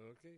Okay.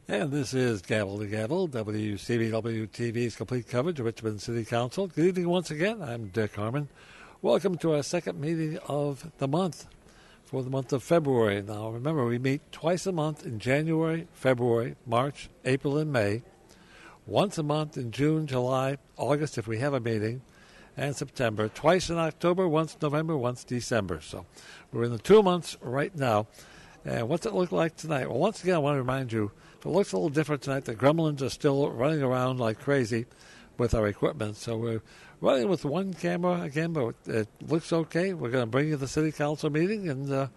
And this is Gavel to Gavel, WCBW TV's complete coverage of Richmond City Council. Good evening once again. I'm Dick Harmon. Welcome to our second meeting of the month for the month of February. Now, remember, we meet twice a month in January, February, March, April, and May. Once a month in June, July, August, if we have a meeting, and September. Twice in October, once November, once December. So we're in the 2 months right now. And what's it look like tonight? Well, once again, I want to remind you, it looks a little different tonight. The gremlins are still running around like crazy with our equipment. So we're running with one camera again, but it looks okay. We're going to bring you the city council meeting, and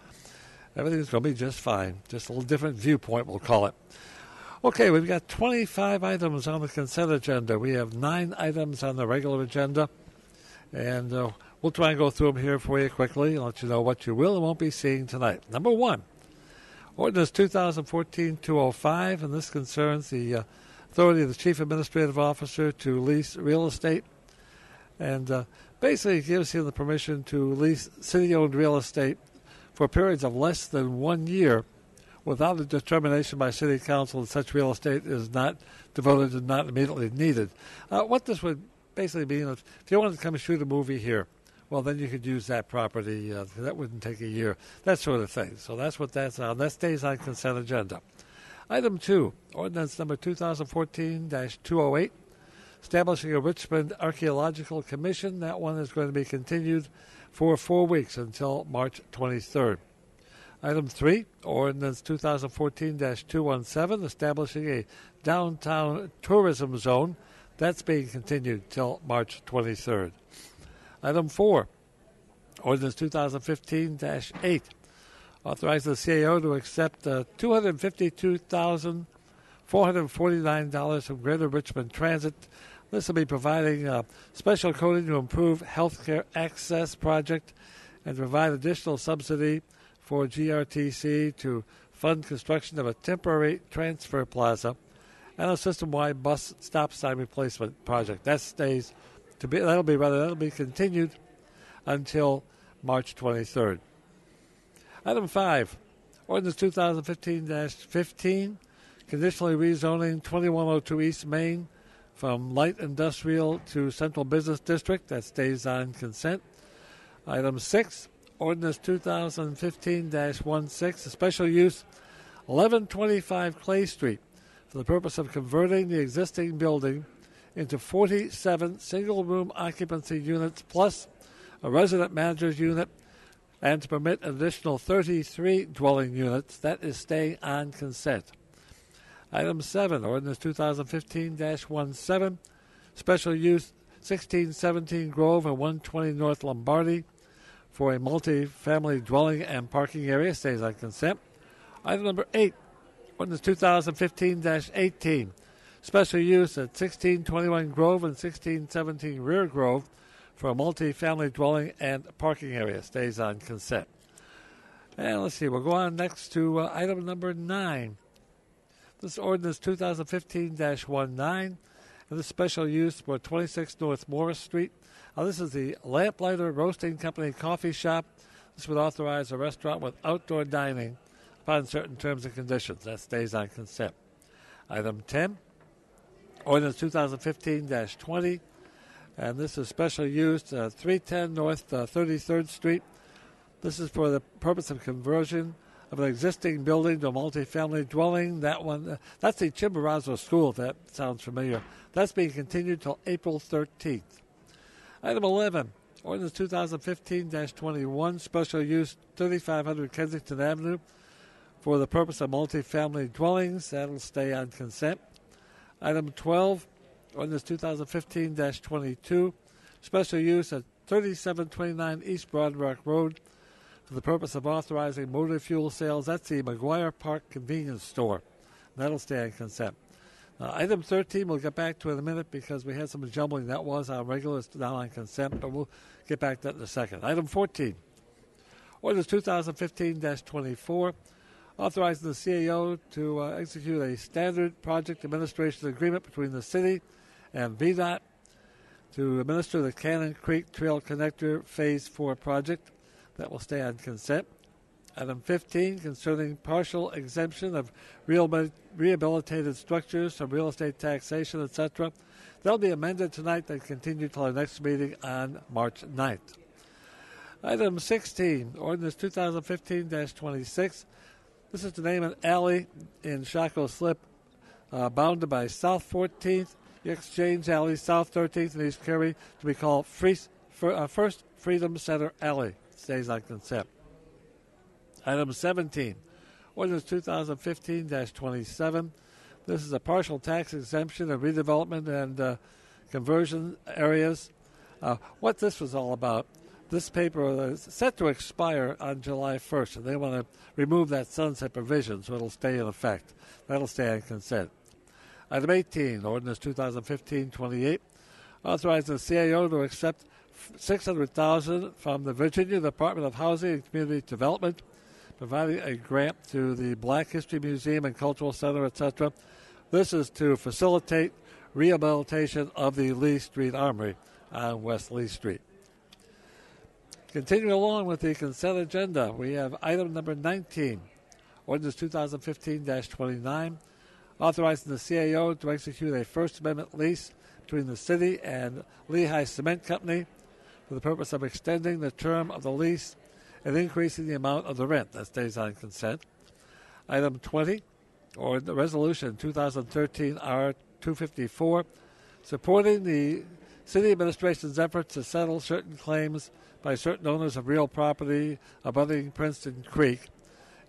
everything's going to be just fine. Just a little different viewpoint, we'll call it. Okay, we've got 25 items on the consent agenda. We have 9 items on the regular agenda, and we'll try and go through them here for you quickly and let you know what you will and won't be seeing tonight. Number 1. Ordinance 2014-205, and this concerns the authority of the Chief Administrative Officer to lease real estate. And basically it gives him the permission to lease city-owned real estate for periods of less than 1 year without a determination by City Council that such real estate is not devoted and not immediately needed. What this would basically mean, if you wanted to come and shoot a movie here, well, then you could use that property. That wouldn't take a year, that sort of thing. So that's what that's on. That stays on consent agenda. Item 2, ordinance number 2014-208, establishing a Richmond Archaeological Commission. That one is going to be continued for 4 weeks until March 23rd. Item 3, Ordinance 2014-217, establishing a downtown tourism zone. That's being continued till March 23rd. Item 4, Ordinance 2015-8, authorizing the CAO to accept $252,449 from Greater Richmond Transit. This will be providing special coding to improve healthcare access project and provide additional subsidy for GRTC to fund construction of a temporary transfer plaza and a system-wide bus stop sign replacement project. That'll be continued until March 23rd. Item 5, Ordinance 2015-15, conditionally rezoning 2102 East Main from light industrial to central business district. That stays on consent. Item 6, Ordinance 2015-16, a special use 1125 Clay Street for the purpose of converting the existing building into 47 single-room occupancy units plus a resident manager's unit and to permit an additional 33 dwelling units. That is staying on consent. Item 7, Ordinance 2015-17, special use 1617 Grove and 120 North Lombardy for a multi-family dwelling and parking area. Stays on consent. Item number 8, Ordinance 2015-18, special use at 1621 Grove and 1617 Rear Grove for a multi-family dwelling and parking area. Stays on consent. And let's see, we'll go on next to item number 9. This is Ordinance 2015-19, and this special use for 26 North Morris Street. This is the Lamplighter Roasting Company coffee shop. This would authorize a restaurant with outdoor dining upon certain terms and conditions. That stays on consent. Item 10, Ordinance 2015-20, and this is special use 310 North 33rd Street. This is for the purpose of conversion of an existing building to a multifamily dwelling. That's the Chimborazo School, if that sounds familiar. That's being continued till April 13th. Item 11, Ordinance 2015-21, special use 3500 Kensington Avenue for the purpose of multifamily dwellings. That'll stay on consent. Item 12, Ordinance 2015-22, special use at 3729 East Broad Rock Road for the purpose of authorizing motor fuel sales. That's the McGuire Park Convenience Store. That'll stay on consent. Item 13 we'll get back to in a minute because we had some jumbling. That was on regular, it's now on consent, but we'll get back to that in a second. Item 14, Ordinance 2015-24, authorizing the CAO to execute a standard project administration agreement between the city and VDOT to administer the Cannon Creek Trail Connector Phase 4 project. That will stay on consent. Item 15, concerning partial exemption of rehabilitated structures from real estate taxation, etc. That'll be amended tonight and continue till our next meeting on March 9th. Item 16, Ordinance 2015-26. This is to name an alley in Shockoe Slip bounded by South 14th, Exchange Alley, South 13th, and East Carey to be called First Freedom Center Alley. Stays on consent. Item 17, Ordinance 2015-27. This is a partial tax exemption of redevelopment and conversion areas. What this was all about, this paper is set to expire on July 1st, and they want to remove that sunset provision so it'll stay in effect. That'll stay on consent. Item 18, Ordinance 2015-28, authorizing the CAO to accept $600,000 from the Virginia Department of Housing and Community Development, providing a grant to the Black History Museum and Cultural Center, etc. This is to facilitate rehabilitation of the Lee Street Armory on West Lee Street. Continuing along with the consent agenda, we have item number 19, Ordinance 2015-29, authorizing the CAO to execute a First Amendment lease between the city and Lehigh Cement Company for the purpose of extending the term of the lease and increasing the amount of the rent. That stays on consent. Item 20, or the resolution 2013 R254, supporting the city administration's efforts to settle certain claims by certain owners of real property abutting Princeton Creek.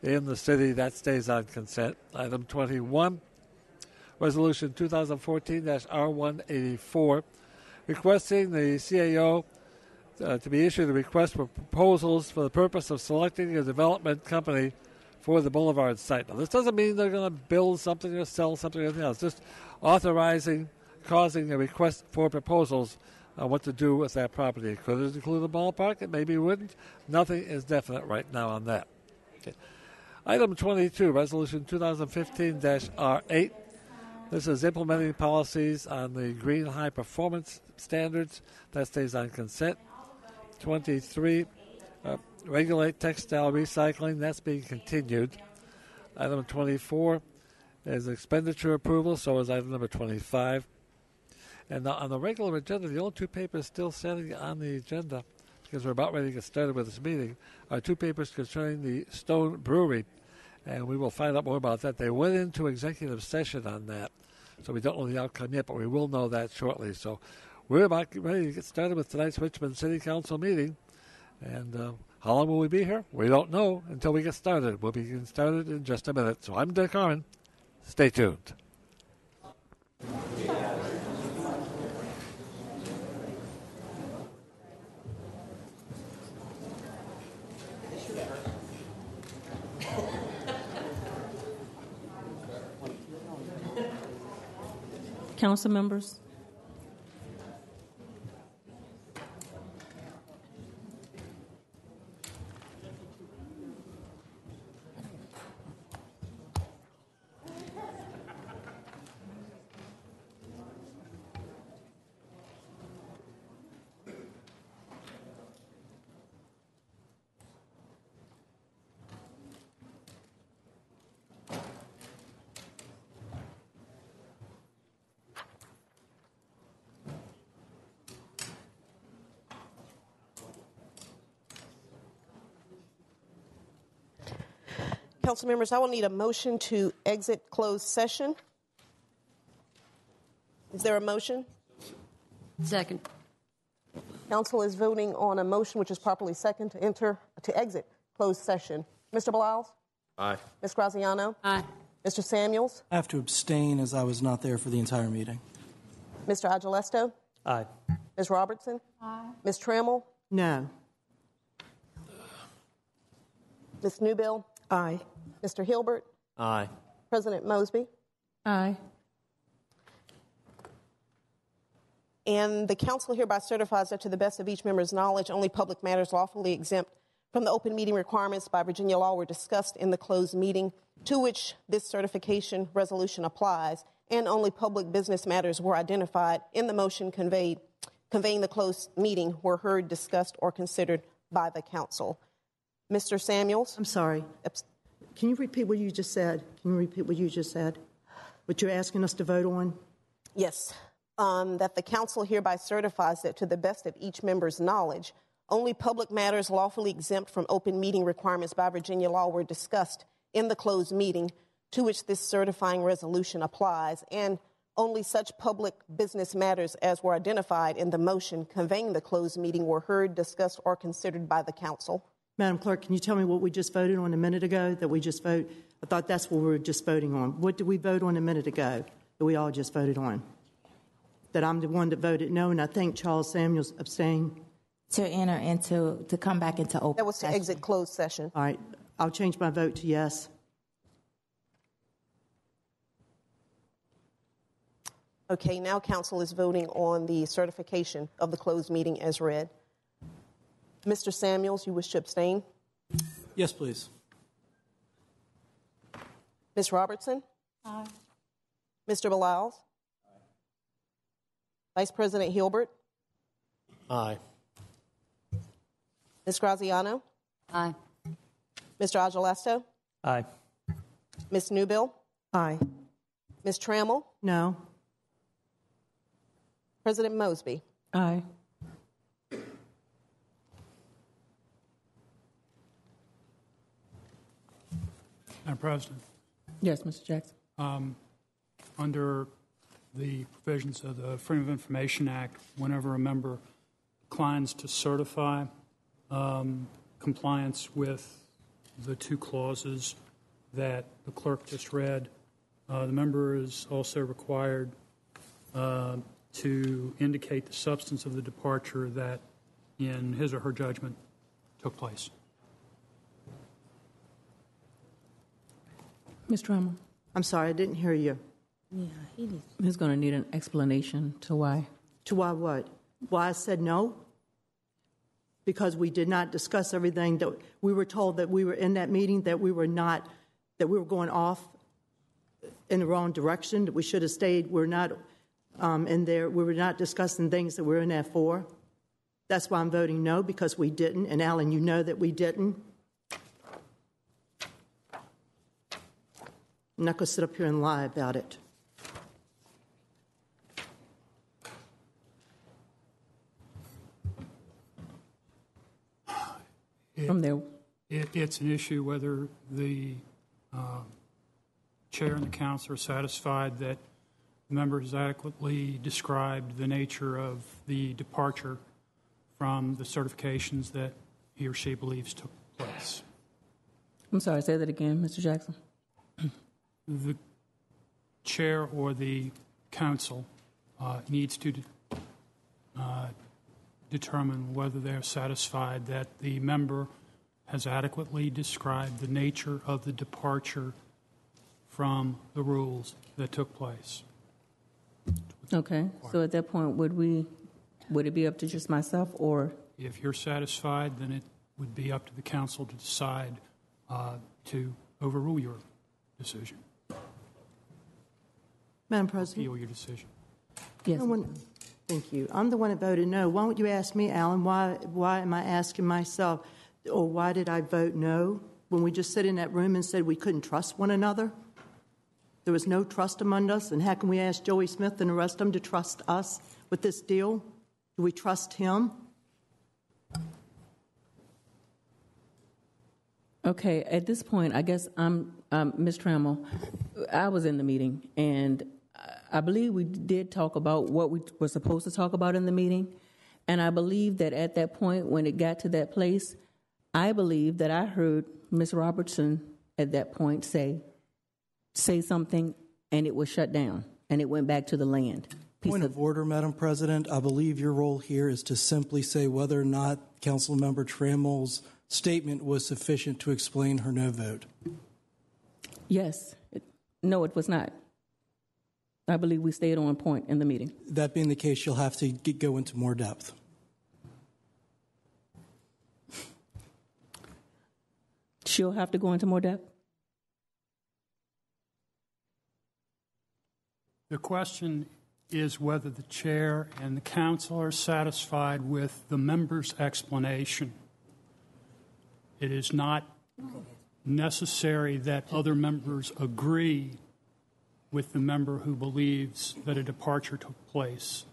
in the city. That stays on consent. Item 21, Resolution 2014-R184, requesting the CAO to be issued a request for proposals for the purpose of selecting a development company for the Boulevard site. Now, this doesn't mean they're going to build something or sell something or anything else. Just causing a request for proposals on what to do with that property. Could it include a ballpark? It maybe wouldn't. Nothing is definite right now on that. Okay. Item 22, Resolution 2015-R8. This is implementing policies on the green high performance standards. That stays on consent. 23, regulate textile recycling. That's being continued. Item 24 is expenditure approval. So is item number 25. And on the regular agenda, the only two papers still standing on the agenda, because we're about ready to get started with this meeting, are two papers concerning the Stone Brewery. And we will find out more about that. They went into executive session on that, so we don't know the outcome yet, but we will know that shortly. So we're about ready to get started with tonight's Richmond City Council meeting. And how long will we be here? We don't know until we get started. We'll be getting started in just a minute. So I'm Dick Harmon. Stay tuned. Council members. Council members, I will need a motion to exit closed session. Is there a motion? Second. Council is voting on a motion which is properly second to exit closed session. Mr. Beliles? Aye. Ms. Graziano? Aye. Mr. Samuels? I have to abstain as I was not there for the entire meeting. Mr. Agelesto? Aye. Ms. Robertson? Aye. Ms. Trammell? No. Ms. Newbill? Aye. Mr. Hilbert? Aye. President Mosby? Aye. And the council hereby certifies that to the best of each member's knowledge, only public matters lawfully exempt from the open meeting requirements by Virginia law were discussed in the closed meeting to which this certification resolution applies, and only public business matters were identified in the motion conveying the closed meeting were heard, discussed, or considered by the council. Mr. Samuels? I'm sorry. Can you repeat what you just said? What you're asking us to vote on? Yes. That the council hereby certifies that to the best of each member's knowledge, only public matters lawfully exempt from open meeting requirements by Virginia law were discussed in the closed meeting to which this certifying resolution applies, and only such public business matters as were identified in the motion conveying the closed meeting were heard, discussed, or considered by the council. Madam Clerk, can you tell me what we just voted on a minute ago that we just voted? I thought that's what we were just voting on. What did we vote on a minute ago that we all just voted on? That I'm the one that voted no, and I think Charles Samuels abstained. To come back into open That was to session. exit closed session. All right. I'll change my vote to yes. Okay, now council is voting on the certification of the closed meeting as read. Mr. Samuels, you wish to abstain? Yes, please. Ms. Robertson? Aye. Mr. Beliles? Vice President Hilbert? Aye. Ms. Graziano? Aye. Mr. Agelesto? Aye. Ms. Newbill? Aye. Ms. Trammell? No. President Mosby? Aye. Madam President, Yes, Mr. Jackson. under the provisions of the Freedom of Information Act, whenever a member declines to certify compliance with the two clauses that the clerk just read. The member is also required to indicate the substance of the departure that, in his or her judgment, took place. Ms. Trammell, I'm sorry, I didn't hear you. he's going to need an explanation to why. To why what? Why I said no? Because we did not discuss everything that we were told that we were in that meeting, that we were going off in the wrong direction, that we should have stayed. We're not in there. We were not discussing things that we're in there for. That's why I'm voting no, because we didn't. And Alan, you know that we didn't. I'm not going to sit up here and lie about it. From there. It's an issue whether the chair and the council are satisfied that the member has adequately described the nature of the departure from the certifications that he or she believes took place. I'm sorry, say that again, Mr. Jackson. The chair or the council needs to determine whether they're satisfied that the member has adequately described the nature of the departure from the rules that took place. Okay, so at that point, would it be up to just myself, or? If you're satisfied, then it would be up to the council to decide to overrule your decision. Madam President? Appeal your decision. Yes. Thank you. I'm the one that voted no. Why don't you ask me, Alan, why am I asking myself, or why did I vote no when we just sat in that room and said we couldn't trust one another? There was no trust among us, and how can we ask Joey Smith and the rest of them to trust us with this deal? Do we trust him? Okay, at this point, I guess I'm Ms. Trammell. I was in the meeting, and I believe we did talk about what we were supposed to talk about in the meeting, and I believe that at that point, when it got to that place, I believe that I heard Ms. Robertson at that point say something, and it was shut down, and it went back to the land. Point of order, Madam President. I believe your role here is to simply say whether or not Councilmember Trammell's statement was sufficient to explain her no vote. Yes. No, it was not. I believe we stayed on point in the meeting. That being the case, you'll have to go into more depth. She'll have to go into more depth? The question is whether the chair and the council are satisfied with the member's explanation. It is not necessary that other members agree with the member who believes that a departure took place.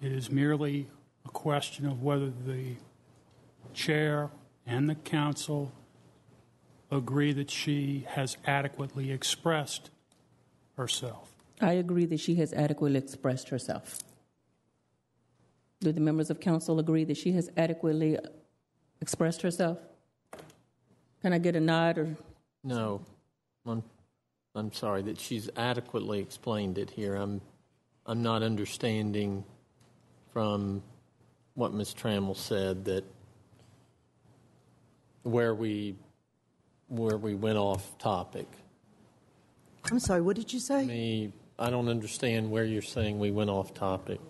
It is merely a question of whether the chair and the council agree that she has adequately expressed herself. I agree that she has adequately expressed herself. Do the members of council agree that she has adequately expressed herself? Can I get a nod or? No, I'm sorry that she's adequately explained it here. I'm not understanding from what Ms. Trammell said that where we went off topic. I'm sorry, what did you say? I don't understand where you're saying we went off topic.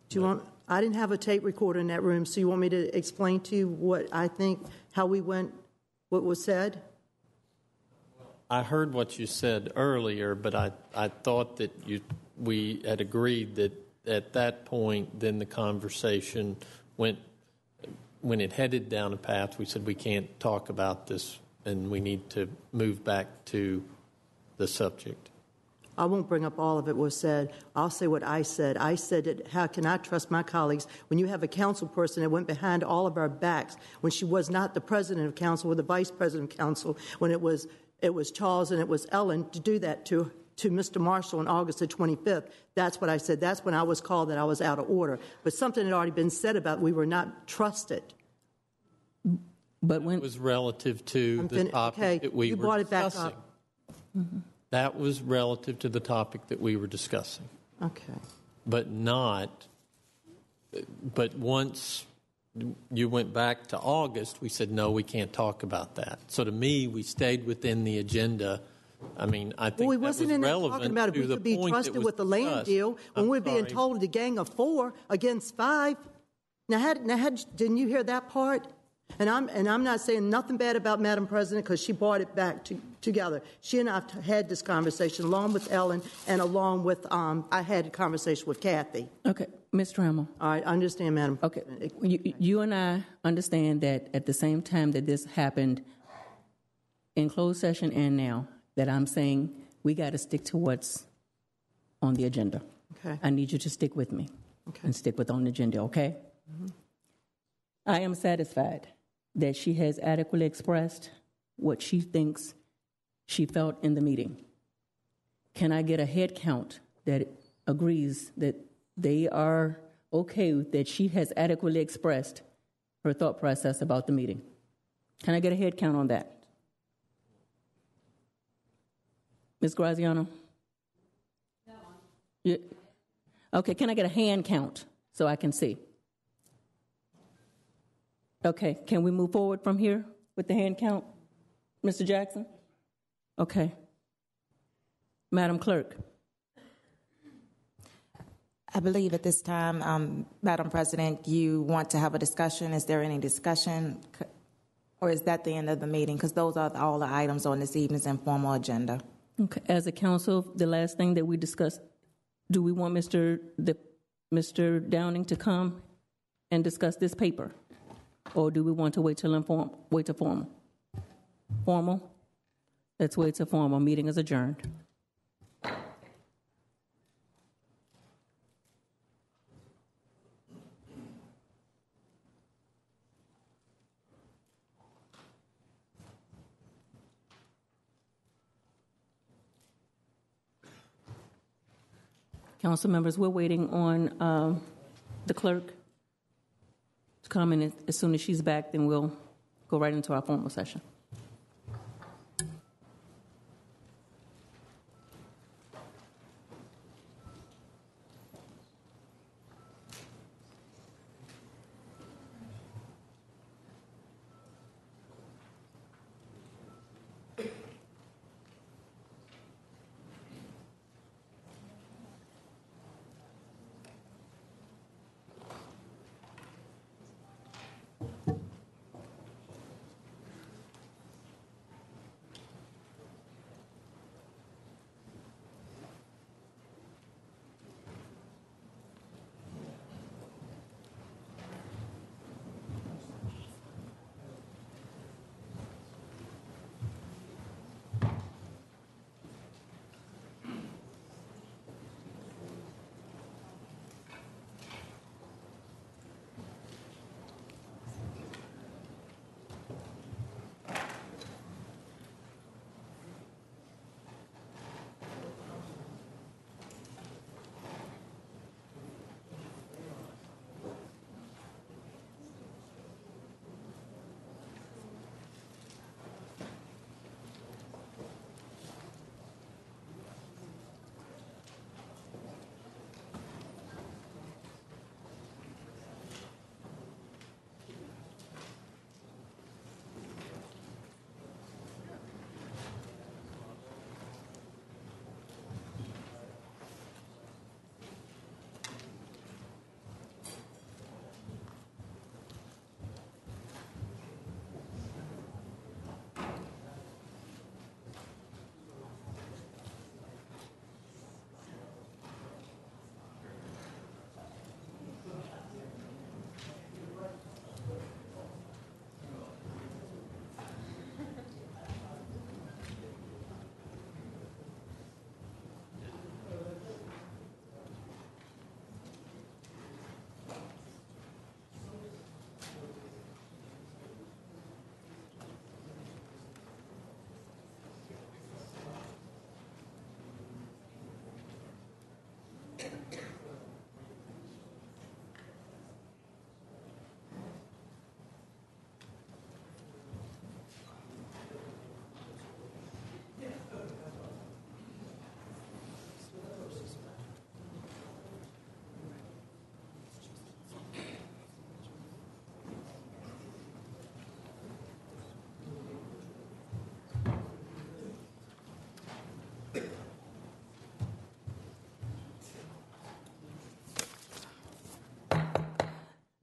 Do you want? I didn't have a tape recorder in that room, so you want me to explain to you what I think, how we went, what was said? I heard what you said earlier, but I thought that we had agreed that at that point, then the conversation went, when it headed down a path, we said we can't talk about this and we need to move back to the subject. I won't bring up all of it was said. I'll say what I said. I said that how can I trust my colleagues when you have a council person that went behind all of our backs when she was not the president of council or the vice president of council, when it was Charles and it was Ellen, to do that to Mr. Marshall on August the 25th. That's what I said. That's when I was called that I was out of order. But something had already been said about we were not trusted. But when It was relative to the topic that we you were brought it back discussing. up. That was relative to the topic that we were discussing. Okay. But once you went back to August, we said, no, we can't talk about that. So to me, we stayed within the agenda. I mean, I think Well, we that wasn't was in there relevant talking about if to we the could be point that trusted was with the land discussed. deal when I'm we're being sorry. told a gang of 4 against 5. Now, didn't you hear that part? And I'm not saying nothing bad about Madam President because she brought it back together. She and I had this conversation along with Ellen and along with I had a conversation with Kathy. Okay, Ms. Trammell. All right, I understand, Madam. Okay, you and I understand that at the same time that this happened in closed session and now, that I'm saying we got to stick to what's on the agenda. Okay. I need you to stick with me and stick with on the agenda, okay? Mm-hmm. I am satisfied that she has adequately expressed what she thinks she felt in the meeting. Can I get a head count that agrees that they are okay that she has adequately expressed her thought process about the meeting? Can I get a head count on that? Ms. Graziano? No. Okay, can I get a hand count so I can see? Okay, can we move forward from here with the hand count? Mr. Jackson? Okay. Madam Clerk? I believe at this time, Madam President, you want to have a discussion. Is there any discussion? Or is that the end of the meeting? Because those are all the items on this evening's informal agenda. Okay. As a council, the last thing that we discussed, do we want Mr. Downing to come and discuss this paper? Or do we want to wait till formal? Formal? Let's wait till formal. Meeting is adjourned. Council members, we're waiting on the clerk to come in. As soon as she's back, then we'll go right into our formal session.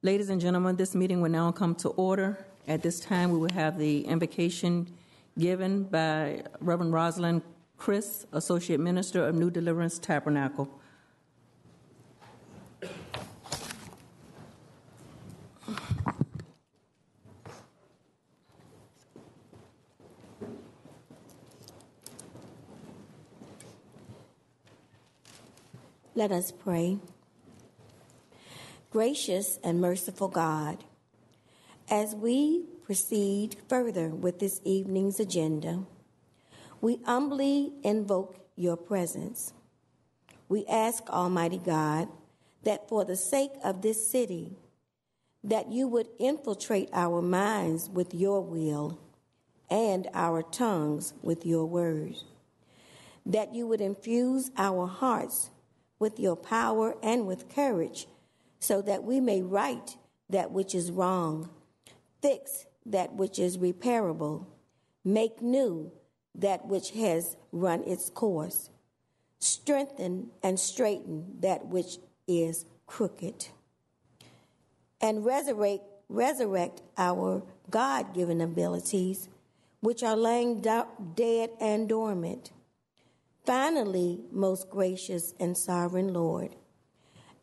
Ladies and gentlemen, this meeting will now come to order. At this time, we will have the invocation given by Reverend Rosalind Chris, Associate Minister of New Deliverance Tabernacle. Let us pray. Gracious and merciful God, as we proceed further with this evening's agenda, we humbly invoke your presence. We ask, Almighty God, that for the sake of this city, that you would infiltrate our minds with your will and our tongues with your word, that you would infuse our hearts with your power and with courage, so that we may right that which is wrong, fix that which is repairable, make new that which has run its course, strengthen and straighten that which is crooked, and resurrect our God-given abilities, which are laying dead and dormant. Finally, most gracious and sovereign Lord,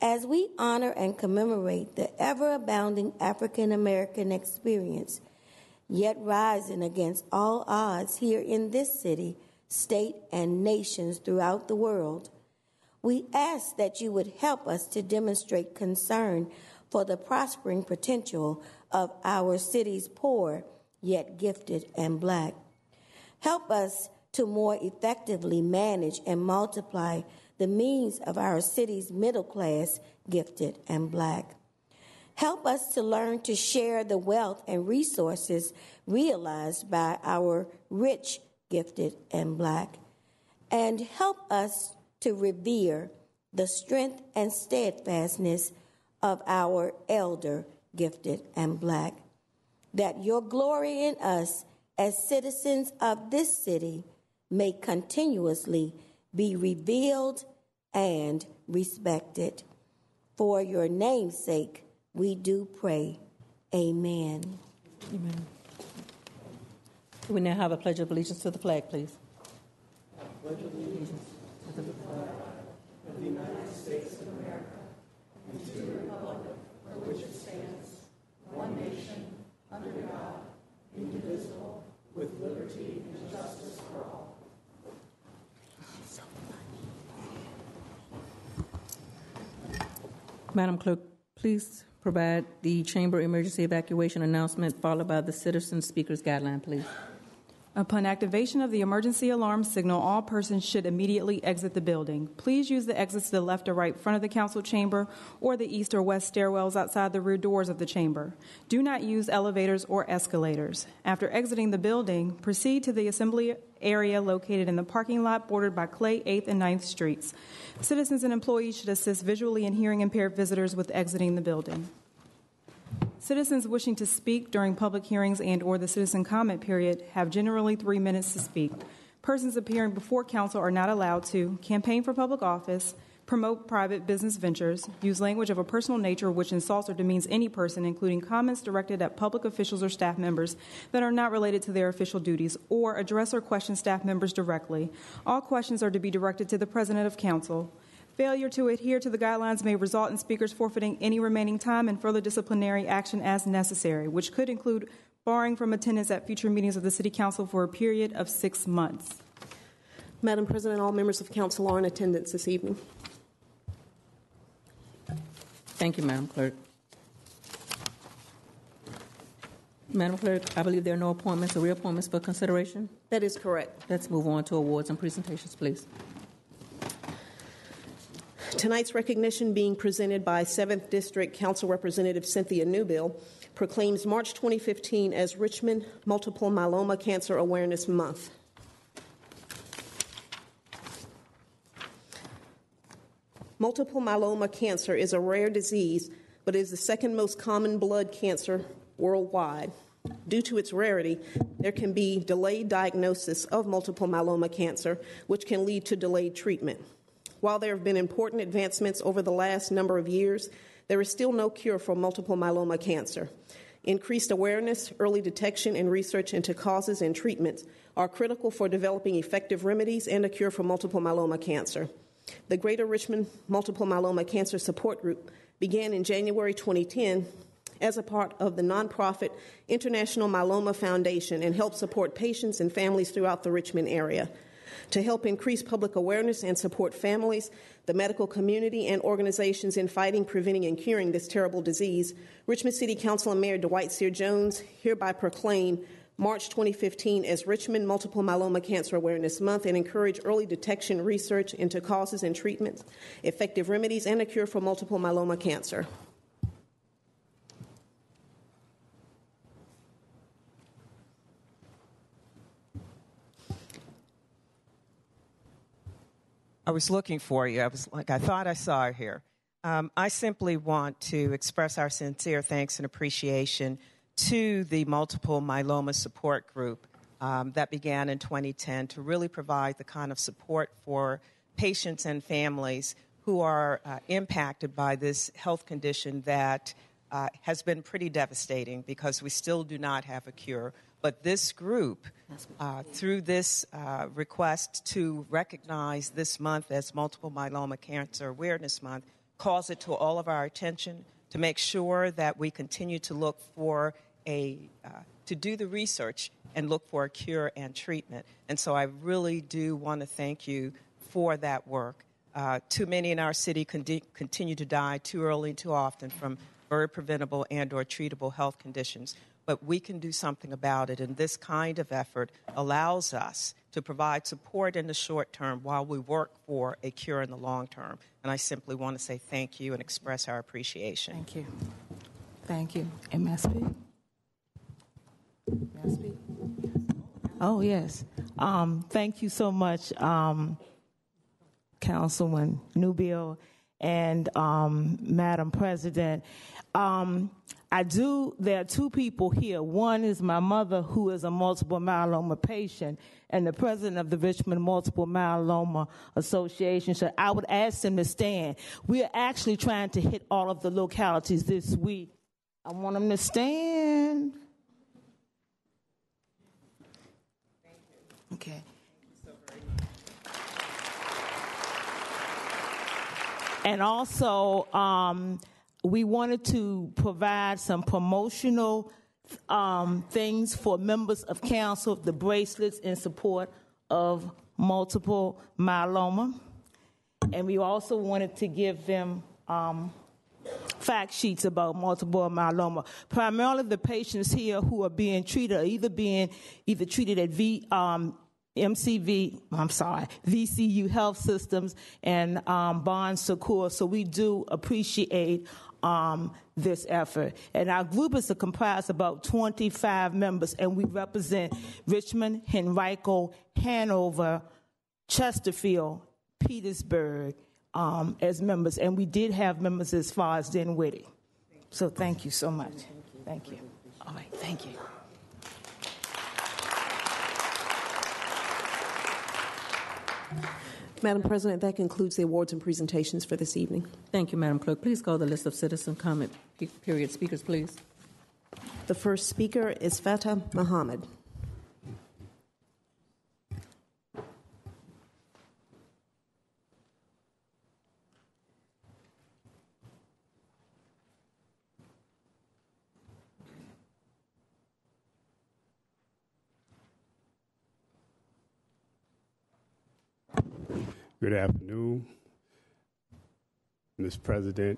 as we honor and commemorate the ever-abounding African-American experience, yet rising against all odds here in this city, state, and nations throughout the world, we ask that you would help us to demonstrate concern for the prospering potential of our city's poor, yet gifted and Black. Help us to more effectively manage and multiply the means of our city's middle class, gifted, and Black. Help us to learn to share the wealth and resources realized by our rich, gifted, and Black. And help us to revere the strength and steadfastness of our elder, gifted, and Black. That your glory in us as citizens of this city may continuously be revealed and respected. For your name's sake, we do pray. Amen. Amen. We now have a pledge of allegiance to the flag, please. I pledge allegiance to the flag of the United States of America and to the republic for which it stands, one nation, under God, indivisible, with liberty and justice for all. Madam Clerk, please provide the chamber emergency evacuation announcement, followed by the citizen speaker's guideline, please. Upon activation of the emergency alarm signal, all persons should immediately exit the building. Please use the exits to the left or right front of the council chamber or the east or west stairwells outside the rear doors of the chamber. Do not use elevators or escalators. After exiting the building, proceed to the assembly area located in the parking lot bordered by Clay, 8th and 9th Streets. Citizens and employees should assist visually and hearing impaired visitors with exiting the building. Citizens wishing to speak during public hearings and or the citizen comment period have generally 3 minutes to speak. Persons appearing before council are not allowed to campaign for public office, promote private business ventures, use language of a personal nature which insults or demeans any person, including comments directed at public officials or staff members that are not related to their official duties, or address or question staff members directly. All questions are to be directed to the President of Council. Failure to adhere to the guidelines may result in speakers forfeiting any remaining time and further disciplinary action as necessary, which could include barring from attendance at future meetings of the City Council for a period of 6 months. Madam President, all members of council are in attendance this evening. Thank you, Madam Clerk. Madam Clerk, I believe there are no appointments or reappointments for consideration. That is correct. Let's move on to awards and presentations, please. Tonight's recognition, being presented by 7th District Council Representative Cynthia Newbill, proclaims March 2015 as Richmond Multiple Myeloma Cancer Awareness Month. Multiple myeloma cancer is a rare disease, but is the second most common blood cancer worldwide. Due to its rarity, there can be delayed diagnosis of multiple myeloma cancer, which can lead to delayed treatment. While there have been important advancements over the last number of years, there is still no cure for multiple myeloma cancer. Increased awareness, early detection, and research into causes and treatments are critical for developing effective remedies and a cure for multiple myeloma cancer. The Greater Richmond Multiple Myeloma Cancer Support Group began in January 2010 as a part of the nonprofit International Myeloma Foundation and helps support patients and families throughout the Richmond area. To help increase public awareness and support families, the medical community, and organizations in fighting, preventing, and curing this terrible disease, Richmond City Council and Mayor Dwight Sear Jones hereby proclaim March 2015 as Richmond Multiple Myeloma Cancer Awareness Month and encourage early detection, research into causes and treatments, effective remedies, and a cure for multiple myeloma cancer. I was looking for you. I thought I saw her here. I simply want to express our sincere thanks and appreciation to the Multiple Myeloma Support Group that began in 2010 to really provide the kind of support for patients and families who are impacted by this health condition that has been pretty devastating because we still do not have a cure. But this group, through this request to recognize this month as Multiple Myeloma Cancer Awareness Month, calls it to all of our attention to make sure that we continue to look for to do the research and look for a cure and treatment. And so I really do want to thank you for that work. Too many in our city continue to die too early, too often from very preventable and or treatable health conditions. But we can do something about it, and this kind of effort allows us to provide support in the short term while we work for a cure in the long term. And I simply want to say thank you and express our appreciation. Thank you. Thank you. And may I speak? May I speak? Oh, yes. Thank you so much, Councilman Newbill and Madam President. There are two people here. One is my mother, who is a multiple myeloma patient, and the president of the Richmond Multiple Myeloma Association. So I would ask them to stand. We are actually trying to hit all of the localities this week. I want them to stand. Okay. And also, we wanted to provide some promotional things for members of council, the bracelets in support of multiple myeloma. And we also wanted to give them fact sheets about multiple myeloma. Primarily the patients here who are being treated are either treated at VCU Health Systems and Bon Secours. So we do appreciate this effort. And our group is comprised of about 25 members, and we represent Richmond, Henrico, Hanover, Chesterfield, Petersburg as members. And we did have members as far as Dinwiddie. So thank you so much. Thank you. All right, thank you. Madam President, that concludes the awards and presentations for this evening. Thank you, Madam Clerk. Please call the list of citizen comment period speakers, please. The first speaker is Fatah Muhammad. Good afternoon, Ms. President,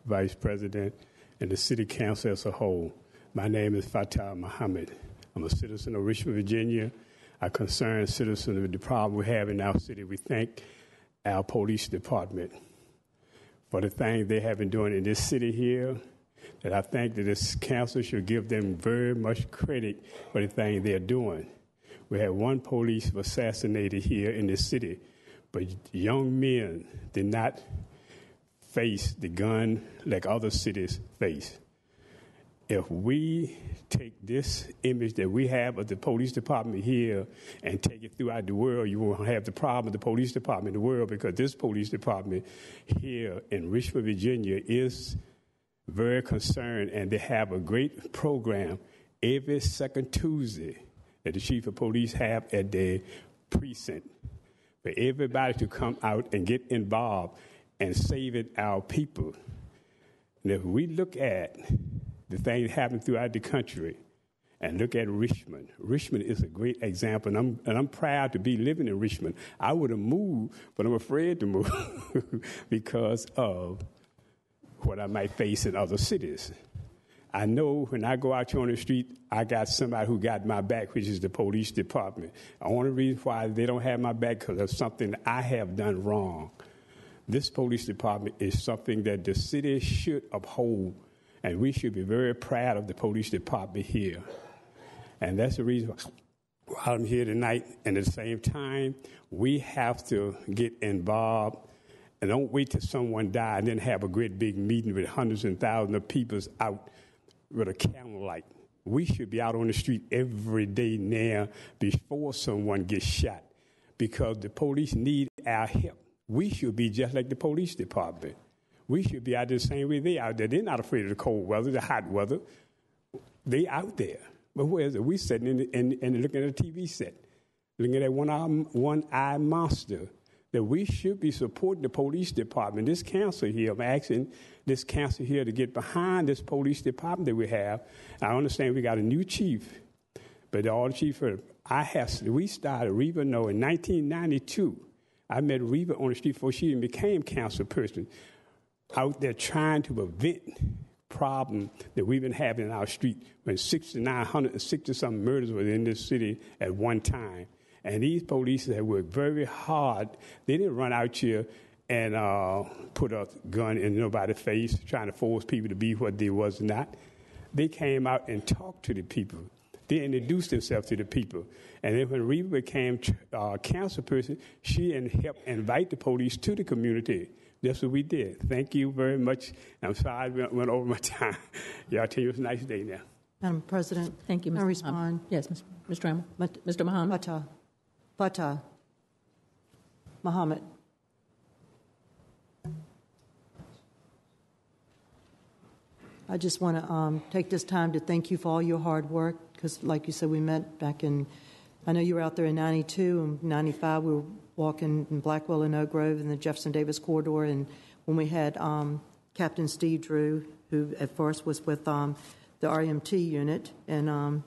Vice President, and the City Council as a whole. My name is Fatah Muhammad. I'm a citizen of Richmond, Virginia. A concerned citizen of the problem we have in our city. We thank our police department for the things they have been doing in this city here, that I think that this council should give them very much credit for the things they're doing. We had one police assassinated here in this city, but young men did not face the gun like other cities face. If we take this image that we have of the police department here and take it throughout the world, you won't have the problem with the police department in the world, because this police department here in Richmond, Virginia is very concerned, and they have a great program every second Tuesday that the chief of police have at their precinct for everybody to come out and get involved and saving our people. And if we look at the things happening throughout the country and look at Richmond, Richmond is a great example, and I'm proud to be living in Richmond. I would have moved, but I'm afraid to move because of what I might face in other cities. I know when I go out here on the street, I got somebody who got my back, which is the police department. The only reason why they don't have my back because of something I have done wrong. This police department is something that the city should uphold, and we should be very proud of the police department here. And that's the reason why I'm here tonight. And at the same time, we have to get involved and don't wait till someone dies and then have a great big meeting with hundreds and thousands of people out with a candlelight. We should be out on the street every day now before someone gets shot because the police need our help. We should be just like the police department. We should be out there the same way they out there. They're not afraid of the cold weather, the hot weather. They out there. But where is it? We sitting and looking at a TV set, looking at that one-eyed monster. That we should be supporting the police department. This council here, I'm asking this council here to get behind this police department that we have. I understand we got a new chief, but all the chief, we started Reva Noe in 1992. I met Reva on the street before she even became council person, out there trying to prevent problem that we've been having in our street when 6,960-something murders were in this city at one time. And these police have worked very hard. They didn't run out here and put a gun in nobody's face, trying to force people to be what they was not. They came out and talked to the people. They introduced themselves to the people. And then when Reva became council person, she helped invite the police to the community. That's what we did. Thank you very much. I'm sorry I went over my time. Y'all tell you it's a nice day now. Madam President, thank you, Mr. Can I respond? Yes, Mr. Trammell. Mr. Muhammad. Fatah. Muhammad. I just want to take this time to thank you for all your hard work because, like you said, we met back in, I know you were out there in 92 and 95. We were walking in Blackwell and Oak Grove in the Jefferson Davis corridor. And when we had Captain Steve Drew, who at first was with the RMT unit, and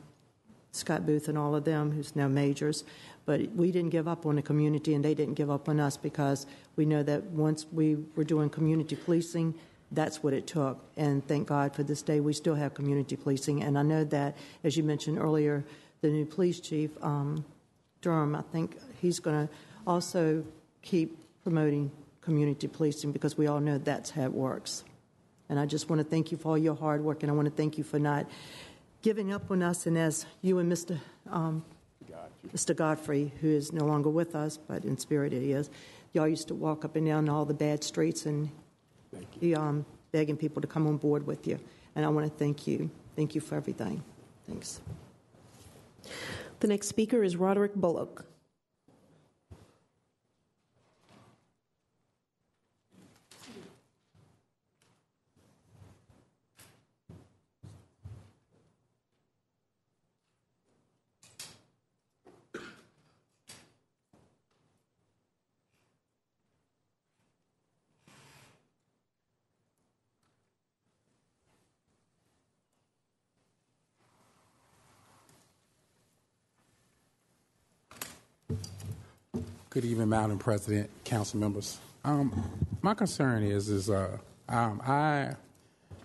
Scott Booth and all of them, who's now majors. But we didn't give up on the community, and they didn't give up on us because we know that once we were doing community policing, that's what it took. And thank God for this day, we still have community policing. And I know that, as you mentioned earlier, the new police chief, Durham, I think he's going to also keep promoting community policing because we all know that's how it works. And I just want to thank you for all your hard work, and I want to thank you for not giving up on us. And as you and Mr. Godfrey, who is no longer with us, but in spirit he is, y'all used to walk up and down all the bad streets and begging people to come on board with you. And I want to thank you. Thank you for everything. Thanks. The next speaker is Roderick Bullock. Good evening, Madam President, council members. My concern is I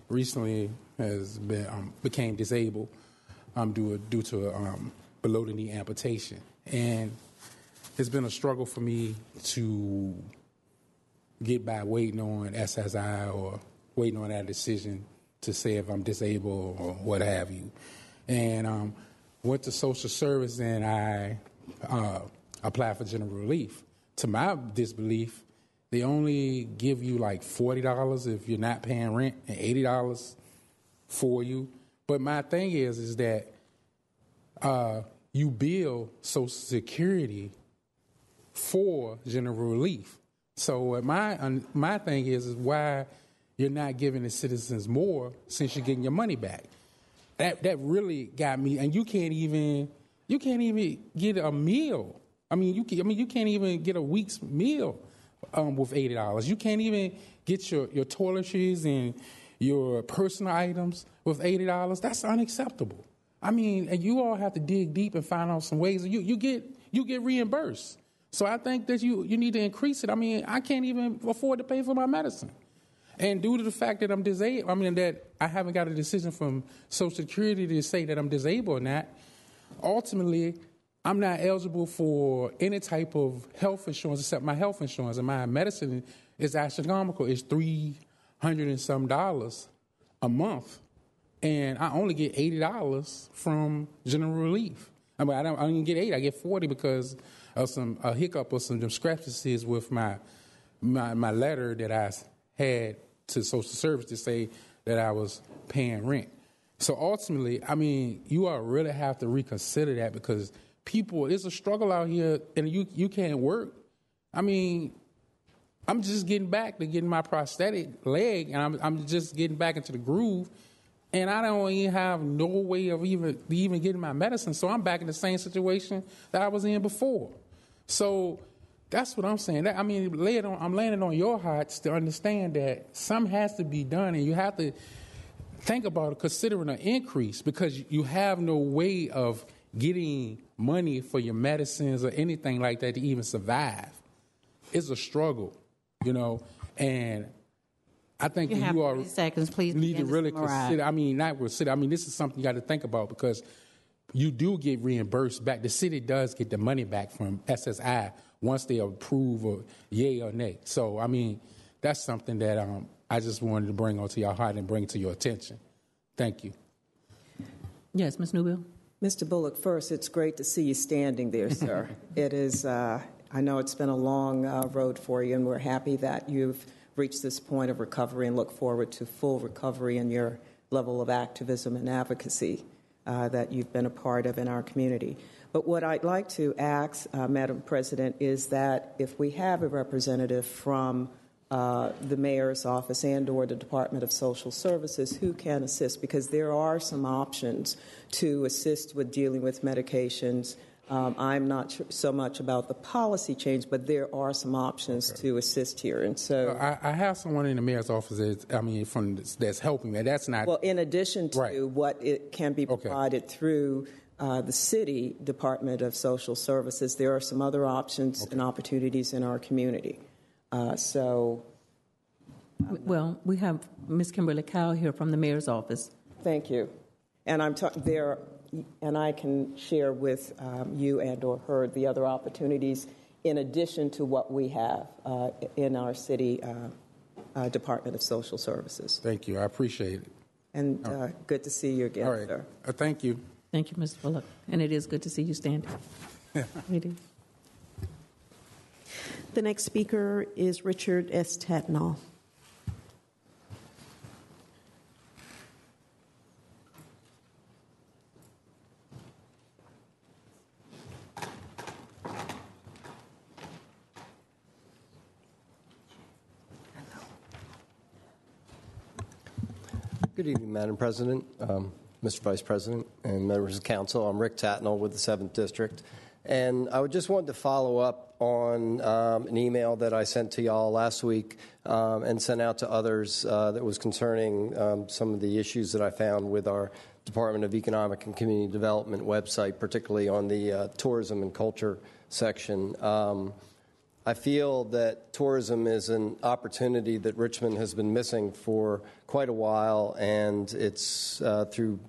recently became disabled due to below the knee amputation, and it's been a struggle for me to get by waiting on SSI or waiting on that decision to say if I'm disabled or what have you. And went to social service and I applied for general relief. To my disbelief, they only give you like $40 if you're not paying rent and $80 for you. But my thing is that you bill Social Security for general relief. So my thing is why you're not giving the citizens more since you're getting your money back. That really got me. And you can't even get a meal. You can't even get a week's meal with $80. You can't even get your toiletries and your personal items with $80. That's unacceptable. And you all have to dig deep and find out some ways. You get reimbursed. So I think that you need to increase it. I can't even afford to pay for my medicine. And due to the fact that I'm disabled, that I haven't got a decision from Social Security to say that I'm disabled or not, ultimately, I'm not eligible for any type of health insurance except my health insurance. And my medicine is astronomical. It's $300 and some a month. And I only get $80 from General Relief. I don't get $80. I get $40 because of a hiccup or some discrepancies with my letter that I had to Social Service to say that I was paying rent. So ultimately, you all really have to reconsider that because people, it's a struggle out here and you can't work. I'm just getting back to getting my prosthetic leg and I'm just getting back into the groove and I don't even have no way of even getting my medicine. So I'm back in the same situation that I was in before. So that's what I'm saying. I'm landing on your hearts to understand that something has to be done, and you have to think about it, considering an increase, because you have no way of getting money for your medicines or anything like that to even survive. It's a struggle, and I think you you all seconds, please need to really consider. This is something you got to think about because you do get reimbursed back. The city does get the money back from SSI once they approve or yay or nay. So, that's something that I just wanted to bring onto your heart and bring to your attention. Thank you. Yes, Ms. Newbill. Mr. Bullock, first, it's great to see you standing there, sir. It is, I know it's been a long road for you, and we're happy that you've reached this point of recovery and look forward to full recovery in your level of activism and advocacy that you've been a part of in our community. But what I'd like to ask, Madam President, is that if we have a representative from the mayor's office and or the Department of Social Services who can assist, because there are some options to assist with dealing with medications. I'm not so much about the policy change, but there are some options to assist here. And so I have someone in the mayor's office that's helping me. That's not well. In addition to what it can be provided through the city Department of Social Services, there are some other options and opportunities in our community. Well, we have Ms. Kimberly Cowell here from the mayor's office. Thank you. And and I can share with you and or her the other opportunities in addition to what we have in our city Department of Social Services. Thank you. I appreciate it. And good to see you again, all right. sir. Thank you. Thank you, Mr. Bullock. And it is good to see you standing. It is. The next speaker is Richard S. Tatnall. Good evening, Madam President, Mr. Vice President, and members of Council. I'm Rick Tatnall with the 7th District. And I just wanted to follow up on an email that I sent to y'all last week and sent out to others that was concerning some of the issues that I found with our Department of Economic and Community Development website, particularly on the tourism and culture section. I feel that tourism is an opportunity that Richmond has been missing for quite a while, and it's through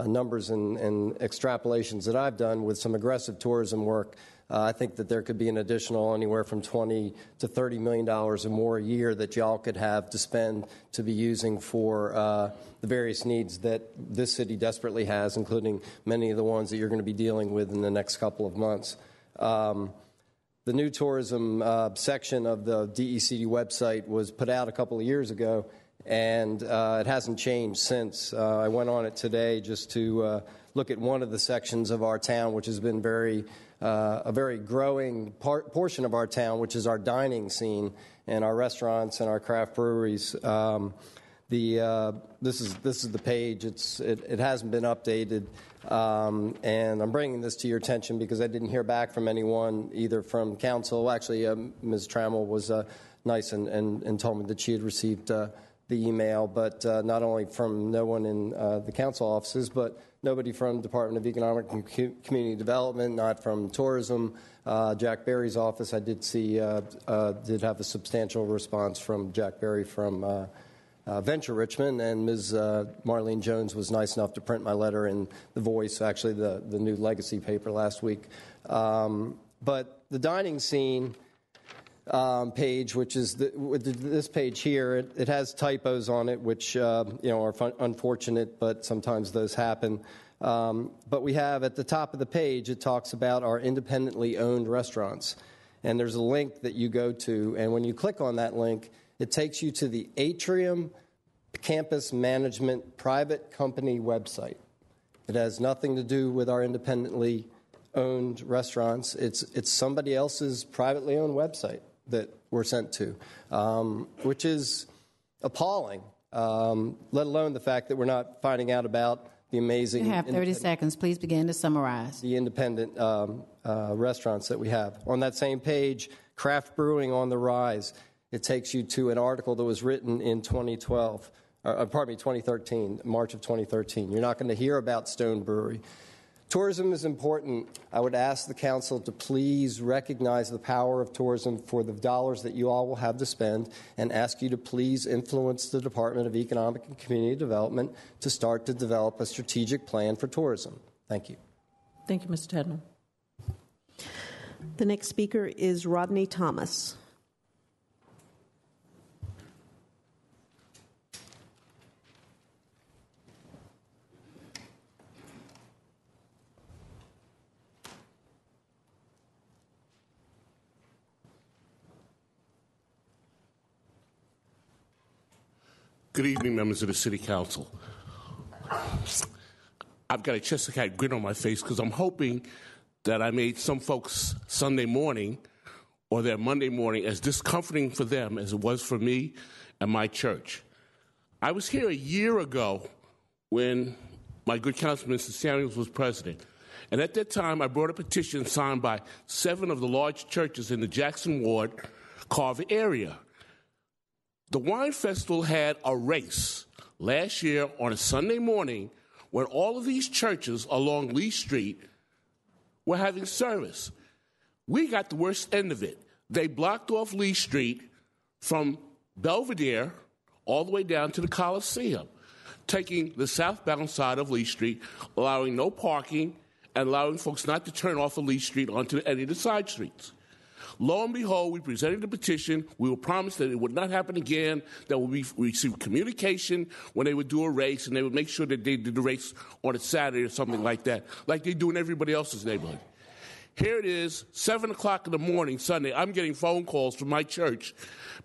numbers and extrapolations that I've done with some aggressive tourism work. I think that there could be an additional anywhere from $20 to $30 million or more a year that y'all could have to spend to be using for the various needs that this city desperately has, including many of the ones that you're going to be dealing with in the next couple of months. The new tourism section of the DECD website was put out a couple of years ago, and it hasn't changed since. I went on it today just to look at one of the sections of our town, which has been a very growing portion of our town, which is our dining scene and our restaurants and our craft breweries. This is the page. It hasn't been updated, and I'm bringing this to your attention because I didn't hear back from anyone, either from council. Actually, Ms. Trammell was nice and told me that she had received the email, but not only from no one in the council offices, but nobody from Department of Economic and Community Development, not from tourism. Jack Berry's office, I did see, did have a substantial response from Jack Berry from Venture Richmond, and Ms. Marlene Jones was nice enough to print my letter in The Voice, actually the new Legacy paper last week. But the dining scene page, which is this page here, it has typos on it, which are unfortunate, but sometimes those happen. But we have at the top of the page, it talks about our independently owned restaurants, and there's a link that you go to, and when you click on that link, it takes you to the Atrium Campus Management private company website. It has nothing to do with our independently owned restaurants. It's somebody else's privately owned website that we're sent to, which is appalling, let alone the fact that we're not finding out about the amazing... You have 30 seconds. Please begin to summarize. The independent restaurants that we have. On that same page, craft brewing on the rise. It takes you to an article that was written in 2013, March of 2013. You're not going to hear about Stone Brewery. Tourism is important. I would ask the council to please recognize the power of tourism for the dollars that you all will have to spend, and ask you to please influence the Department of Economic and Community Development to start to develop a strategic plan for tourism. Thank you. Thank you, Mr. Tadman. The next speaker is Rodney Thomas. Good evening, members of the City Council. I've got a Chester Cat grin on my face because I'm hoping that I made some folks Sunday morning or their Monday morning as discomforting for them as it was for me and my church. I was here a year ago when my good councilman, Mr. Samuels, was president. And at that time, I brought a petition signed by 7 of the large churches in the Jackson Ward, Carver area. The Wine Festival had a race last year on a Sunday morning when all of these churches along Lee Street were having service. We got the worst end of it. They blocked off Lee Street from Belvedere all the way down to the Coliseum, taking the southbound side of Lee Street, allowing no parking, and allowing folks not to turn off of Lee Street onto any of the side streets. Lo and behold, we presented the petition. We were promised that it would not happen again, that we receive communication when they would do a race, and they would make sure that they did the race on a Saturday or something like that, like they do in everybody else's neighborhood. Here it is, 7 o'clock in the morning, Sunday. I'm getting phone calls from my church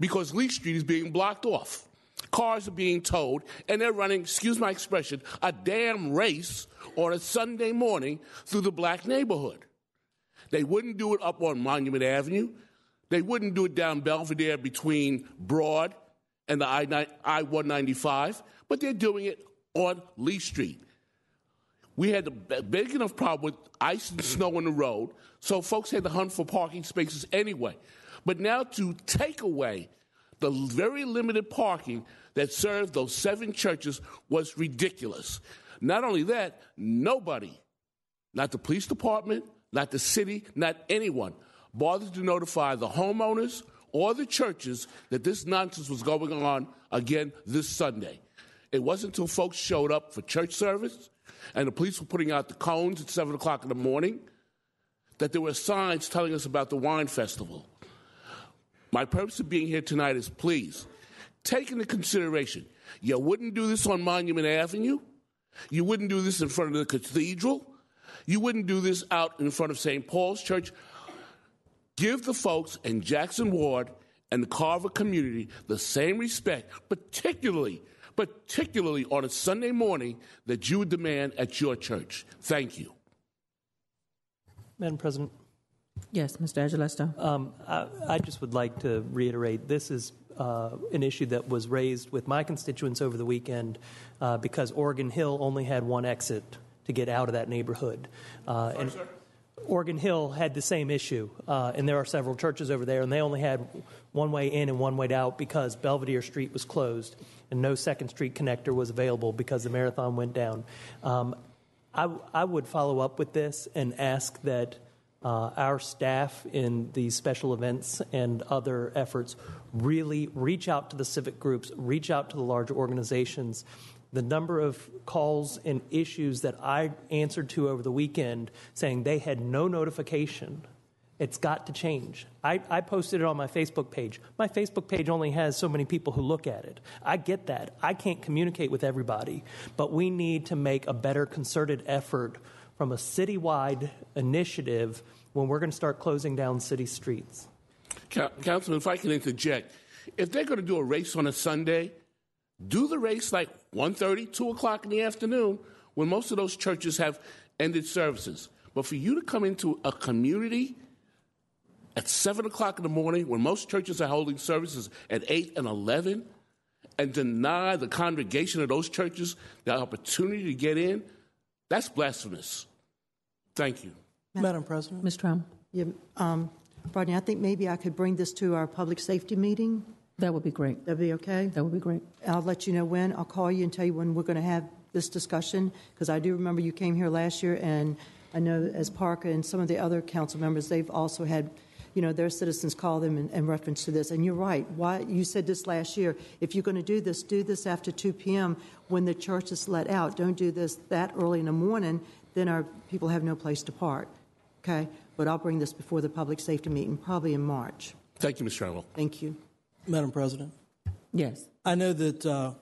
because Lee Street is being blocked off. Cars are being towed, and they're running, excuse my expression, a damn race on a Sunday morning through the black neighborhood. They wouldn't do it up on Monument Avenue. They wouldn't do it down Belvedere between Broad and the I-195, but they're doing it on Lee Street. We had a big enough problem with ice and snow on the road, so folks had to hunt for parking spaces anyway. But now to take away the very limited parking that served those 7 churches was ridiculous. Not only that, nobody, not the police department, not the city, not anyone, bothered to notify the homeowners or the churches that this nonsense was going on again this Sunday. It wasn't until folks showed up for church service and the police were putting out the cones at 7 o'clock in the morning that there were signs telling us about the wine festival. My purpose of being here tonight is, please, take into consideration, you wouldn't do this on Monument Avenue. You wouldn't do this in front of the cathedral. You wouldn't do this out in front of St. Paul's Church. Give the folks in Jackson Ward and the Carver community the same respect, particularly on a Sunday morning, that you would demand at your church. Thank you. Madam President. Yes, Mr. Agilesto. I just would like to reiterate this is an issue that was raised with my constituents over the weekend because Oregon Hill only had one exit to get out of that neighborhood. And Oregon Hill had the same issue, and there are several churches over there, and they only had one way in and one way out because Belvedere Street was closed and no Second Street connector was available because the marathon went down. I would follow up with this and ask that our staff in these special events and other efforts really reach out to the civic groups, reach out to the larger organizations. The number of calls and issues that I answered to over the weekend saying they had no notification, it's got to change. I posted it on my Facebook page. My Facebook page only has so many people who look at it. I get that. I can't communicate with everybody, but we need to make a better concerted effort from a citywide initiative when we're going to start closing down city streets. Councilman, if I can interject, if they're going to do a race on a Sunday, do the race like 1:30, 2 o'clock in the afternoon when most of those churches have ended services. But for you to come into a community at 7 o'clock in the morning when most churches are holding services at 8 and 11 and deny the congregation of those churches the opportunity to get in, that's blasphemous. Thank you. Madam President. Ms. Traum. Yeah, Rodney, I think maybe I could bring this to our public safety meeting. That would be great. That'd be okay? That would be great. I'll let you know when. I'll call you and tell you when we're going to have this discussion, because I do remember you came here last year, and I know as Parker and some of the other council members, they've also had, their citizens call them in reference to this. And you're right. Why you said this last year. If you're going to do this after 2 p.m. when the church is let out. Don't do this that early in the morning. Then our people have no place to park. Okay? But I'll bring this before the public safety meeting, probably in March. Thank you, Ms. Trammell. Thank you. Madam President. Yes. I know that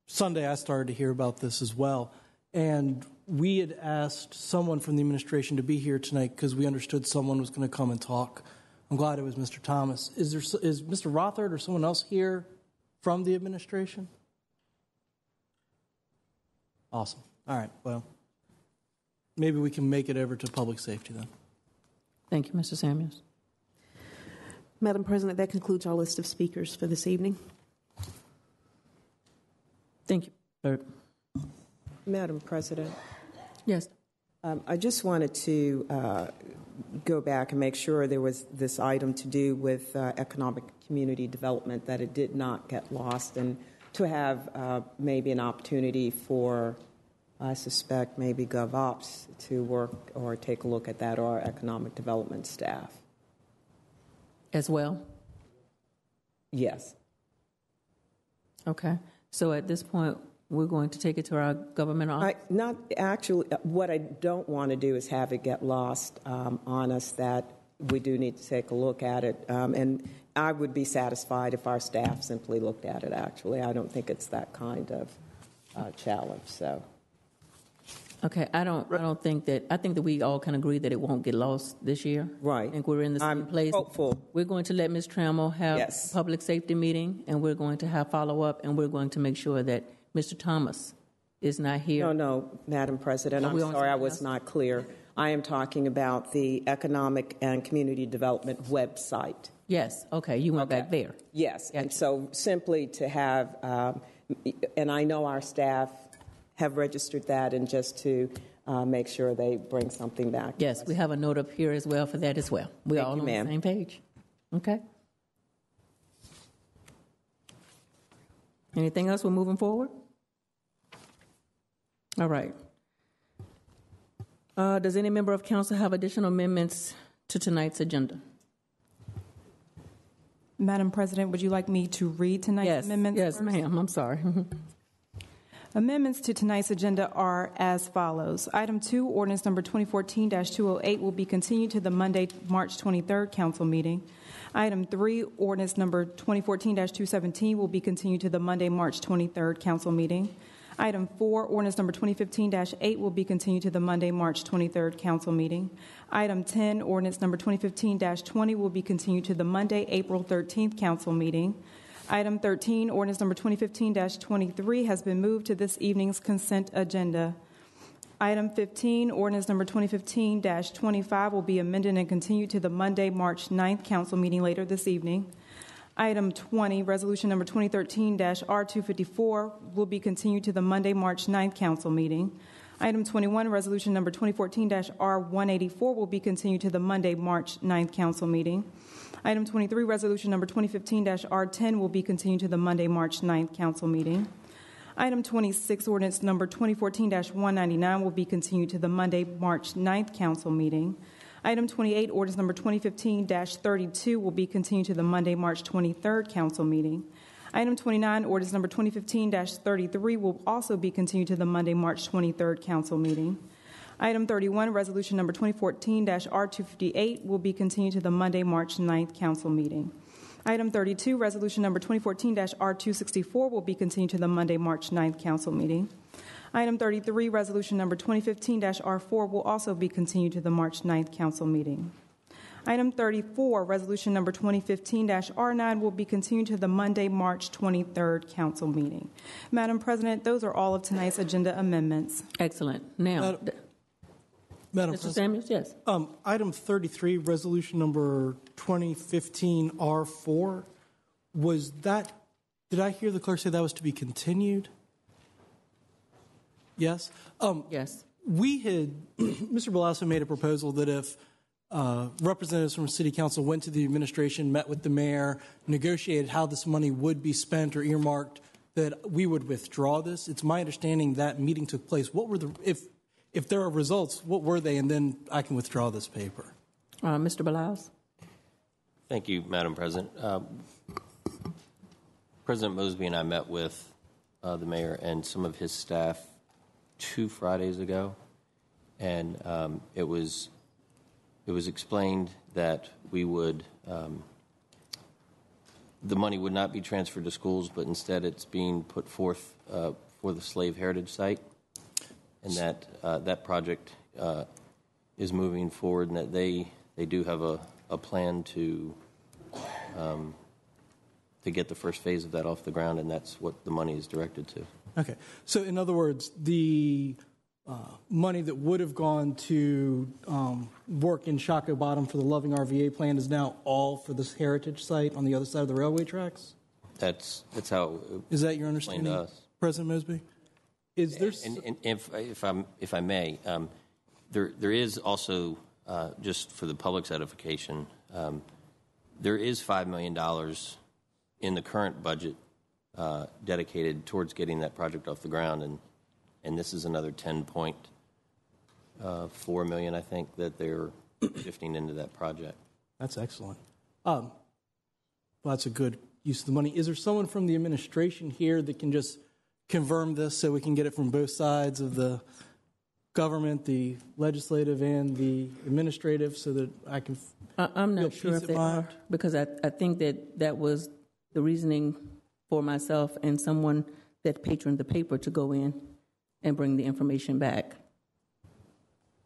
Sunday I started to hear about this as well, and we had asked someone from the administration to be here tonight because we understood someone was going to come and talk. I'm glad it was Mr. Thomas. Is Mr. Rothard or someone else here from the administration? Awesome. All right. Well, maybe we can make it over to public safety then. Thank you, Mr. Samuels. Madam President, that concludes our list of speakers for this evening. Thank you. Madam President. Yes. I just wanted to go back and make sure there was this item to do with economic community development, that it did not get lost, and to have maybe an opportunity for, I suspect, maybe GovOps to work or take a look at that, or economic development staff. As well? Yes. Okay. So at this point, we're going to take it to our government office? Not actually. What I don't want to do is have it get lost on us, that we do need to take a look at it. And I would be satisfied if our staff simply looked at it, actually. I don't think it's that kind of challenge, so. Okay, I think that we all can agree that it won't get lost this year. Right. I think we're in the same place. Hopeful. We're going to let Ms. Trammell have Yes. a public safety meeting, and we're going to have follow-up, and we're going to make sure that Mr. Thomas is not here. No, Madam President, I'm sorry I was not clear. I am talking about the Economic and Community Development website. Yes, okay, you went back there. Yes, Gotcha. and so simply to have, and I know our staff have registered that, and just to make sure they bring something back. Yes, we have a note up here as well for that as well. We're all on the same page. Okay. Anything else? We're moving forward? All right. Does any member of council have additional amendments to tonight's agenda? Madam President, would you like me to read tonight's amendments? Yes, ma'am. I'm sorry. Amendments to tonight's agenda are as follows. Item 2, ordinance number 2014-208 will be continued to the Monday, March 23rd council meeting. Item 3, ordinance number 2014-217 will be continued to the Monday, March 23rd council meeting. Item 4, ordinance number 2015-8 will be continued to the Monday, March 23rd council meeting. Item 10, ordinance number 2015-20 will be continued to the Monday, April 13th council meeting. Item 13, ordinance number 2015-23 has been moved to this evening's consent agenda. Item 15, ordinance number 2015-25 will be amended and continued to the Monday, March 9th council meeting later this evening. Item 20, resolution number 2013-R254 will be continued to the Monday, March 9th council meeting. Item 21, resolution number 2014-R184 will be continued to the Monday, March 9th council meeting. Item 23, resolution number 2015-R10 will be continued to the Monday, March 9th council meeting. Item 26, ordinance number 2014-199 will be continued to the Monday, March 9th council meeting. Item 28, ordinance number 2015-32 will be continued to the Monday, March 23rd council meeting. Item 29, ordinance number 2015-33 will also be continued to the Monday, March 23rd council meeting. Item 31, resolution number 2014-R258 will be continued to the Monday, March 9th council meeting. Item 32, resolution number 2014-R264 will be continued to the Monday, March 9th council meeting. Item 33, resolution number 2015-R4 will also be continued to the March 9th council meeting. Item 34, resolution number 2015-R9 will be continued to the Monday, March 23rd council meeting. Madam President, those are all of tonight's agenda amendments. Excellent. Now, Madam Mr. Samuels, yes. Item 33, resolution number 2015-R4, was that, did I hear the clerk say that was to be continued? Yes? Yes. We had, Mr. Belasso made a proposal that if representatives from City Council went to the administration, met with the mayor, negotiated how this money would be spent or earmarked, that we would withdraw this. It's my understanding that meeting took place. What were the, if there are results, what were they? And then I can withdraw this paper. Mr. Belasso? Thank you, Madam President. President Mosby and I met with the mayor and some of his staff 2 Fridays ago, and it was explained that we would the money would not be transferred to schools, but instead it's being put forth for the Slave Heritage Site, and that that project is moving forward, and that they do have a plan to get the first phase of that off the ground, and that's what the money is directed to. Okay. So in other words, the money that would have gone to work in Shockoe Bottom for the Loving RVA plan is now all for this heritage site on the other side of the railway tracks? That's how. Is that your understanding, to us. President Mosby? Is there? And if I may, there is also just for the public's edification, there is $5 million in the current budget dedicated towards getting that project off the ground, and this is another $10.4 million, I think, that they're shifting into that project. That's excellent. Well, that's a good use of the money. Is there someone from the administration here that can just confirm this so we can get it from both sides of the government, the legislative and the administrative, so that I can I'm not sure if they are, because I think that was the reasoning for myself and someone that patroned the paper to go in and bring the information back.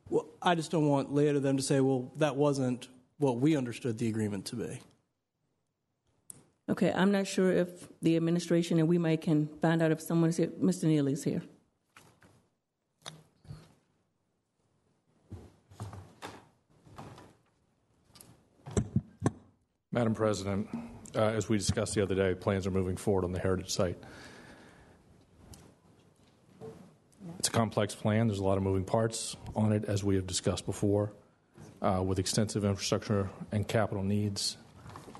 Well, I just don't want later them to say, well, that wasn't what we understood the agreement to be. Okay, I'm not sure if the administration, and we might can find out if someone's here. Mr. Neely's here. Madam President, as we discussed the other day, plans are moving forward on the heritage site. It's a complex plan. There's a lot of moving parts on it, as we have discussed before, with extensive infrastructure and capital needs,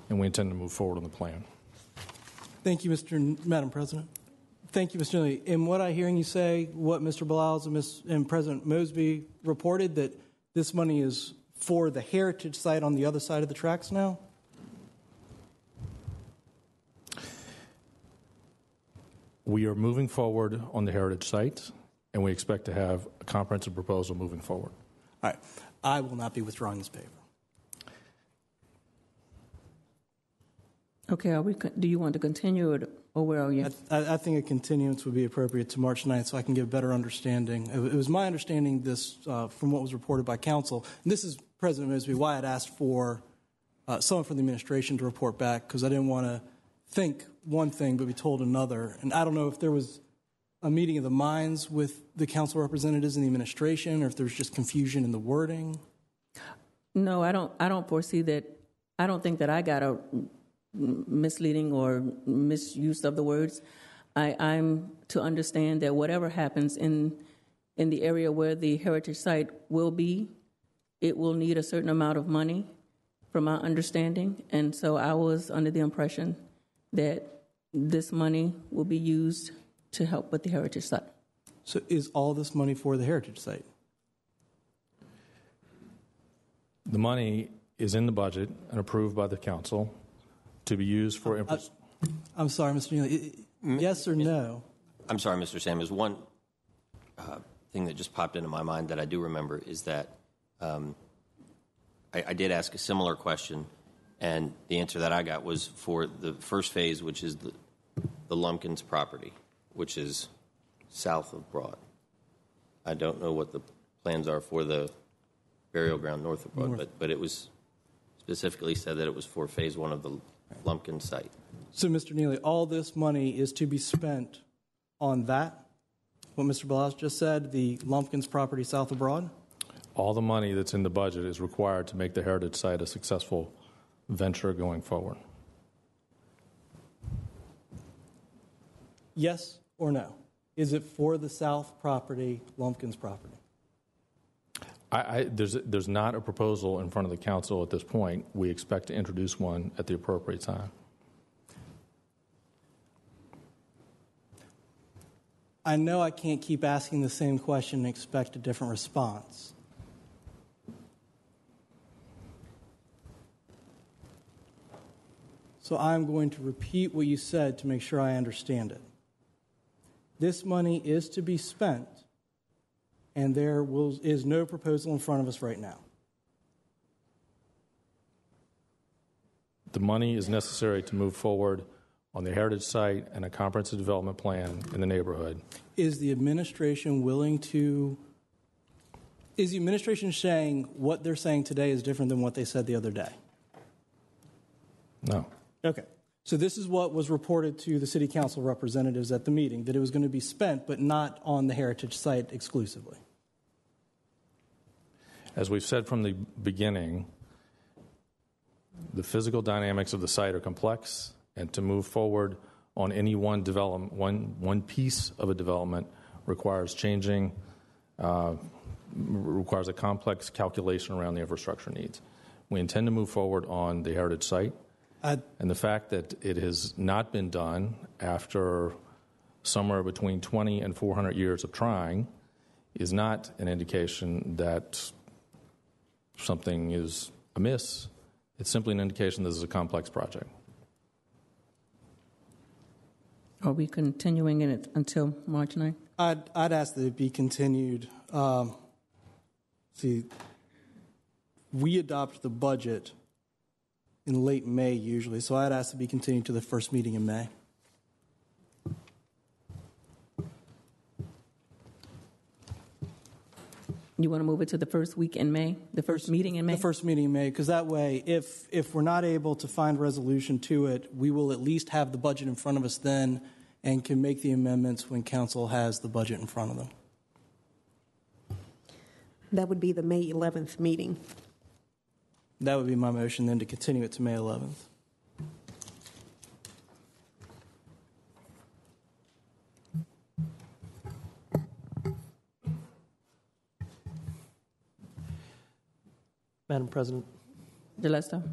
and we intend to move forward on the plan. Thank you, Madam President. Thank you, Mr. Neely. And what I'm hearing you say, what Mr. Beliles and President Mosby reported, that this money is for the heritage site on the other side of the tracks now? We are moving forward on the heritage site, and we expect to have a comprehensive proposal moving forward. All right. I will not be withdrawing this paper. Okay, do you want to continue it, or where are you? I think a continuance would be appropriate to March 9th so I can get a better understanding. It was my understanding this, from what was reported by council, and this is, President Mosby, why I'd asked for someone from the administration to report back, because I didn't want to think one thing but be told another. And I don't know if there was a meeting of the minds with the council representatives and the administration, or if there was just confusion in the wording. No, I don't foresee that. I don't think that I got a misleading or misuse of the words. I'm to understand that whatever happens in the area where the heritage site will be, it will need a certain amount of money, from my understanding. And so I was under the impression that this money will be used to help with the heritage site. So is all this money for the heritage site? The money is in the budget and approved by the council to be used for I'm sorry, Mr. Neely. Yes or no? I'm sorry, Mr. Sanders. One thing that just popped into my mind that I do remember is that I did ask a similar question, and the answer that I got was for the first phase, which is the Lumpkins property, which is south of Broad. I don't know what the plans are for the burial ground north of Broad, but it was specifically said that it was for phase one of the Lumpkin site. So, Mr. Neely, all this money is to be spent on that? What Mr. Blas just said, the Lumpkins property south of Broad? All the money that's in the budget is required to make the heritage site a successful venture going forward. Yes or no? Is it for the south property, Lumpkins property? There's not a proposal in front of the council at this point. We expect to introduce one at the appropriate time. I know I can't keep asking the same question and expect a different response. So I'm going to repeat what you said to make sure I understand it. This money is to be spent, and there is no proposal in front of us right now. The money is necessary to move forward on the heritage site and a comprehensive development plan in the neighborhood. Is the administration saying what they're saying today is different than what they said the other day? No. Okay. So this is what was reported to the city council representatives at the meeting, that it was going to be spent, but not on the heritage site exclusively. As we've said from the beginning, the physical dynamics of the site are complex, and to move forward on any one development, one piece of a development requires requires a complex calculation around the infrastructure needs. We intend to move forward on the heritage site, and the fact that it has not been done after somewhere between 20 and 400 years of trying is not an indication that something is amiss. It's simply an indication this is a complex project. Are we continuing it until March 9th? I'd ask that it be continued. We adopt the budget in late May usually, so I'd ask to be continued to the first meeting in May. You want to move it to the first week in May, the first meeting in May? The first meeting in May, because that way, if we're not able to find resolution to it, we will at least have the budget in front of us then and can make the amendments when council has the budget in front of them. That would be the May 11th meeting. That would be my motion then, to continue it to May 11th. Madam President. DeLesto.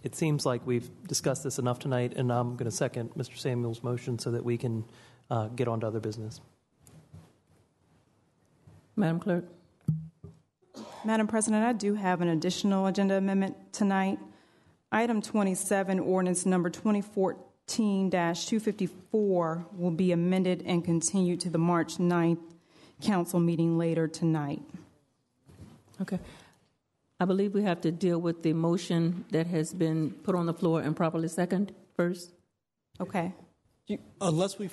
It seems like we've discussed this enough tonight, and I'm going to second Mr. Samuel's motion so that we can get on to other business. Madam Clerk. Madam President, I do have an additional agenda amendment tonight. Item 27, ordinance number 2014-254 will be amended and continued to the March 9th council meeting later tonight. Okay. I believe we have to deal with the motion that has been put on the floor and properly seconded. first? Okay. Unless we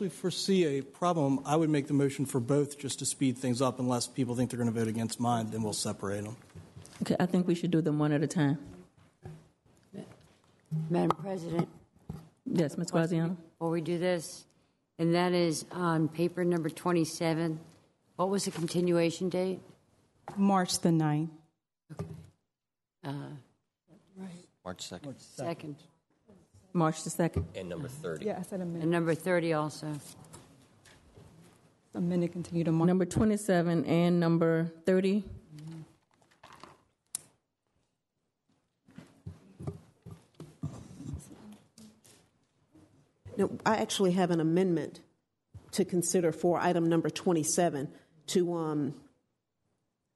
foresee a problem, I would make the motion for both just to speed things up. Unless people think they're going to vote against mine, then we'll separate them. Okay, I think we should do them one at a time. Madam President. Yes, Ms. Graziano. Before we do this, and that is on paper number 27. What was the continuation date? March the 9th. March 2nd. Second. March the 2nd. And number 30. Yeah, I said amended. And number 30 also. Amended continue to March. Number 27 and number 30. No, I actually have an amendment to consider for item number 27.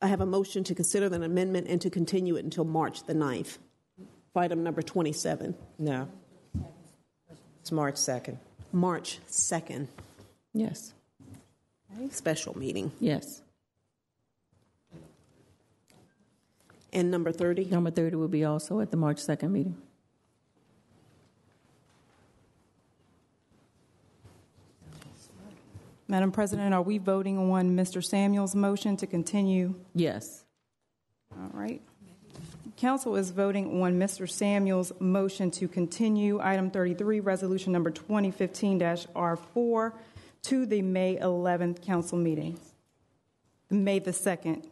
I have a motion to consider an amendment and to continue it until March the 9th. For item number 27. No. It's March 2nd. March 2nd. Yes. Special meeting. Yes. And number 30? Number 30 will be also at the March 2nd meeting. Madam President, are we voting on Mr. Samuel's motion to continue? Yes. All right. Council is voting on Mr. Samuel's motion to continue item 33, resolution number 2015-R4, to the May 11th council meeting. May the 2nd.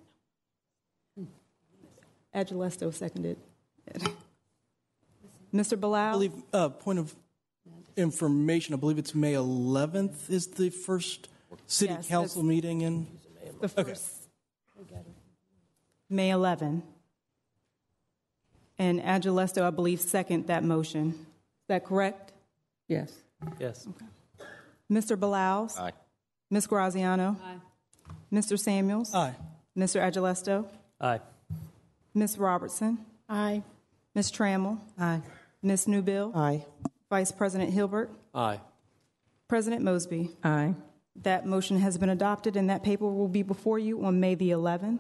Agilesto seconded. Mr. Bilal? I believe, point of information, I believe it's May 11th is the first city council meeting in... The first. May 11. And Agilesto, I believe, second that motion. Is that correct? Yes. Yes. Okay. Mr. Bilal? Aye. Ms. Graziano? Aye. Mr. Samuels? Aye. Mr. Agilesto? Aye. Ms. Robertson? Aye. Ms. Trammell? Aye. Ms. Newbill? Aye. Vice President Hilbert? Aye. President Mosby? Aye. That motion has been adopted, and that paper will be before you on May the 11th.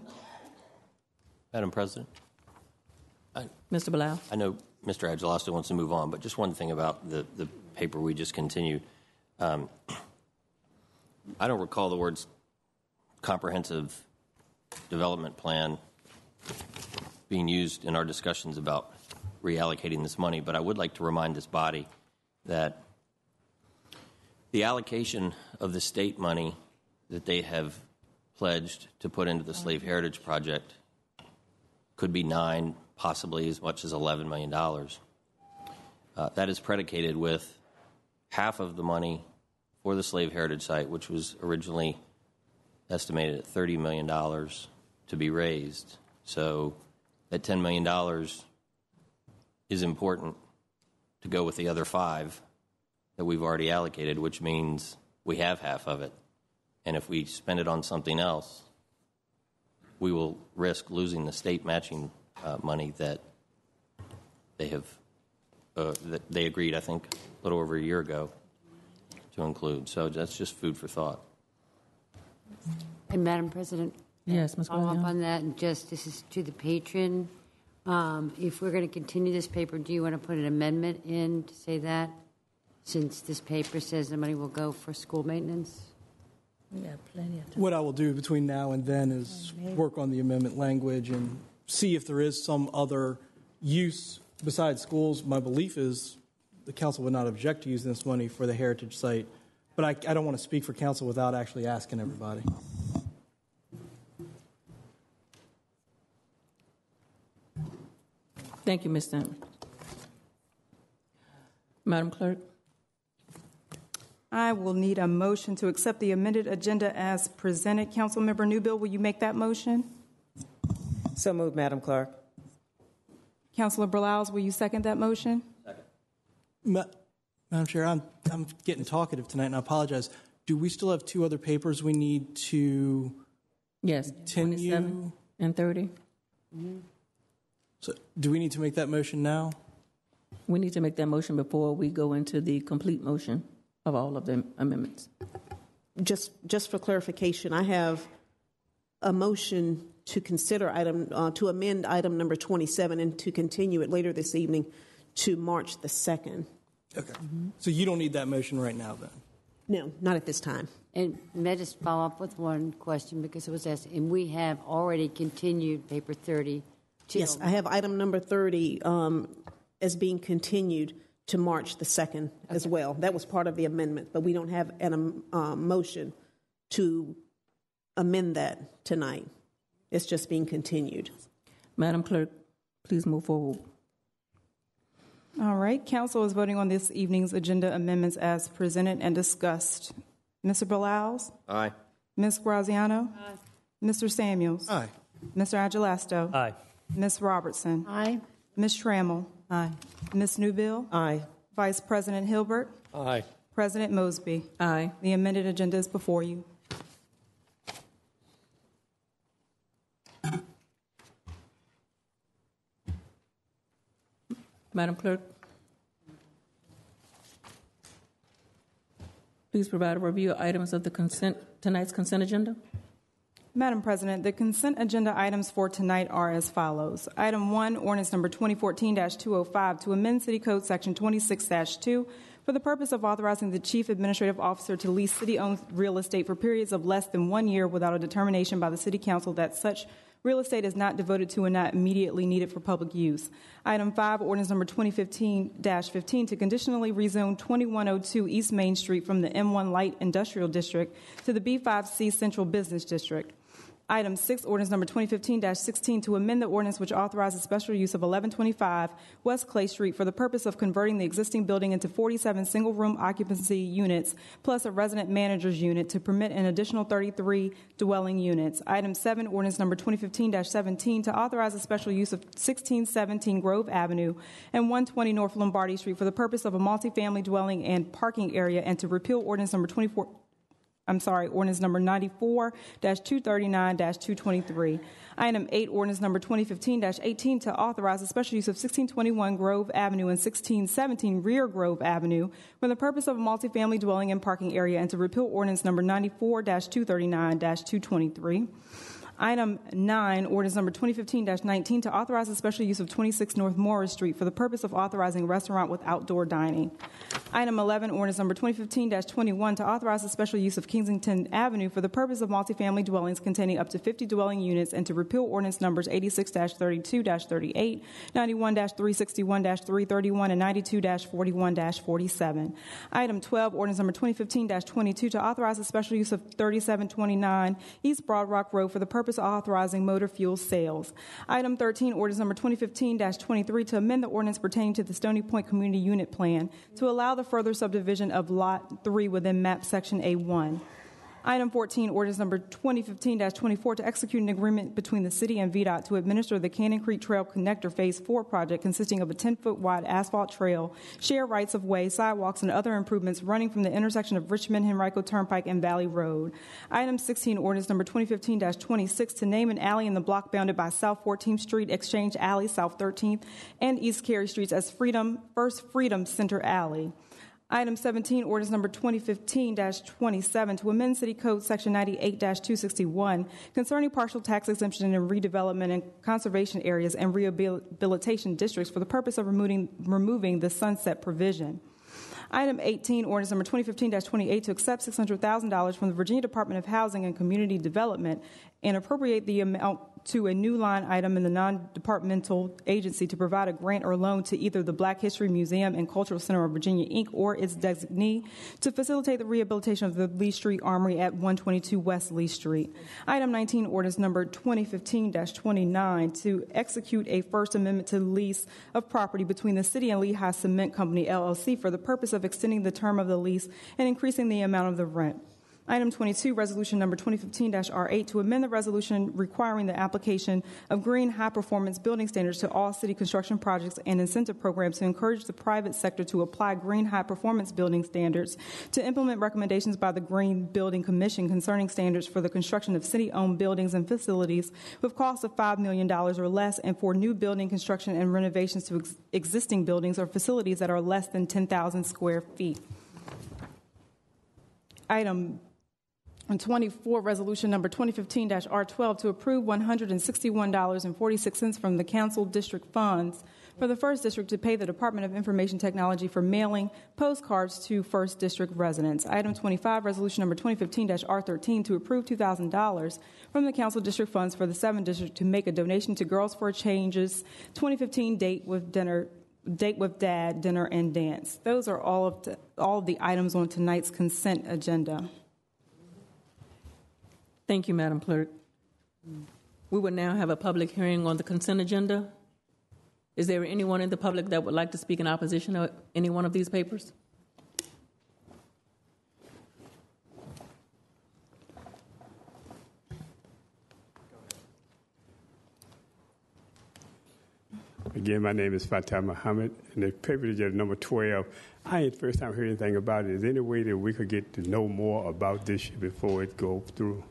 Madam President? Mr. Bilal? I know Mr. Agilesto wants to move on, but just one thing about the paper we just continued. I don't recall the words comprehensive development plan being used in our discussions about reallocating this money, but I would like to remind this body that the allocation of the state money that they have pledged to put into the Slave Heritage Project could be $9, possibly as much as $11 million. That is predicated with half of the money for the Slave Heritage Site, which was originally estimated at $30 million to be raised. So that $10 million is important to go with the other 5 that we've already allocated, which means we have half of it. And if we spend it on something else, we will risk losing the state matching money that they have that they agreed, I think, a little over a year ago to include. So that's just food for thought. And Madam President? Yes, Ms. Follow up Guardian. on that, and just this is to the patron. If we're going to continue this paper, do you want to put an amendment in to say that, since this paper says the money will go for school maintenance? We got plenty of time. What I will do between now and then is work on the amendment language and see if there is some other use besides schools. My belief is the council would not object to using this money for the heritage site, but I don't want to speak for council without actually asking everybody. Thank you, Ms. Stanton. Madam Clerk? I will need a motion to accept the amended agenda as presented. Councilmember Newbill, will you make that motion? So moved, Madam Clerk. Councilor Bilal, will you second that motion? Madam Chair, I'm getting talkative tonight, and I apologize. Do we still have 2 other papers we need to Yes, continue? 27 and 30. Mm-hmm. So do we need to make that motion now? We need to make that motion before we go into the complete motion of all of the amendments. Just for clarification, I have a motion to consider to amend item number 27 and to continue it later this evening to March the 2nd. Okay. So you don't need that motion right now, then? No, not at this time. And may I just follow up with one question because it was asked, and we have already continued paper 30 to... Yes, I have item number 30 as being continued to March the 2nd as well. That was part of the amendment, but we don't have a motion to amend that tonight. It's just being continued. Madam Clerk, please move forward. All right. Council is voting on this evening's agenda amendments as presented and discussed. Mr. Bilals? Aye. Ms. Graziano? Aye. Mr. Samuels? Aye. Mr. Agelasto? Aye. Ms. Robertson? Aye. Ms. Trammell? Aye. Ms. Newbill? Aye. Vice President Hilbert? Aye. President Mosby? Aye. The amended agenda is before you. Madam Clerk, please provide a review of items of the tonight's consent agenda. Madam President, the consent agenda items for tonight are as follows. Item 1, ordinance number 2014-205 to amend City Code Section 26-2 for the purpose of authorizing the Chief Administrative Officer to lease city-owned real estate for periods of less than 1 year without a determination by the City Council that such real estate is not devoted to and not immediately needed for public use. Item 5, ordinance number 2015-15 to conditionally rezone 2102 East Main Street from the M1 Light Industrial District to the B5C Central Business District. Item 6, ordinance number 2015-16 to amend the ordinance which authorizes special use of 1125 West Clay Street for the purpose of converting the existing building into 47 single-room occupancy units plus a resident manager's unit to permit an additional 33 dwelling units. Item 7, ordinance number 2015-17 to authorize a special use of 1617 Grove Avenue and 120 North Lombardy Street for the purpose of a multifamily dwelling and parking area and to repeal ordinance number ordinance number 94-239-223. Item 8, ordinance number 2015-18 to authorize a special use of 1621 Grove Avenue and 1617 Rear Grove Avenue for the purpose of a multifamily dwelling and parking area and to repeal ordinance number 94-239-223. Item 9, ordinance number 2015-19 to authorize a special use of 26 North Morris Street for the purpose of authorizing a restaurant with outdoor dining. Item 11, ordinance number 2015-21 to authorize a special use of Kensington Avenue for the purpose of multifamily dwellings containing up to 50 dwelling units and to repeal ordinance numbers 86-32-38, 91-361-331, and 92-41-47. Item 12, ordinance number 2015-22 to authorize a special use of 3729 East Broad Rock Road for the purpose of authorizing motor fuel sales. Item 13, ordinance number 2015-23 to amend the ordinance pertaining to the Stony Point Community Unit Plan to allow the further subdivision of Lot 3 within MAP Section A1. Item 14, ordinance number 2015-24 to execute an agreement between the City and VDOT to administer the Cannon Creek Trail Connector Phase 4 project consisting of a 10-foot wide asphalt trail, share rights of way, sidewalks, and other improvements running from the intersection of Richmond, Henrico Turnpike, and Valley Road. Item 16, ordinance number 2015-26 to name an alley in the block bounded by South 14th Street, Exchange Alley, South 13th, and East Carey Streets as First Freedom Center Alley. Item 17, ordinance number 2015-27 to amend City Code Section 98-261 concerning partial tax exemption in redevelopment and conservation areas and rehabilitation districts for the purpose of removing the sunset provision. Item 18, ordinance number 2015-28 to accept $600,000 from the Virginia Department of Housing and Community Development and appropriate the amount to a new line item in the non-departmental agency to provide a grant or loan to either the Black History Museum and Cultural Center of Virginia, Inc., or its designee to facilitate the rehabilitation of the Lee Street Armory at 122 West Lee Street. Item 19, ordinance number 2015-29 to execute a First Amendment to the lease of property between the City and Lehigh Cement Company, LLC, for the purpose of extending the term of the lease and increasing the amount of the rent. Item 22, resolution number 2015-R8 to amend the resolution requiring the application of green high-performance building standards to all city construction projects and incentive programs to encourage the private sector to apply green high-performance building standards, to implement recommendations by the Green Building Commission concerning standards for the construction of city-owned buildings and facilities with costs of $5 million or less, and for new building construction and renovations to existing buildings or facilities that are less than 10,000 square feet. Item 24, resolution number 2015-R12 to approve $161.46 from the council district funds for the 1st District to pay the Department of Information Technology for mailing postcards to 1st District residents. Item 25, Resolution Number 2015-R13, to approve $2,000 from the Council District Funds for the 7th District to make a donation to Girls for Change's 2015 Date with Dad, Dinner, and Dance. Those are all of the items on tonight's consent agenda. Thank you, Madam Clerk. We will now have a public hearing on the consent agenda. Is there anyone in the public that would like to speak in opposition to any one of these papers? Again, my name is Fatah Muhammad, and the paper is number 12. I ain't first time heard anything about it. Is there any way that we could get to know more about this before it goes through?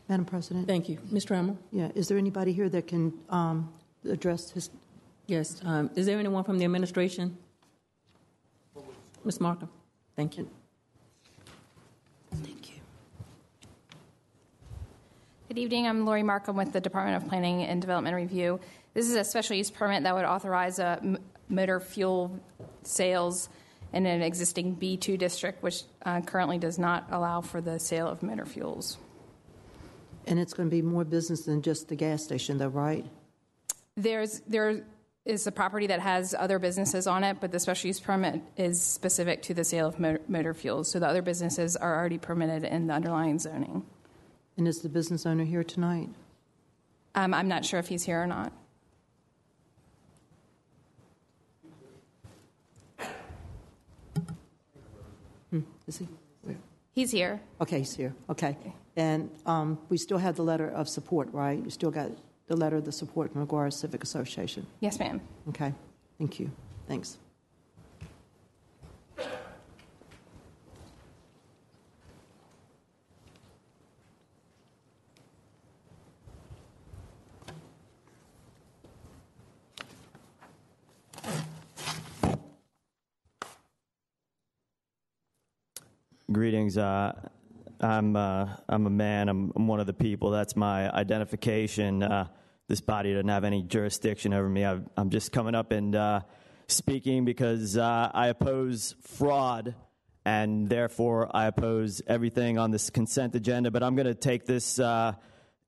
Madam President? Thank you. Ms. Trammell? Yeah, is there anybody here that can address his... Yes. Is there anyone from the administration? Ms. Markham? Thank you. Thank you. Good evening. I'm Lori Markham with the Department of Planning and Development Review. This is a special use permit that would authorize motor fuel sales in an existing B2 district, which currently does not allow for the sale of motor fuels. And it's going to be more business than just the gas station, though, right? There is a property that has other businesses on it, but the special use permit is specific to the sale of motor fuels. So the other businesses are already permitted in the underlying zoning. And is the business owner here tonight? I'm not sure if he's here or not. Is he? Where? He's here. Okay, he's here. Okay. And we still have the letter of support, right? You still got the letter of the support from Aguara Civic Association? Yes, ma'am. Okay. Thank you. Thanks. Greetings. I'm a man. I'm one of the people. That's my identification. This body doesn't have any jurisdiction over me. I'm just coming up and speaking because I oppose fraud, and therefore I oppose everything on this consent agenda. But I'm going to take this,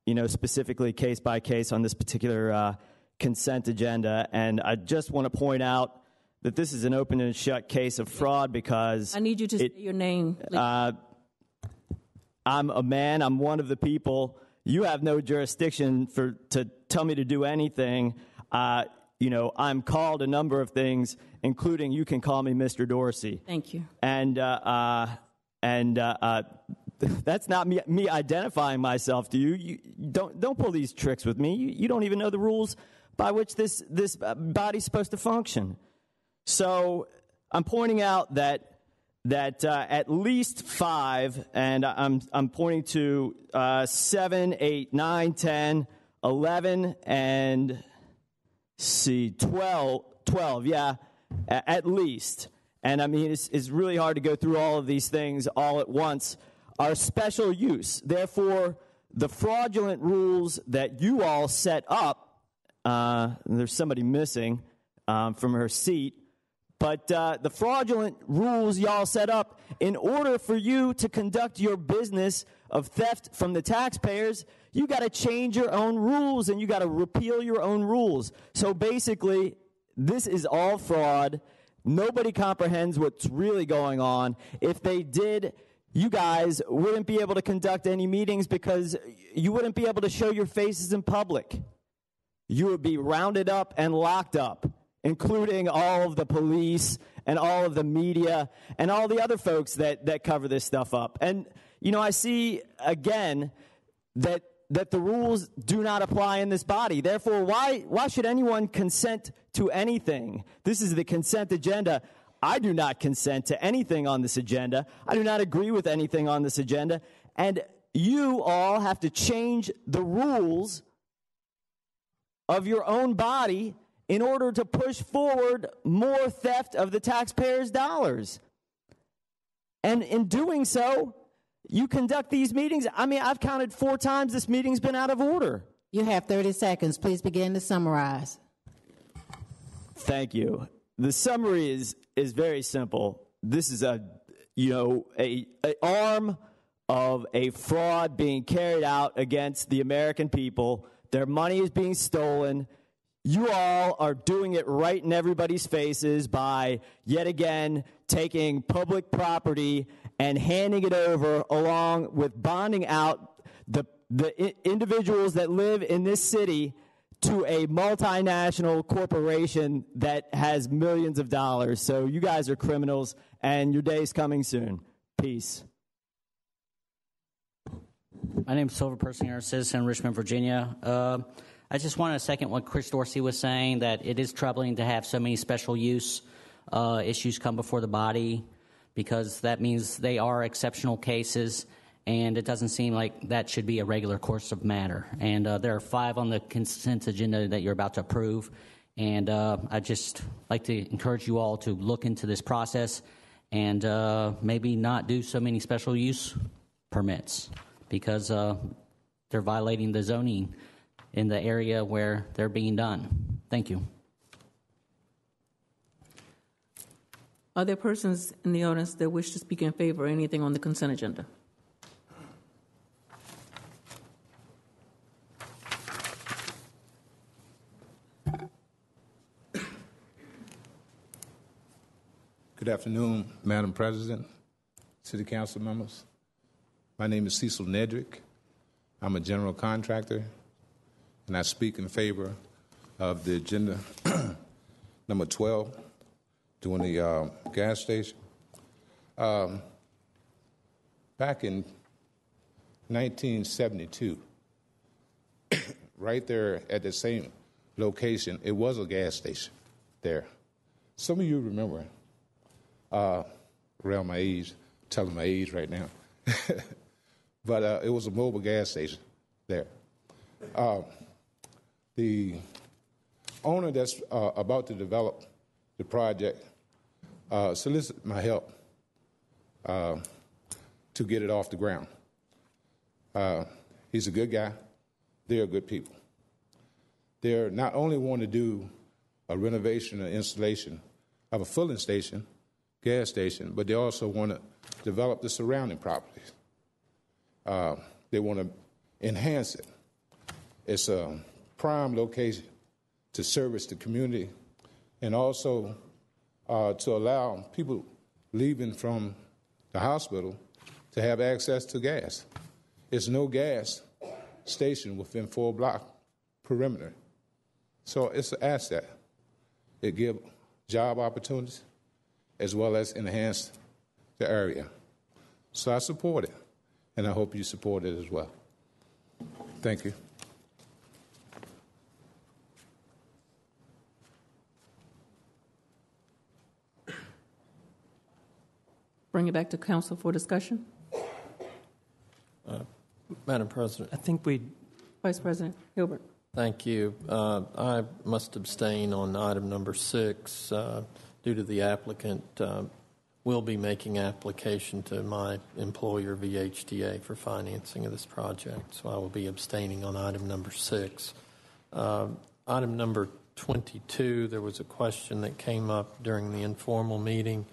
specifically case by case on this particular consent agenda. And I just want to point out that this is an open and shut case of fraud because I need you to say your name. I'm a man. I'm one of the people. You have no jurisdiction to tell me to do anything. I'm called a number of things, including you can call me Mr. Dorsey. Thank you. And that's not me identifying myself to you. You don't pull these tricks with me. You don't even know the rules by which this body's supposed to function. So I'm pointing out that at least 5, and I'm pointing to 7, 8, 9, 10, 11, and 12, yeah, at least. And I mean, it's really hard to go through all of these things all at once, are special use. Therefore, the fraudulent rules that you all set up, there's somebody missing from her seat, but the fraudulent rules y'all set up in order for you to conduct your business of theft from the taxpayers, you got to change your own rules and you got to repeal your own rules. So basically, this is all fraud. Nobody comprehends what's really going on. If they did, you guys wouldn't be able to conduct any meetings because you wouldn't be able to show your faces in public. You would be rounded up and locked up, including all of the police and all of the media and all the other folks that cover this stuff up. And, I see, again, that the rules do not apply in this body. Therefore, why should anyone consent to anything? This is the consent agenda. I do not consent to anything on this agenda. I do not agree with anything on this agenda. And you all have to change the rules of your own body in order to push forward more theft of the taxpayers' dollars. And in doing so, you conduct these meetings. I mean, I've counted 4 times this meeting's been out of order. You have 30 seconds. Please begin to summarize. Thank you. The summary is very simple. This is a arm of a fraud being carried out against the American people. Their money is being stolen. You all are doing it right in everybody's faces by, yet again, taking public property and handing it over along with bonding out the individuals that live in this city to a multinational corporation that has millions of dollars. So you guys are criminals, and your day's coming soon. Peace. My name is Silver Persinger, citizen in Richmond, Virginia. I just want to second what Chris Dorsey was saying, that it is troubling to have so many special use issues come before the body, because that means they are exceptional cases, and it doesn't seem like that should be a regular course of matter. And there are 5 on the consent agenda that you're about to approve, and I'd just like to encourage you all to look into this process and maybe not do so many special use permits, because they're violating the zoning in the area where they're being done. Thank you. Are there persons in the audience that wish to speak in favor of anything on the consent agenda? Good afternoon, Madam President, City Council members. My name is Cecil Nedrick. I'm a general contractor, and I speak in favor of the agenda number 12, doing the gas station. Back in 1972, right there at the same location, it was a gas station there. Some of you remember, around my age, telling my age right now, but it was a mobile gas station there. The owner that's about to develop the project solicited my help to get it off the ground. He's a good guy. They're good people. They're not only want to do a renovation or installation of a filling station, gas station, but they also want to develop the surrounding properties. They want to enhance it. It's a prime location to service the community, and also to allow people leaving from the hospital to have access to gas. It's no gas station within 4-block perimeter. So it's an asset. It gives job opportunities as well as enhance the area. So I support it, and I hope you support it as well. Thank you. Bring it back to council for discussion. Madam President. I think we... Vice President Hilbert. Thank you. I must abstain on item number 6 due to the applicant will be making application to my employer, VHTA, for financing of this project. So I will be abstaining on item number 6. Item number 22, there was a question that came up during the informal meeting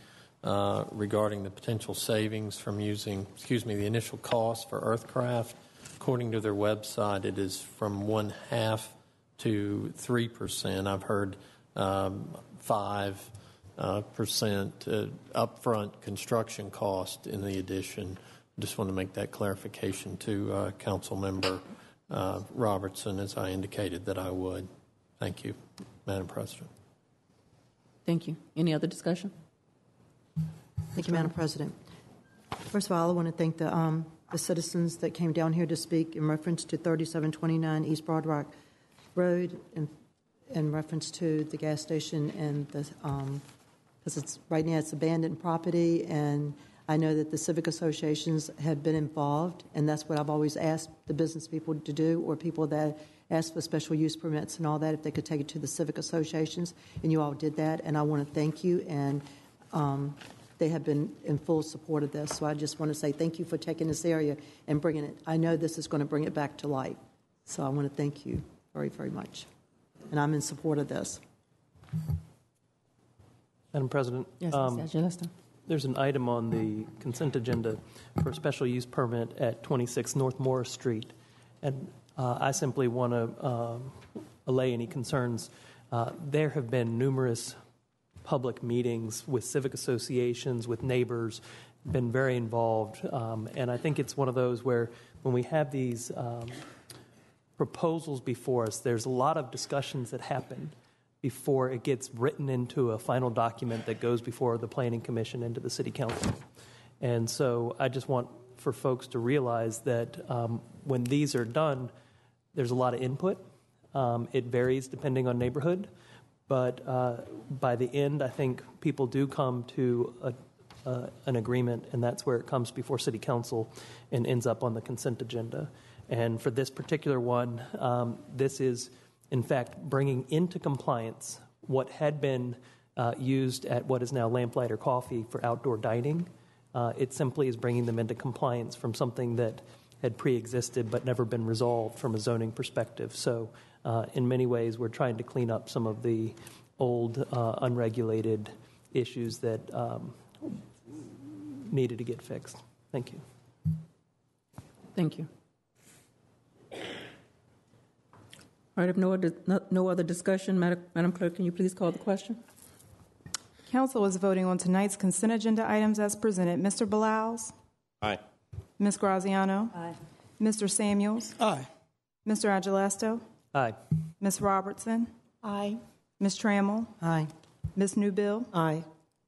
regarding the potential savings from using, the initial cost for Earthcraft. According to their website, it is from 0.5% to 3%. I've heard 5% upfront construction cost in the addition. Just want to make that clarification to Council Member Robertson, as I indicated that I would. Thank you, Madam President. Thank you. Any other discussion? Thank you, Madam President. First of all, I want to thank the citizens that came down here to speak in reference to 3729 East Broad Rock Road, and in reference to the gas station, and because it's right now it's abandoned property, and I know that the civic associations have been involved, and that's what I've always asked the business people to do, or people that asked for special use permits and all that, if they could take it to the civic associations, and you all did that, and I want to thank you, and they have been in full support of this, so I just want to say thank you for taking this area and bringing it. I know this is going to bring it back to life, so I want to thank you very, very much, and I'm in support of this. Madam President, Yes, Mr. Agilista. there's an item on the consent agenda for a special use permit at 26 North Morris Street, and I simply want to allay any concerns. There have been numerous public meetings with civic associations, with neighbors, been very involved, and I think it's one of those where when we have these proposals before us, there's a lot of discussions that happen before it gets written into a final document that goes before the Planning Commission into the City Council. And so I just want for folks to realize that when these are done, there's a lot of input. It varies depending on neighborhood, but by the end, I think people do come to an agreement, and that's where it comes before City Council and ends up on the consent agenda. And for this particular one, this is in fact bringing into compliance what had been used at what is now Lamplighter Coffee for outdoor dining. It simply is bringing them into compliance from something that had pre-existed but never been resolved from a zoning perspective. So in many ways, we're trying to clean up some of the old unregulated issues that needed to get fixed. Thank you. Thank you. All right, if no other discussion, Madam Clerk, can you please call the question? Council is voting on tonight's consent agenda items as presented. Mr. Blouses? Aye. Ms. Graziano? Aye. Mr. Samuels? Aye. Mr. Agilesto? Aye. Ms. Robertson? Aye. Ms. Trammell? Aye. Ms. Newbill? Aye.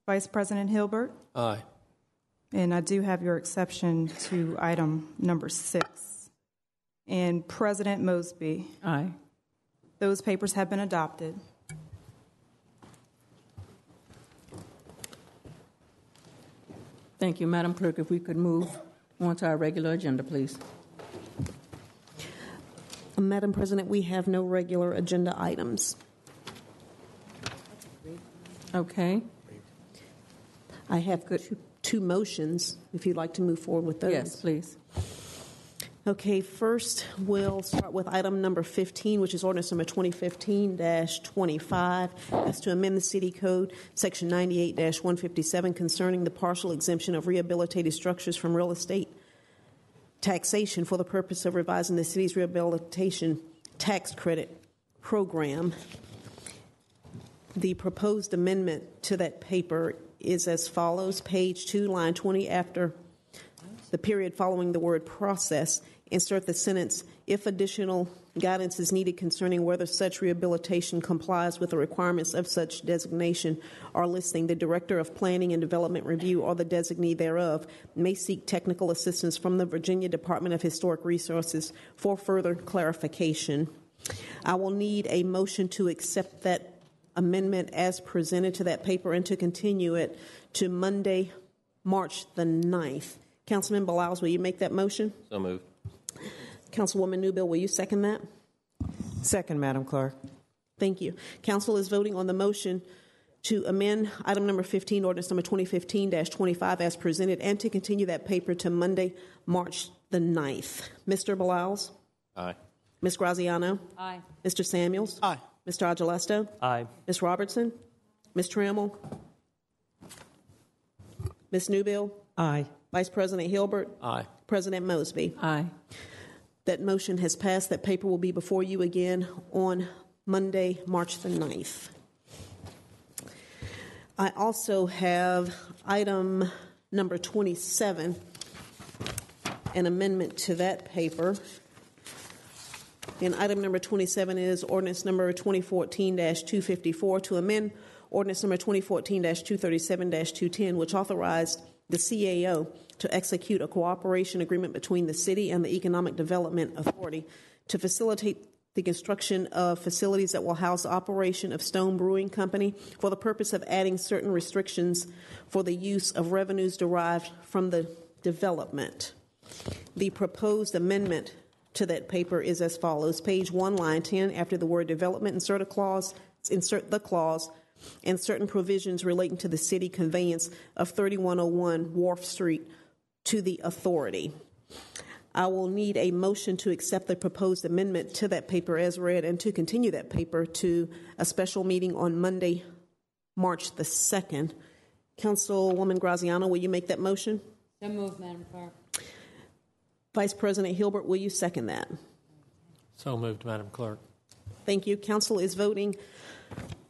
Vice President Hilbert? Aye. And I do have your exception to item number 6. And President Mosby? Aye. Those papers have been adopted. Thank you. Madam Clerk, if we could move on to our regular agenda, please. Madam President, we have no regular agenda items. Okay. I have two motions, if you'd like to move forward with those. Yes, please. Okay, first we'll start with item number 15, which is ordinance number 2015-25. That's to amend the City Code, Section 98-157, concerning the partial exemption of rehabilitated structures from real estate taxation for the purpose of revising the city's rehabilitation tax credit program. The proposed amendment to that paper is as follows. Page 2, line 20, after the period following the word process, insert the sentence, if additional guidance is needed concerning whether such rehabilitation complies with the requirements of such designation or listing, the Director of Planning and Development Review or the designee thereof may seek technical assistance from the Virginia Department of Historic Resources for further clarification. I will need a motion to accept that amendment as presented to that paper and to continue it to Monday, March the 9th. Councilman Blouses, will you make that motion? So moved. Councilwoman Newbill, will you second that? Second, Madam Clerk. Thank you. Council is voting on the motion to amend item number 15, ordinance number 2015-25 as presented, and to continue that paper to Monday, March the 9th. Mr. Blouses? Aye. Ms. Graziano? Aye. Mr. Samuels? Aye. Mr. Agilesto? Aye. Ms. Robertson? Ms. Trammell? Ms. Newbill? Aye. Vice President Hilbert? Aye. President Mosby? Aye. That motion has passed. That paper will be before you again on Monday, March the 9th. I also have item number 27, an amendment to that paper. And item number 27 is ordinance number 2014-254 to amend ordinance number 2014-237-210, which authorized the CAO to execute a cooperation agreement between the city and the Economic Development Authority to facilitate the construction of facilities that will house the operation of Stone Brewing Company for the purpose of adding certain restrictions for the use of revenues derived from the development. The proposed amendment to that paper is as follows. Page 1, line 10, after the word development, insert the clause, and certain provisions relating to the city conveyance of 3101 Wharf Street to the authority. I will need a motion to accept the proposed amendment to that paper as read and to continue that paper to a special meeting on Monday, March the 2nd. Councilwoman Graziano, will you make that motion? So moved, Madam Clerk. Vice President Hilbert, will you second that? So moved, Madam Clerk. Thank you. Council is voting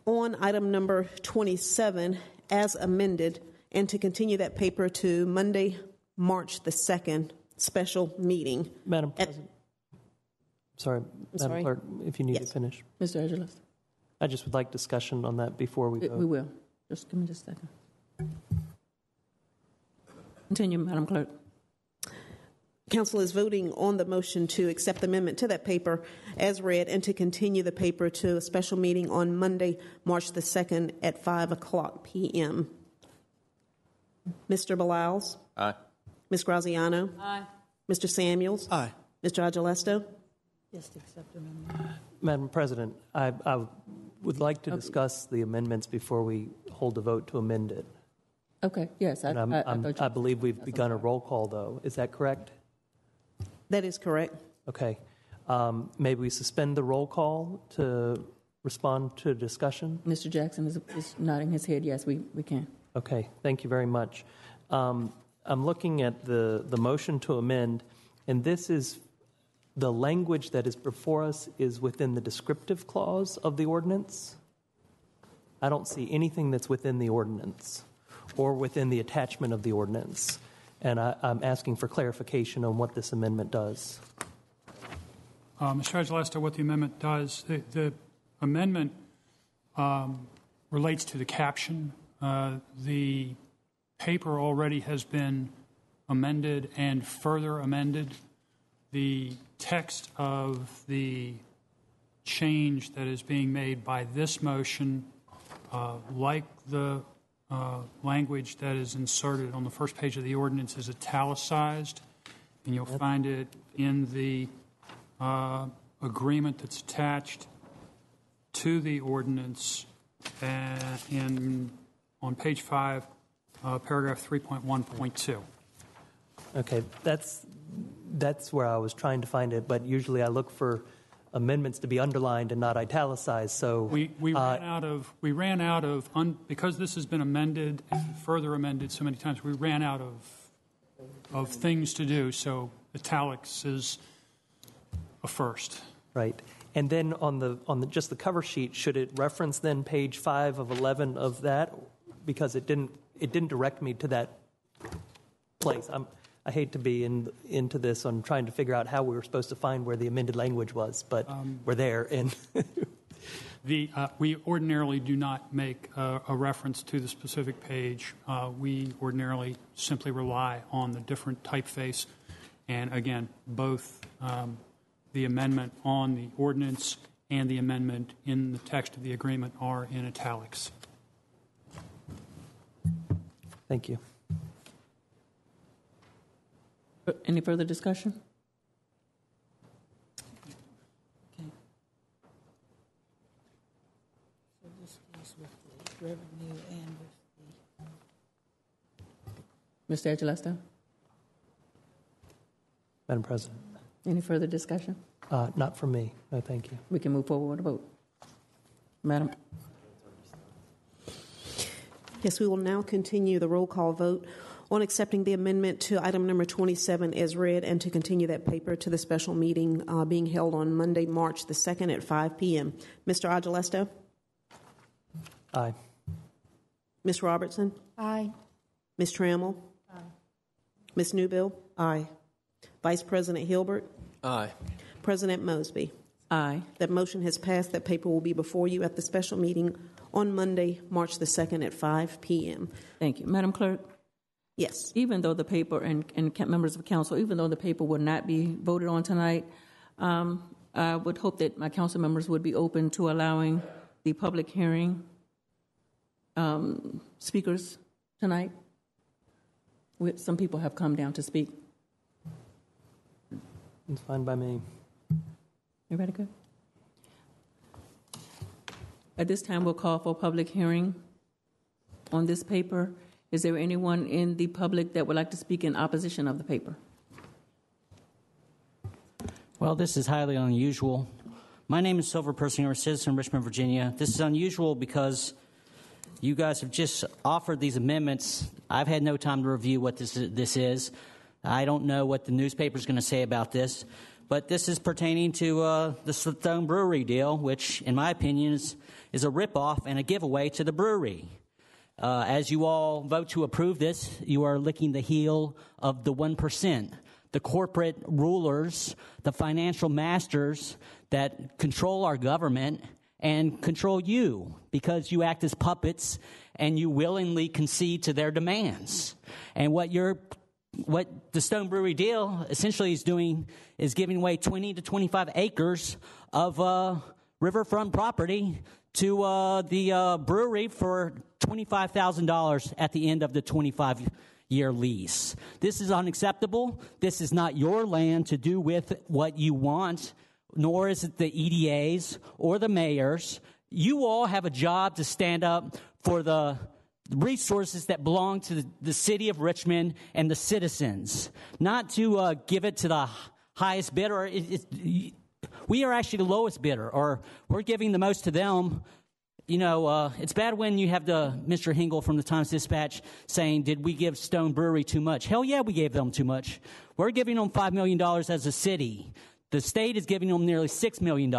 on item number 27 as amended and to continue that paper to Monday, March the 2nd, special meeting. Madam President. Madam Clerk, if you need to finish. Mr. Angeles. I just would like discussion on that before we vote. We will. Just give me just a second. Continue, Madam Clerk. Council is voting on the motion to accept the amendment to that paper as read and to continue the paper to a special meeting on Monday, March the 2nd at 5 o'clock p.m. Mr. Beliles? Aye. Ms. Graziano? Aye. Mr. Samuels? Aye. Mr. Agelesto? Yes, to accept the amendment. Madam President, I would like to discuss the amendments before we hold a vote to amend it. Okay, yes. I believe we've begun a roll call, though. Is that correct? That is correct. Okay. Maybe we suspend the roll call to respond to discussion? Mr. Jackson is nodding his head. Yes, we can. Okay. Thank you very much. I'm looking at the motion to amend, and this is the language that is before us is within the descriptive clause of the ordinance. I don't see anything that's within the ordinance or within the attachment of the ordinance. And I'm asking for clarification on what this amendment does. Mr. Agelesto, what the amendment does, the amendment relates to the caption. The paper already has been amended and further amended. The text of the change that is being made by this motion, like the language that is inserted on the first page of the ordinance, is italicized, and you'll find it in the agreement that's attached to the ordinance on page 5, paragraph 3.1.2. Okay, that's where I was trying to find it, but usually I look for amendments to be underlined and not italicized. So we ran out of because this has been amended and further amended so many times. We ran out of things to do. So italics is a first. Right, and then on just the cover sheet, should it reference then page 5 of 11 of that, because it didn't direct me to that place. I hate to be into this on trying to figure out how we were supposed to find where the amended language was, but we're there. And we ordinarily do not make a reference to the specific page. We ordinarily simply rely on the different typeface. And again, both the amendment on the ordinance and the amendment in the text of the agreement are in italics. Thank you. Any further discussion? Okay. So this deals with the revenue and with Mr. Agelesto? Madam President. Any further discussion? Not from me. No, thank you. We can move forward with a vote. Madam? Yes, we will now continue the roll call vote on accepting the amendment to item number 27 as read and to continue that paper to the special meeting being held on Monday, March the 2nd at 5 p.m. Mr. Agelesto? Aye. Ms. Robertson? Aye. Ms. Trammell? Aye. Ms. Newbill? Aye. Vice President Hilbert? Aye. President Mosby? Aye. That motion has passed. That paper will be before you at the special meeting on Monday, March the 2nd at 5 p.m. Thank you. Madam Clerk? Yes. Even though the paper and members of council, even though the paper will not be voted on tonight, I would hope that my council members would be open to allowing the public hearing speakers tonight. Some people have come down to speak. It's fine by me. Everybody good? At this time, we'll call for a public hearing on this paper. Is there anyone in the public that would like to speak in opposition of the paper? Well, this is highly unusual. My name is Silver Persinger, a citizen of Richmond, Virginia. This is unusual because you guys have just offered these amendments. I've had no time to review what this is. I don't know what the newspaper is going to say about this, but this is pertaining to the Stone Brewery deal, which, in my opinion, is a ripoff and a giveaway to the brewery. As you all vote to approve this, you are licking the heel of the 1%, the corporate rulers, the financial masters that control our government and control you because you act as puppets and you willingly concede to their demands. And what the Stone Brewery deal essentially is doing is giving away 20 to 25 acres of riverfront property to the brewery for $25,000 at the end of the 25-year lease. This is unacceptable. This is not your land to do with what you want, nor is it the EDA's or the mayor's. You all have a job to stand up for the resources that belong to the city of Richmond and the citizens, not to give it to the highest bidder. We are actually the lowest bidder, or we're giving the most to them. You know, it's bad when you have Mr. Hingle from the Times-Dispatch saying, did we give Stone Brewery too much? Hell yeah, we gave them too much. We're giving them $5 million as a city. The state is giving them nearly $6 million.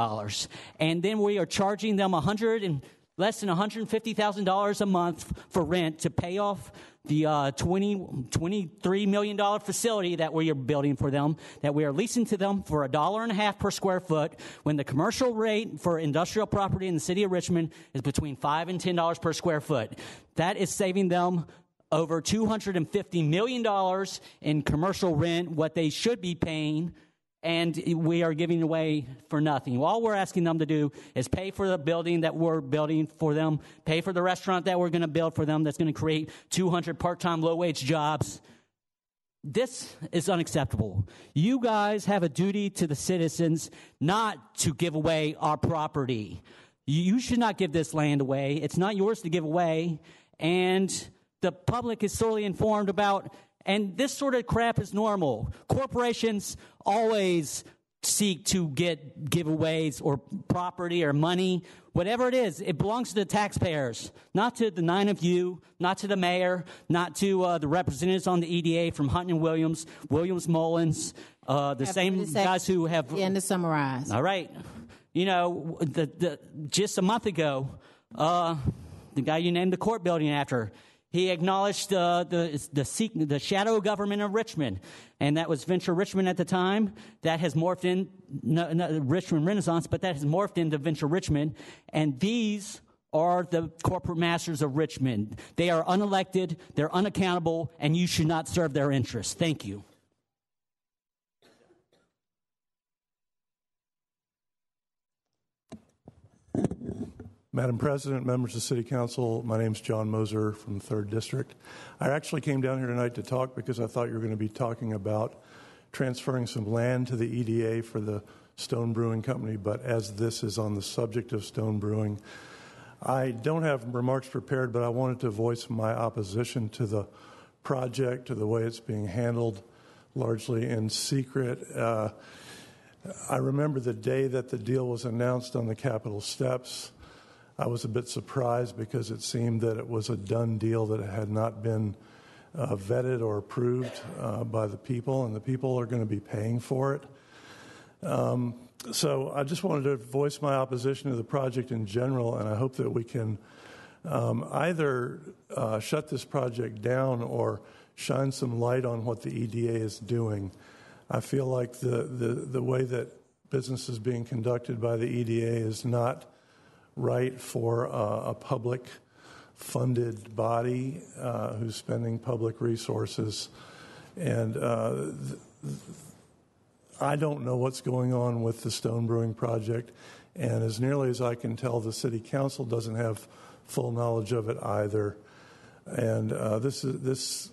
And then we are charging them less than $150,000 a month for rent to pay off the $23 million facility that we are building for them, that we are leasing to them for $1.50 per square foot, when the commercial rate for industrial property in the city of Richmond is between $5 and $10 per square foot. That is saving them over $250 million in commercial rent, what they should be paying, and we are giving away for nothing. All we're asking them to do is pay for the building that we're building for them, pay for the restaurant that we're going to build for them that's going to create 200 part-time low-wage jobs. This is unacceptable. You guys have a duty to the citizens not to give away our property. You should not give this land away. It's not yours to give away, and the public is sorely informed about. And this sort of crap is normal. Corporations always seek to get giveaways or property or money. Whatever it is, it belongs to the taxpayers, not to the 9 of you, not to the mayor, not to the representatives on the EDA from Hutton and Williams Mullins, the same guys who have... End to summarize. All right. You know, just a month ago, the guy you named the court building after, he acknowledged the shadow government of Richmond, and that was Venture Richmond at the time. That has morphed in, not Richmond Renaissance, but that has morphed into Venture Richmond, and these are the corporate masters of Richmond. They are unelected, they're unaccountable, and you should not serve their interests. Thank you. Madam President, members of City Council, my name is John Moser from the 3rd District. I actually came down here tonight to talk because I thought you were going to be talking about transferring some land to the EDA for the Stone Brewing Company, but as this is on the subject of Stone Brewing, I don't have remarks prepared, but I wanted to voice my opposition to the project, to the way it's being handled, largely in secret. I remember the day that the deal was announced on the Capitol steps. I was a bit surprised because it seemed that it was a done deal, that it had not been vetted or approved by the people, and the people are going to be paying for it. So I just wanted to voice my opposition to the project in general, and I hope that we can either shut this project down or shine some light on what the EDA is doing. I feel like the way that business is being conducted by the EDA is not right for a public-funded body who's spending public resources. And I don't know what's going on with the Stone Brewing project, and as nearly as I can tell, the City Council doesn't have full knowledge of it either. And this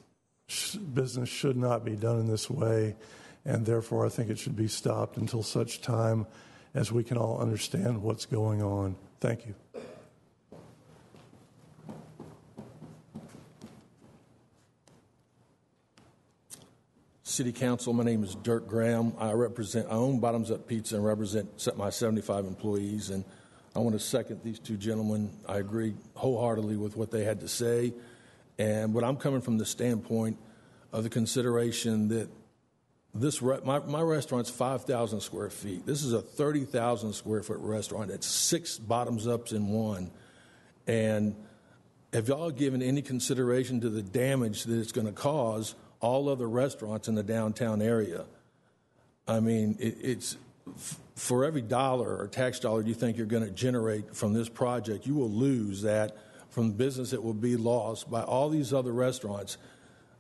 business should not be done in this way. and therefore I think it should be stopped until such time as we can all understand what's going on. Thank you. City Council, my name is Dirk Graham. I own Bottoms Up Pizza and represent my 75 employees, and I want to second these two gentlemen. I agree wholeheartedly with what they had to say, but I'm coming from the standpoint of the consideration that my restaurant's 5,000 square feet. This is a 30,000 square foot restaurant. It's 6 bottoms ups in one. And have y'all given any consideration to the damage that it's going to cause all other restaurants in the downtown area? I mean, it's for every dollar or tax dollar you think you're going to generate from this project, you will lose that from the business that will be lost by all these other restaurants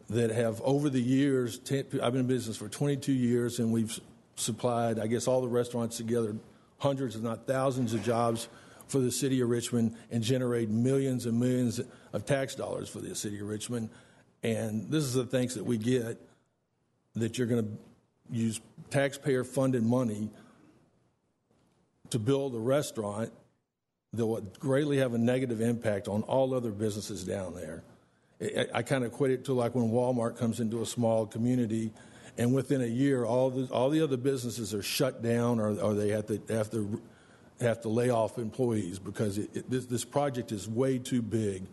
that have, over the years, I've been in business for 22 years, and we've supplied, I guess, all the restaurants together, hundreds if not thousands of jobs for the city of Richmond and generate millions and millions of tax dollars for the city of Richmond. And this is the things that we get, that you're going to use taxpayer-funded money to build a restaurant that will greatly have a negative impact on all other businesses down there. I kind of equate it to like when Walmart comes into a small community, and within a year, all the other businesses are shut down, or they have to lay off employees because this project is way too big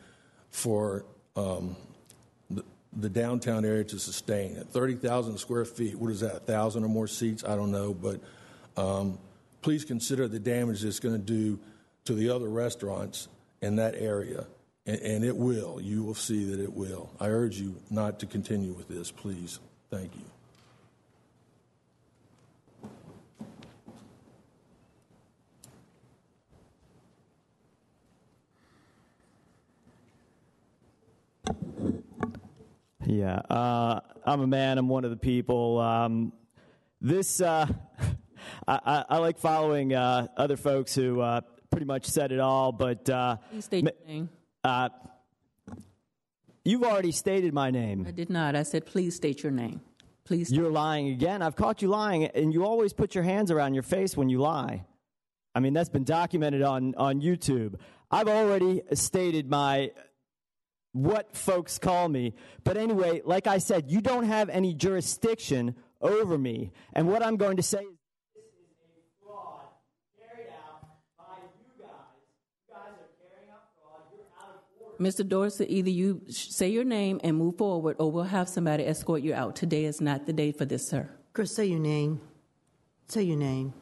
for the downtown area to sustain. At 30,000 square feet, what is that, 1,000 or more seats? I don't know, but please consider the damage it's going to do to the other restaurants in that area. And it will. You will see that it will. I urge you not to continue with this, please. Thank you. Yeah, I'm a man. I'm one of the people. I like following other folks who pretty much said it all, but Please state your name. You've already stated my name. I did not. I said, please state your name. Please. You're lying again. I've caught you lying, and you always put your hands around your face when you lie. I mean, that's been documented on YouTube. I've already stated what folks call me. But anyway, like I said, you don't have any jurisdiction over me. And what I'm going to say is, this is a fraud carried out by you guys. You guys are carrying out fraud. You're out of order. Mr. Dorsey, either you say your name and move forward, or we'll have somebody escort you out. Today is not the day for this, sir. Chris, say your name. Say your name.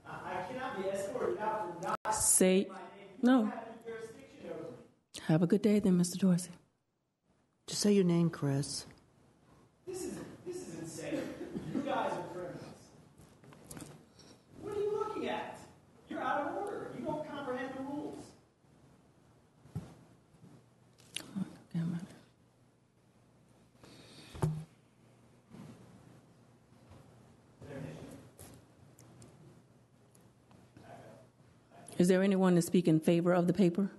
I cannot be escorted out for not say my name. No. Have a good day then, Mr. Dorsey. Just say your name, Chris. This is insane. You guys are criminals. What are you looking at? You're out of order. You don't comprehend the rules. Is there anyone to speak in favor of the paper?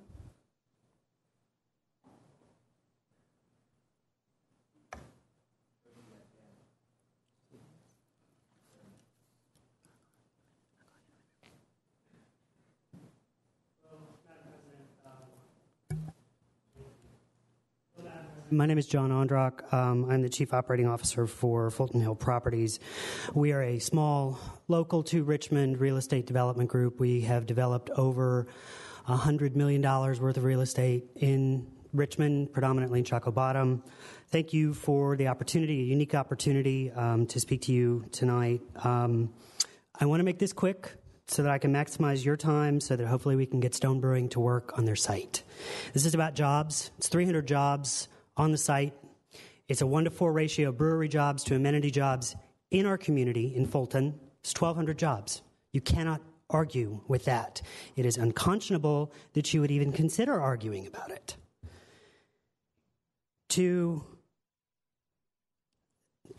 My name is John Ondrock. I'm the Chief Operating Officer for Fulton Hill Properties. We are a small, local to Richmond real estate development group. We have developed over $100 million worth of real estate in Richmond, predominantly in Chaco Bottom. Thank you for the opportunity, a unique opportunity to speak to you tonight. I want to make this quick so that I can maximize your time so that hopefully we can get Stone Brewing to work on their site. This is about jobs. It's 300 jobs on the site. It's a 1-to-4 ratio of brewery jobs to amenity jobs in our community in Fulton. It's 1,200 jobs. You cannot argue with that. It is unconscionable that you would even consider arguing about it.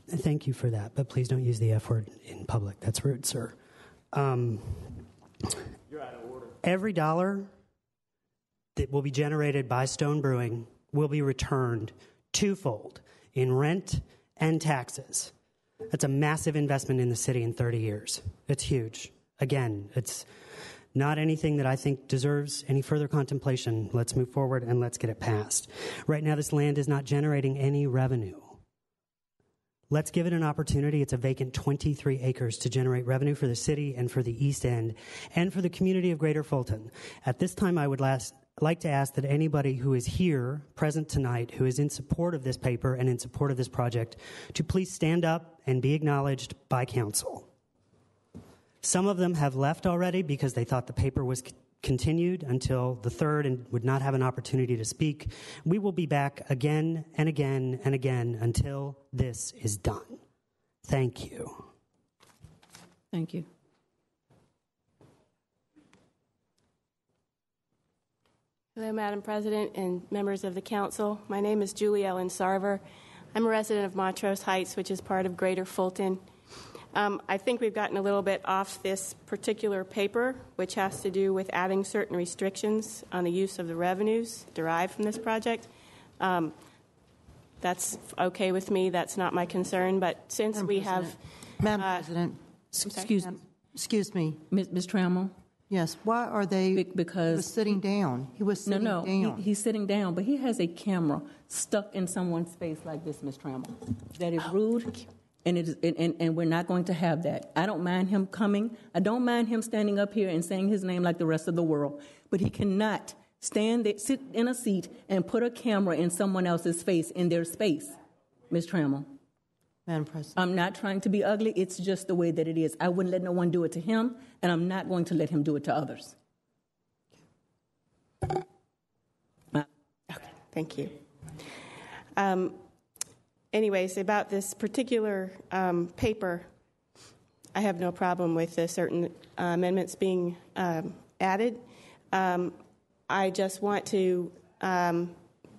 Thank you for that, but please don't use the F word in public. That's rude, sir. You're out of order. Every dollar that will be generated by Stone Brewing will be returned twofold in rent and taxes. That's a massive investment in the city in 30 years. It's huge. Again, it's not anything that I think deserves any further contemplation. Let's move forward and let's get it passed. Right now, this land is not generating any revenue. Let's give it an opportunity. It's a vacant 23 acres to generate revenue for the city and for the East End and for the community of Greater Fulton. At this time, I would like to ask that anybody who is here present tonight who is in support of this paper and in support of this project to please stand up and be acknowledged by council. Some of them have left already because they thought the paper was continued until the 3rd and would not have an opportunity to speak. We will be back again and again and again until this is done. Thank you. Thank you. Hello, Madam President and members of the council. My name is Julie Ellen Sarver. I'm a resident of Montrose Heights, which is part of Greater Fulton. I think we've gotten a little bit off this particular paper, which has to do with adding certain restrictions on the use of the revenues derived from this project. That's okay with me. That's not my concern. But since Madam we President. have... Madam President, excuse me. Ms. Trammell? Yes. Why are they because he was sitting down? He was sitting down. He's sitting down, but he has a camera stuck in someone's face like this, Ms. Trammell. That is rude. And it is, and we're not going to have that. I don't mind him coming. I don't mind him standing up here and saying his name like the rest of the world. But he cannot stand there, sit in a seat, and put a camera in someone else's face, in their space, Ms. Trammell. Madam President. I'm not trying to be ugly. It's just the way that it is. I wouldn't let no one do it to him, and I'm not going to let him do it to others. Okay, thank you. Anyways, about this particular paper, I have no problem with the certain amendments being added. I just want to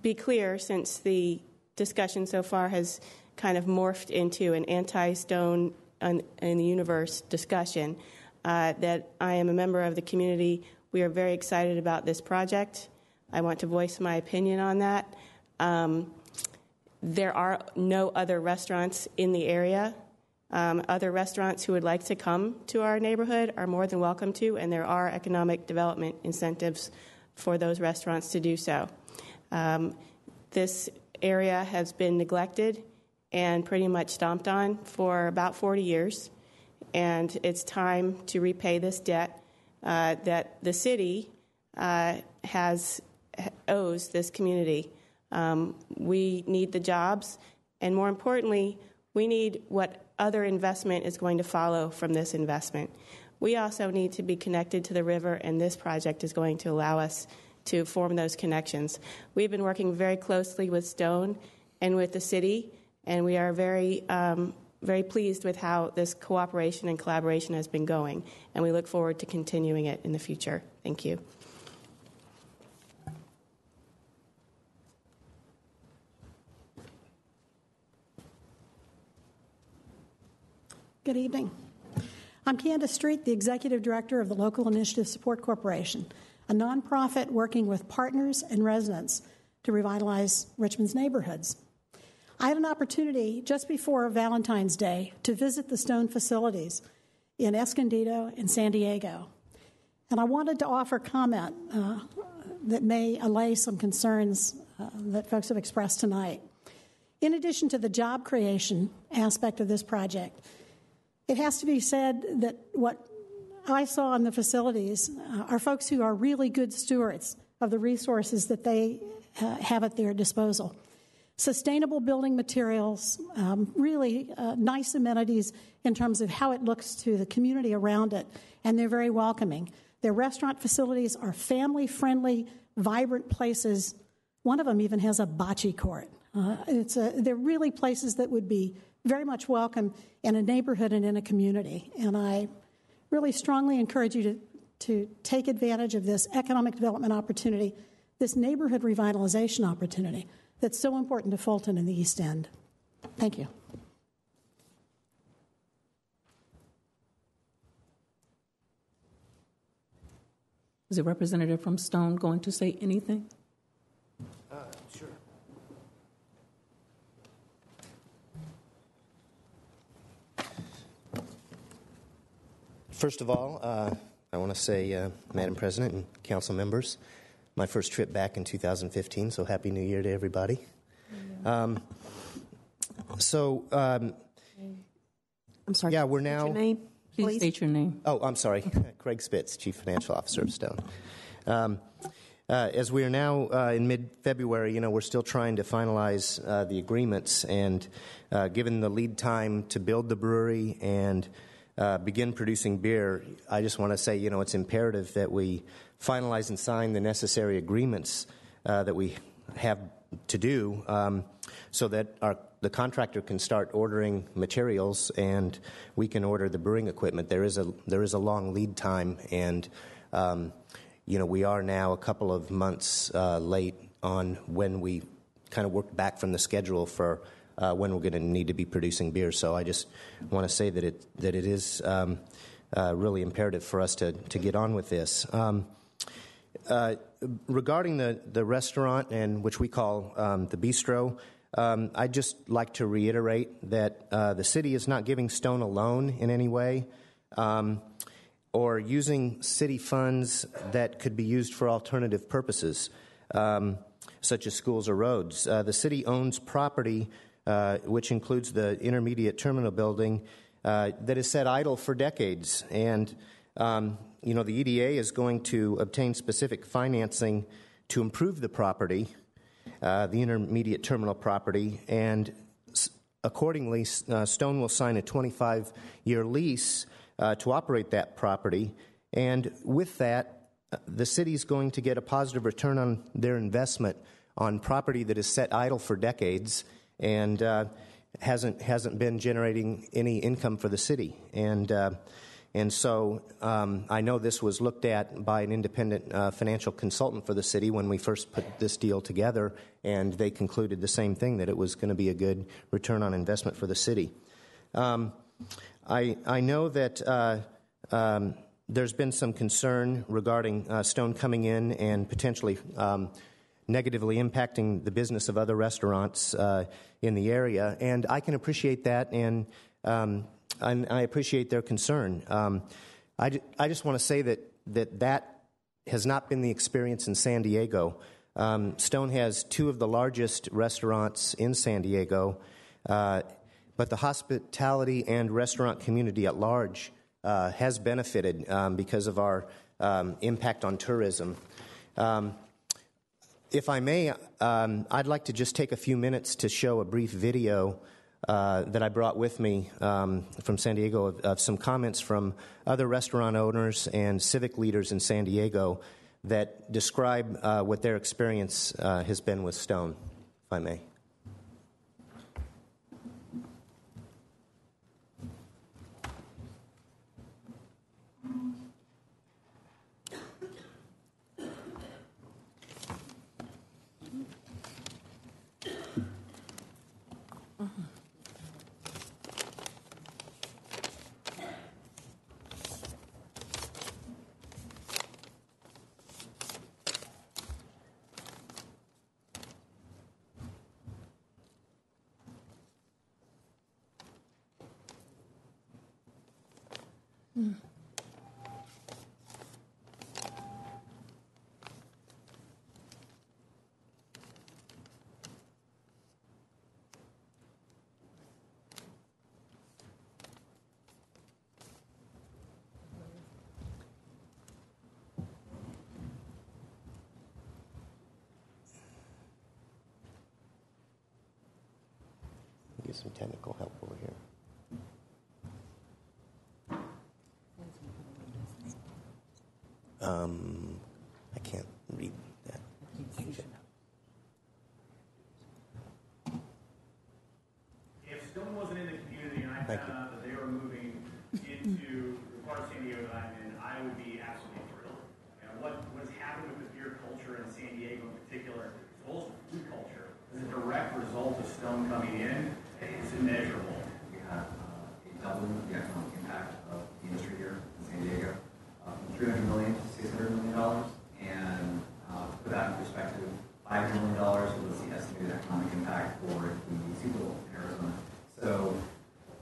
be clear, since the discussion so far has kind of morphed into an anti-stone in the universe discussion, that I am a member of the community. We are very excited about this project. I want to voice my opinion on that. There are no other restaurants in the area. Other restaurants who would like to come to our neighborhood are more than welcome to, and there are economic development incentives for those restaurants to do so. This area has been neglected and pretty much stomped on for about 40 years, and it's time to repay this debt that the city owes this community. We need the jobs, and more importantly, we need what other investment is going to follow from this investment. We also need to be connected to the river, and this project is going to allow us to form those connections. We've been working very closely with Stone and with the city, and we are very, very pleased with how this cooperation and collaboration has been going, and we look forward to continuing it in the future. Thank you. Good evening. I'm Candace Street, the Executive Director of the Local Initiative Support Corporation, a nonprofit working with partners and residents to revitalize Richmond's neighborhoods. I had an opportunity just before Valentine's Day to visit the Stone facilities in Escondido and San Diego, and I wanted to offer comment that may allay some concerns that folks have expressed tonight. In addition to the job creation aspect of this project, it has to be said that what I saw in the facilities are folks who are really good stewards of the resources that they have at their disposal. Sustainable building materials, really nice amenities in terms of how it looks to the community around it, and they're very welcoming. Their restaurant facilities are family-friendly, vibrant places. One of them even has a bocce court. They're really places that would be very much welcome in a neighborhood and in a community. And I really strongly encourage you to take advantage of this economic development opportunity, this neighborhood revitalization opportunity that's so important to Fulton and the East End. Thank you. Is the representative from Stone going to say anything? Sure. First of all, I want to say, Madam President and council members, my first trip back in 2015, so Happy New Year to everybody. I'm sorry. Yeah, we're now. Your name, please state your name. Oh, I'm sorry. Craig Spitz, Chief Financial Officer of Stone. As we are now in mid-February, we're still trying to finalize the agreements, and given the lead time to build the brewery and begin producing beer, I just want to say, it's imperative that we finalize and sign the necessary agreements that we have to do so that the contractor can start ordering materials and we can order the brewing equipment. There is a long lead time, and we are now a couple of months late on when we kind of worked back from the schedule for when we're going to need to be producing beer. So I just want to say that it is really imperative for us to get on with this. Regarding the restaurant, and which we call the bistro, I'd just like to reiterate that the city is not giving Stone a loan in any way, or using city funds that could be used for alternative purposes, such as schools or roads. The city owns property, which includes the intermediate terminal building, that is set idle for decades. And, the EDA is going to obtain specific financing to improve the property, the intermediate terminal property, and accordingly, Stone will sign a 25-year lease to operate that property, and with that, the city is going to get a positive return on their investment on property that is set idle for decades and hasn't been generating any income for the city. And so I know this was looked at by an independent financial consultant for the city when we first put this deal together, and they concluded the same thing, that it was going to be a good return on investment for the city. I know that there's been some concern regarding Stone coming in and potentially negatively impacting the business of other restaurants in the area, and I can appreciate that, and I appreciate their concern. I just want to say that has not been the experience in San Diego. Stone has two of the largest restaurants in San Diego, but the hospitality and restaurant community at large has benefited because of our impact on tourism. If I may, I'd like to just take a few minutes to show a brief video that I brought with me from San Diego of some comments from other restaurant owners and civic leaders in San Diego that describe what their experience has been with Stone, if I may. Get some technical help over here. I can't read that. If Stone wasn't in the community and I found out that they were moving into the part of San Diego that I'm in, I would be absolutely thrilled. What has happened with the beer culture in San Diego in particular, as well as the food culture, is a direct result of Stone coming in. It's immeasurable. We have doubling the economic impact of the industry here in San Diego, from $300 million to $600 million, and to put that in perspective, $500 million was the estimated economic impact for the Super Bowl in Arizona. So,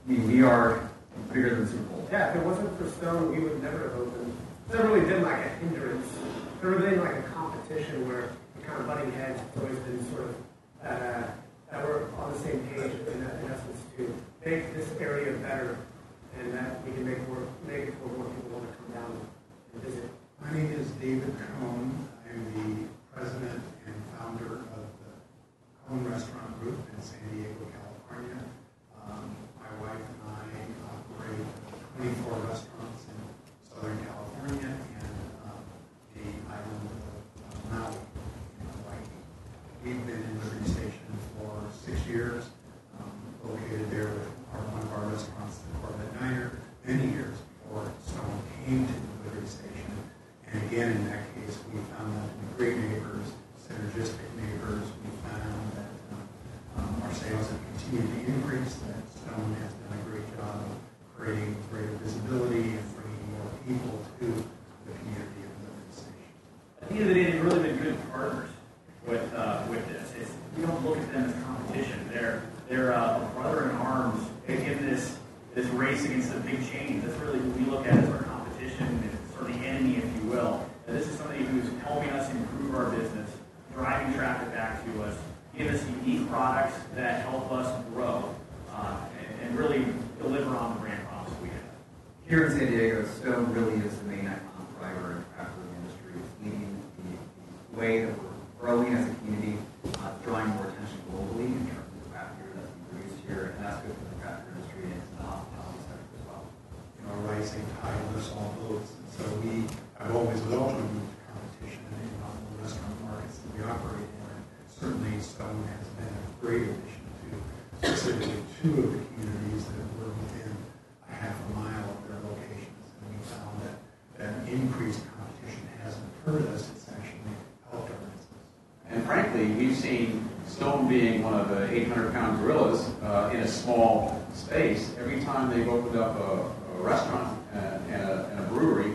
we are bigger than the Super Bowl. Yeah, if it wasn't for Stone, we would never have opened. It's never really been like a hindrance. It's never been like a competition where we're kind of butting heads. It's always been sort of that we're on the same page in essence to make this area better, and that we can make it for more people want to come down and visit. My name is David Cohn. I'm the president and founder of the Cohn Restaurant Group in San Diego, California. My wife and I operate 24 restaurants in Southern California and the island of Maui in Hawaii. We've been in Liberty Station for 6 years, located there with one of our restaurants, the Corvette Diner, many years before Stone came to the Liberty Station. And again, in that case, we found them to be great neighbors, synergistic neighbors. We found that our sales have continued to increase, that Stone has done a great job of creating greater visibility and bringing more people to the community of Liberty Station. At the end of the day, they've really been good partners with this. We don't look at them as competition. They're a brother in arms in this race against the big chains. That's really what we look at as our competition, or the enemy, if you will. And this is somebody who's helping us improve our business, driving traffic back to us, give us unique products that help us grow, and really deliver on the brand promise we have. Here in San Diego, Stone really is the main economic driver in the craft food industry. It's leading the way that we're growing as a community, drawing more attention globally in terms of the craft beer that's being produced here, and that's good for the craft beer industry and the hospitality sector as well. Rising tide lifts all boats. And so we have always welcomed competition in all the restaurant markets that we operate in. And certainly Stone has been a great addition to specifically two of the communities that were within a half a mile of their locations. And we found that increased competition hasn't hurt us, it's actually helped our business. And frankly, we've seen Stone being one of the 800-pound gorillas in a small space. Every time they've opened up a restaurant and a brewery,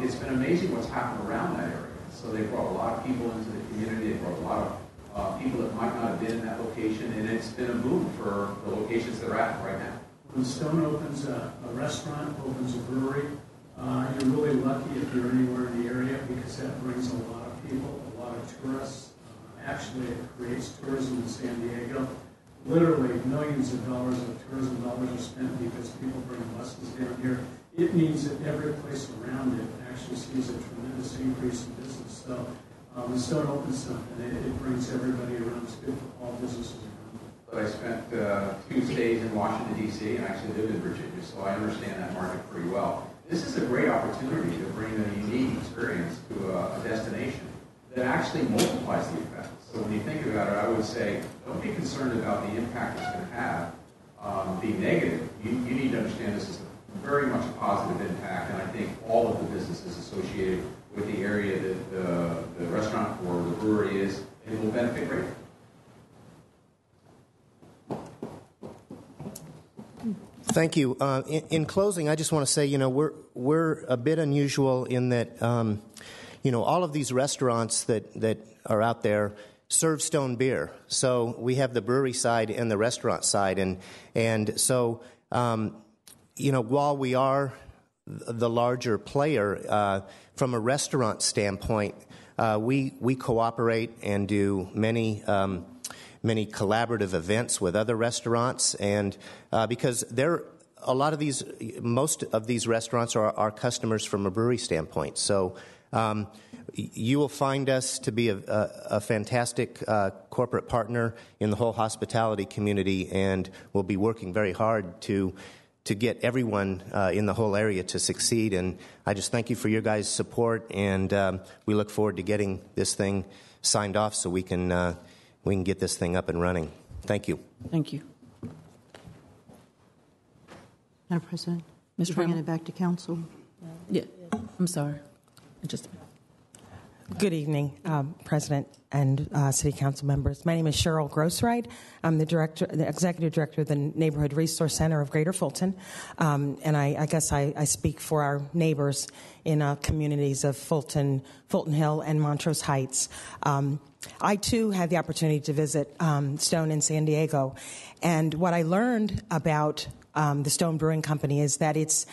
it's been amazing what's happened around that area. So they brought a lot of people into the community. They brought a lot of people that might not have been in that location, and it's been a boom for the locations they're at right now. When Stone opens a restaurant, opens a brewery, you're really lucky if you're anywhere in the area because that brings a lot of people, a lot of tourists. Actually, it creates tourism in San Diego. Literally, millions of dollars of tourism dollars are spent because people bring buses down here. It means that every place around it actually sees a tremendous increase in business. So when Stone opens something, it brings everybody around. It's good for all businesses around. But I spent 2 days in Washington, D.C., and actually lived in Virginia, so I understand that market pretty well. This is a great opportunity to bring a unique experience to a destination that actually multiplies the effect. So when you think about it, I would say, don't be concerned about the impact it's going to have being negative. You need to understand this is very much a positive impact, and I think all of the businesses associated with the area that the restaurant or the brewery is, it will benefit greatly. Thank you. In closing, I just want to say, we're a bit unusual in that, all of these restaurants that are out there serve Stone beer. So we have the brewery side and the restaurant side, and so while we are the larger player from a restaurant standpoint, we cooperate and do many collaborative events with other restaurants, and because most of these restaurants are our customers from a brewery standpoint. So you will find us to be a fantastic corporate partner in the whole hospitality community, and we'll be working very hard to get everyone in the whole area to succeed. And I just thank you for your guys' support, and we look forward to getting this thing signed off so we can get this thing up and running. Thank you. Thank you. Madam President, Ms. you're bringing it back to council. Yeah, I'm sorry. Good evening, President and City Council members. My name is Cheryl Grossride. I'm the Executive Director of the Neighborhood Resource Center of Greater Fulton, and I guess I speak for our neighbors in communities of Fulton Hill, and Montrose Heights. I, too, had the opportunity to visit Stone in San Diego, and what I learned about the Stone Brewing Company is that it's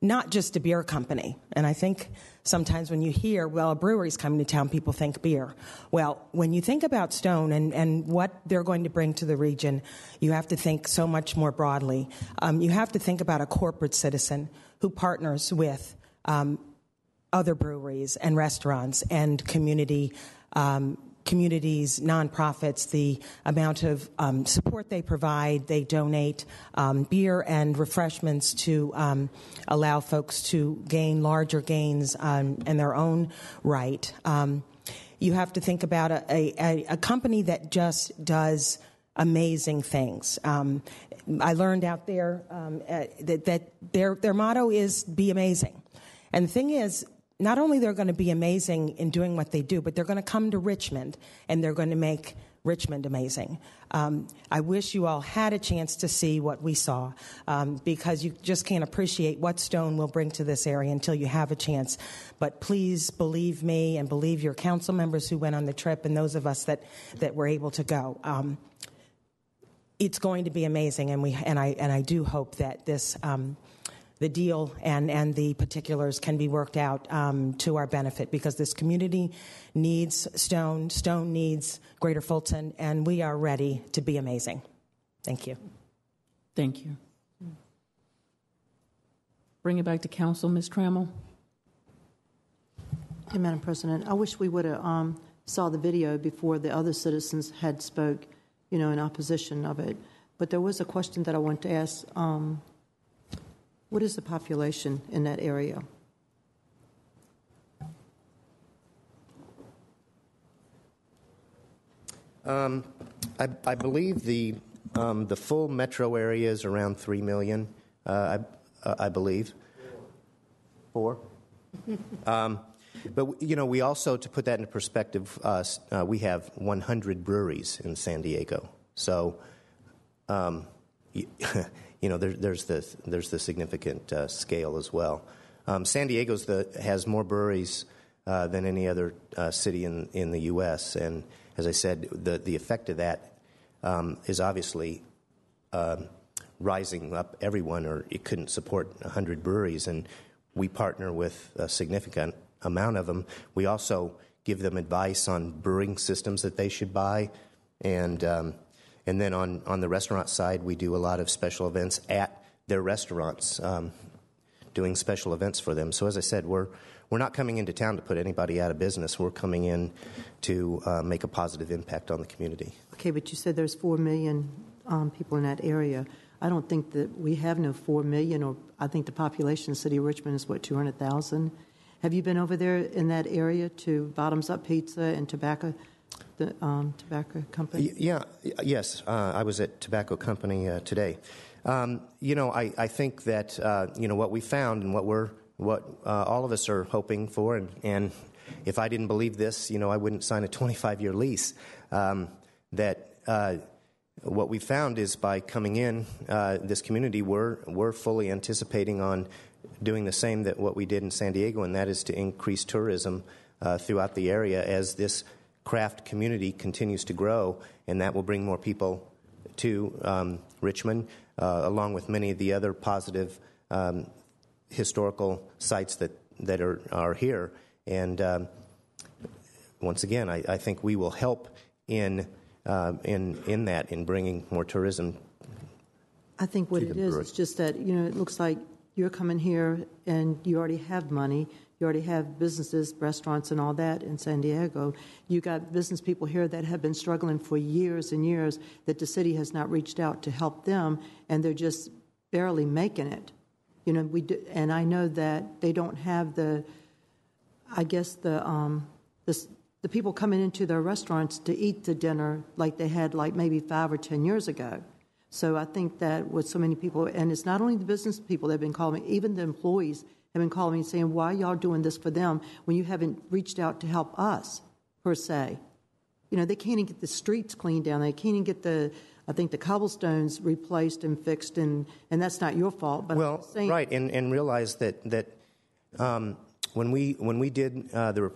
not just a beer company. And I think sometimes when you hear, well, a brewery's coming to town, people think beer. Well, when you think about Stone and what they're going to bring to the region, you have to think so much more broadly. You have to think about a corporate citizen who partners with other breweries and restaurants and communities, nonprofits, the amount of support they provide. They donate beer and refreshments to allow folks to gain larger gains in their own right. You have to think about a company that just does amazing things. I learned out there that their motto is be amazing. And the thing is, not only they're going to be amazing in doing what they do, but they're going to come to Richmond and they're going to make Richmond amazing. I wish you all had a chance to see what we saw, because you just can't appreciate what Stone will bring to this area until you have a chance. But please believe me and believe your council members who went on the trip and those of us that were able to go. It's going to be amazing, and I do hope that this. The deal and the particulars can be worked out to our benefit, because this community needs Stone, Stone needs Greater Fulton, and we are ready to be amazing. Thank you. Thank you. Bring it back to council, Ms. Trammell. Hey, Madam President, I wish we would have saw the video before the other citizens had spoke, in opposition of it. But there was a question that I want to ask. What is the population in that area? I believe the full metro area is around 3 million. I believe 4. But we also, to put that into perspective, we have 100 breweries in San Diego. So. There's the significant scale as well. San Diego has more breweries than any other city in the U.S. And as I said, the effect of that is obviously rising up everyone, or it couldn't support 100 breweries. And we partner with a significant amount of them. We also give them advice on brewing systems that they should buy, and then on the restaurant side, we do a lot of special events at their restaurants, doing special events for them. So as I said, we're not coming into town to put anybody out of business. We're coming in to make a positive impact on the community. Okay, but you said there's 4 million people in that area. I don't think that we have no 4 million, or I think the population of the city of Richmond is, 200,000? Have you been over there in that area to Bottoms Up Pizza and Tobacco? The tobacco company? Yes. I was at Tobacco Company today. I think that what we found and what all of us are hoping for, and if I didn't believe this, I wouldn't sign a 25-year lease. That what we found is by coming in this community, we're fully anticipating on doing the same that what we did in San Diego, and that is to increase tourism throughout the area as this craft community continues to grow, and that will bring more people to Richmond, along with many of the other positive historical sites that are here. And once again, I think we will help in bringing more tourism. I think what it is, it's just that it looks like you're coming here and you already have money. You already have businesses, restaurants, and all that in San Diego. You got business people here that have been struggling for years and years that the city has not reached out to help them, and they're just barely making it. And I know that they don't have the people coming into their restaurants to eat the dinner like they had maybe 5 or 10 years ago. So I think that with so many people, and it's not only the business people that have been calling me, even the employees have been calling me saying, why are y'all doing this for them when you haven't reached out to help us, per se? They can't even get the streets cleaned down. They can't even get the cobblestones replaced and fixed, and that's not your fault. But well, right, and realize that when we did the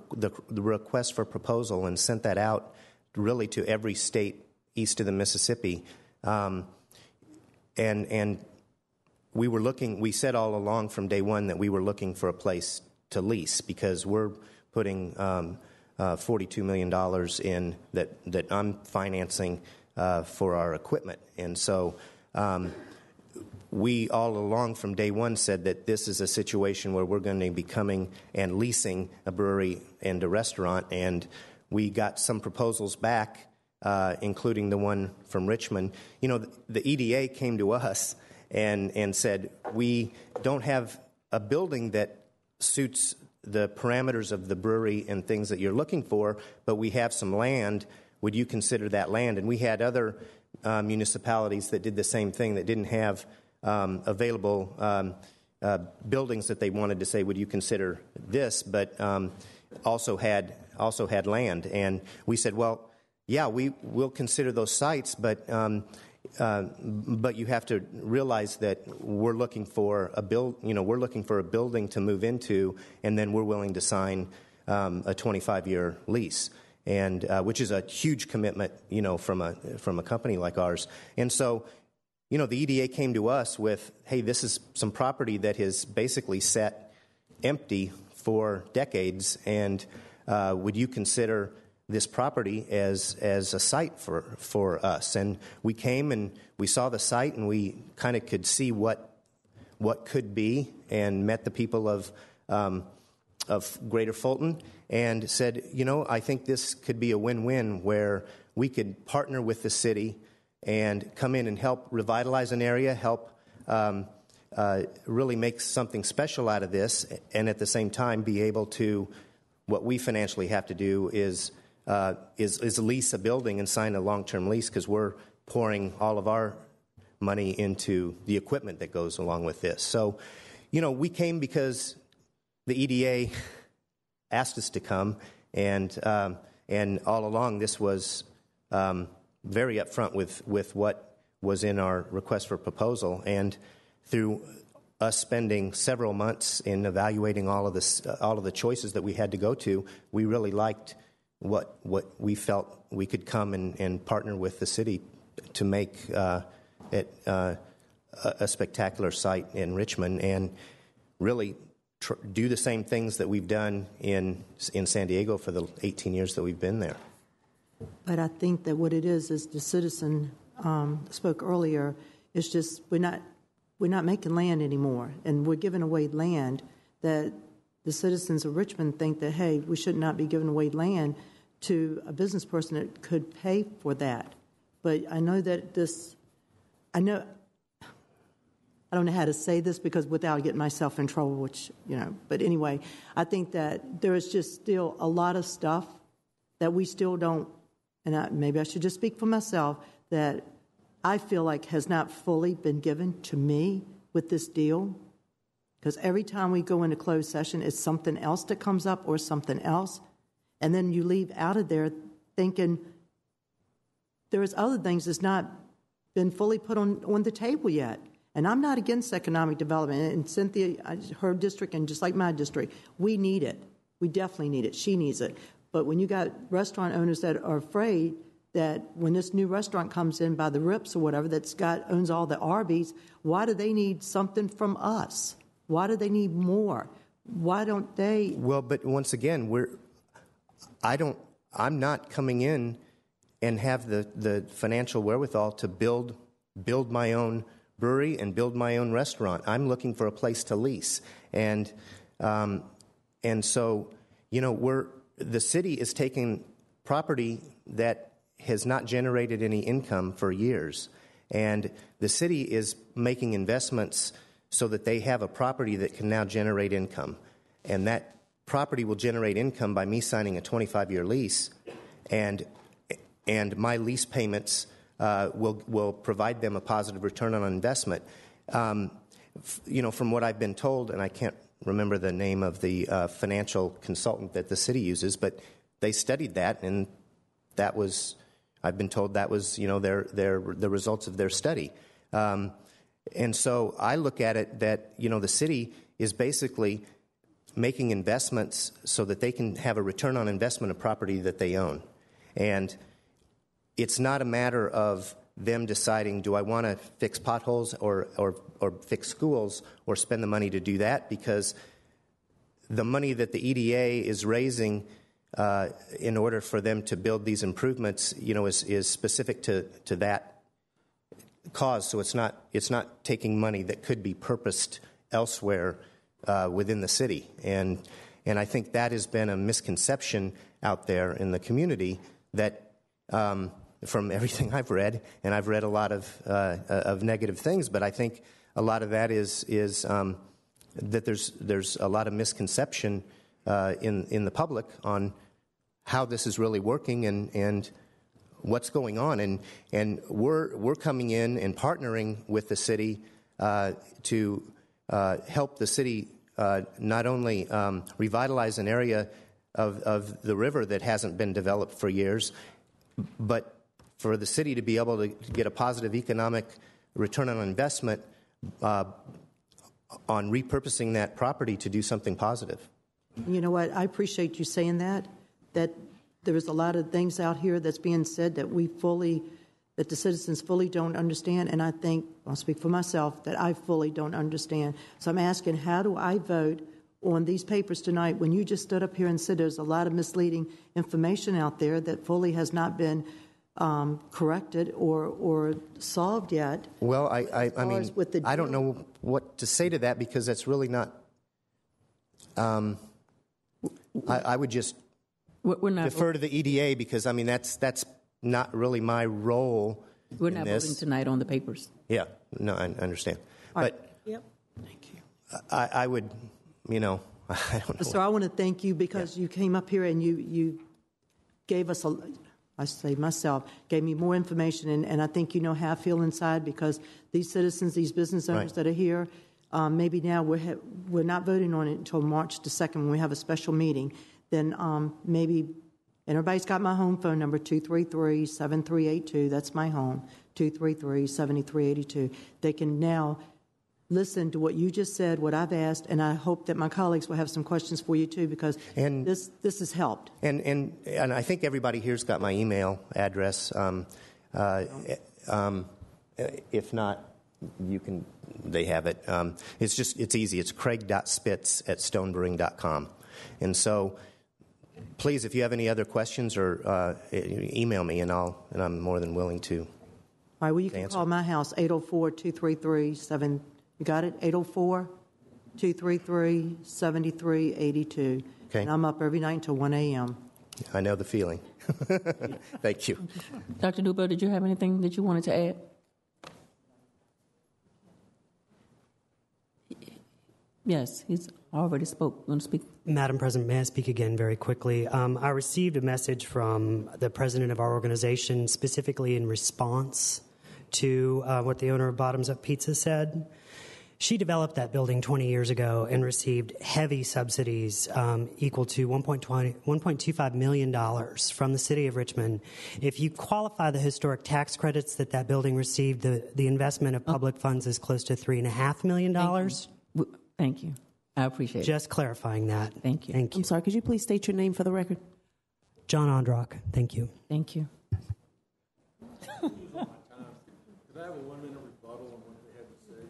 request for proposal and sent that out really to every state east of the Mississippi, and we said all along from day one that we were looking for a place to lease because we're putting $42 million in that I'm financing for our equipment. And so we all along from day one said that this is a situation where we're going to be coming and leasing a brewery and a restaurant. And we got some proposals back, including the one from Richmond. You know, the EDA came to us and said, we don't have a building that suits the parameters of the brewery and things that you're looking for, but we have some land. Would you consider that land? And we had other municipalities that did the same thing, that didn't have available buildings that they wanted to say, would you consider this, but also had land. And we said, well, yeah, we will consider those sites, but you have to realize that we're looking for a building to move into, and then we're willing to sign a 25-year lease, and which is a huge commitment, from a company like ours. And so, the EDA came to us with, hey, this is some property that has basically sat empty for decades, and would you consider this property as a site for us? And we came and we saw the site, and we kind of could see what could be, and met the people of Greater Fulton and said, I think this could be a win-win where we could partner with the city and come in and help revitalize an area, help really make something special out of this, and at the same time be able to, what we financially have to do is lease a building and sign a long-term lease, because we're pouring all of our money into the equipment that goes along with this. So, we came because the EDA asked us to come, and all along this was very upfront with what was in our request for proposal, and through us spending several months in evaluating all of the choices that we had to go to, we really liked what we felt we could come and partner with the city to make it a spectacular site in Richmond, and really do the same things that we've done in San Diego for the 18 years that we've been there. But I think that what it is the citizen spoke earlier, it's just we're not making land anymore, and we're giving away land that the citizens of Richmond think that, hey, we should not be giving away land to a business person that could pay for that. But I know that I don't know how to say this because without getting myself in trouble, which, but anyway, I think that there is just still a lot of stuff that we still don't, and maybe I should just speak for myself, that I feel like has not fully been given to me with this deal. Because every time we go into closed session, it's something else that comes up or something else. And then you leave out of there thinking there's other things that's not been fully put on the table yet. And I'm not against economic development. And Cynthia, her district, and just like my district, we need it. We definitely need it. She needs it. But when you got restaurant owners that are afraid that when this new restaurant comes in by the Rips or whatever owns all the Arby's, why do they need something from us? Why do they need more? Why don't they? Well, but once again, I'm not coming in and have the financial wherewithal to build my own brewery and build my own restaurant. I'm looking for a place to lease, and so the city is taking property that has not generated any income for years, and the city is making investments so that they have a property that can now generate income, and that property will generate income by me signing a 25-year lease, and my lease payments will provide them a positive return on investment. From what I've been told, and I can't remember the name of the financial consultant that the city uses, but they studied that, and I've been told that was the results of their study. And so I look at it that the city is basically making investments so that they can have a return on investment of property that they own. And it's not a matter of them deciding, do I want to fix potholes or fix schools or spend the money to do that? Because the money that the EDA is raising in order for them to build these improvements, is specific to that cause. So it's not taking money that could be purposed elsewhere within the city. And I think that has been a misconception out there in the community that from everything I've read, and I've read a lot of negative things, but I think a lot of that is that there's a lot of misconception in the public on how this is really working and what's going on, and we're coming in and partnering with the city to help the city not only revitalize an area of the river that hasn't been developed for years, but for the city to be able to get a positive economic return on investment on repurposing that property to do something positive. You know what? I appreciate you saying that there's a lot of things out here that's being said that that the citizens fully don't understand, and I think, I'll speak for myself, that I fully don't understand. So I'm asking, how do I vote on these papers tonight when you just stood up here and said there's a lot of misleading information out there that fully has not been corrected or solved yet? Well, I mean, I don't know what to say to that, because that's really not. I would just defer to the EDA, because I mean that's not really my role. We're not voting tonight on the papers. Yeah, no, I understand. But yep. Thank you. I would, I don't know. So I want to thank you because you came up here and you gave us gave me more information, and I think you know how I feel inside, because these citizens, these business owners that are here, maybe now we're not voting on it until March the 2nd when we have a special meeting. Then maybe, and everybody's got my home phone number, 233-7382. That's my home, 233-7382. They can now listen to what you just said, what I've asked, and I hope that my colleagues will have some questions for you too, because this has helped. And I think everybody here's got my email address. If not, they have it. It's easy. It's craig.spitz@stonebrewing.com. And so please, if you have any other questions, or email me, and I'm more than willing to. All right, well, you can call my house, 804-233-7. You got it? 804-233-7382. Okay. And I'm up every night until 1 a.m. I know the feeling. Thank you. Dr. Dubo, did you have anything that you wanted to add? Yes, he's already spoke. Want to speak? Madam President, may I speak again very quickly? I received a message from the president of our organization specifically in response to what the owner of Bottoms Up Pizza said. She developed that building 20 years ago and received heavy subsidies equal to $1.25 million from the city of Richmond. If you qualify the historic tax credits that building received, the investment of public funds is close to $3.5 million. Thank you. I appreciate it. Just clarifying that. Thank you. I'm sorry, could you please state your name for the record? John Ondrock. Thank you. Thank you. Could I have a 1-minute rebuttal on what they had to say?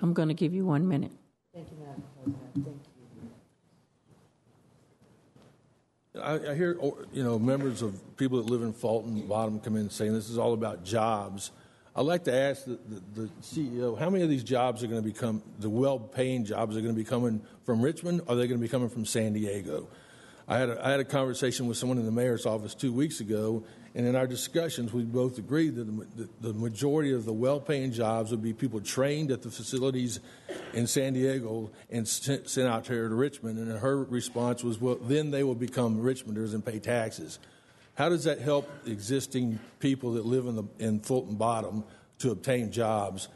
I'm going to give you 1 minute. Thank you, Madam President. Thank you. I hear, members of people that live in Fulton Bottom come in saying this is all about jobs. I'd like to ask the CEO, how many of these jobs are going to become, the well-paying jobs are going to be coming from Richmond, or are they going to be coming from San Diego? I had a conversation with someone in the mayor's office 2 weeks ago, and in our discussions, we both agreed that the majority of the well-paying jobs would be people trained at the facilities in San Diego and sent out here to Richmond. And her response was, well, then they will become Richmonders and pay taxes. How does that help existing people that live in Fulton Bottom to obtain jobs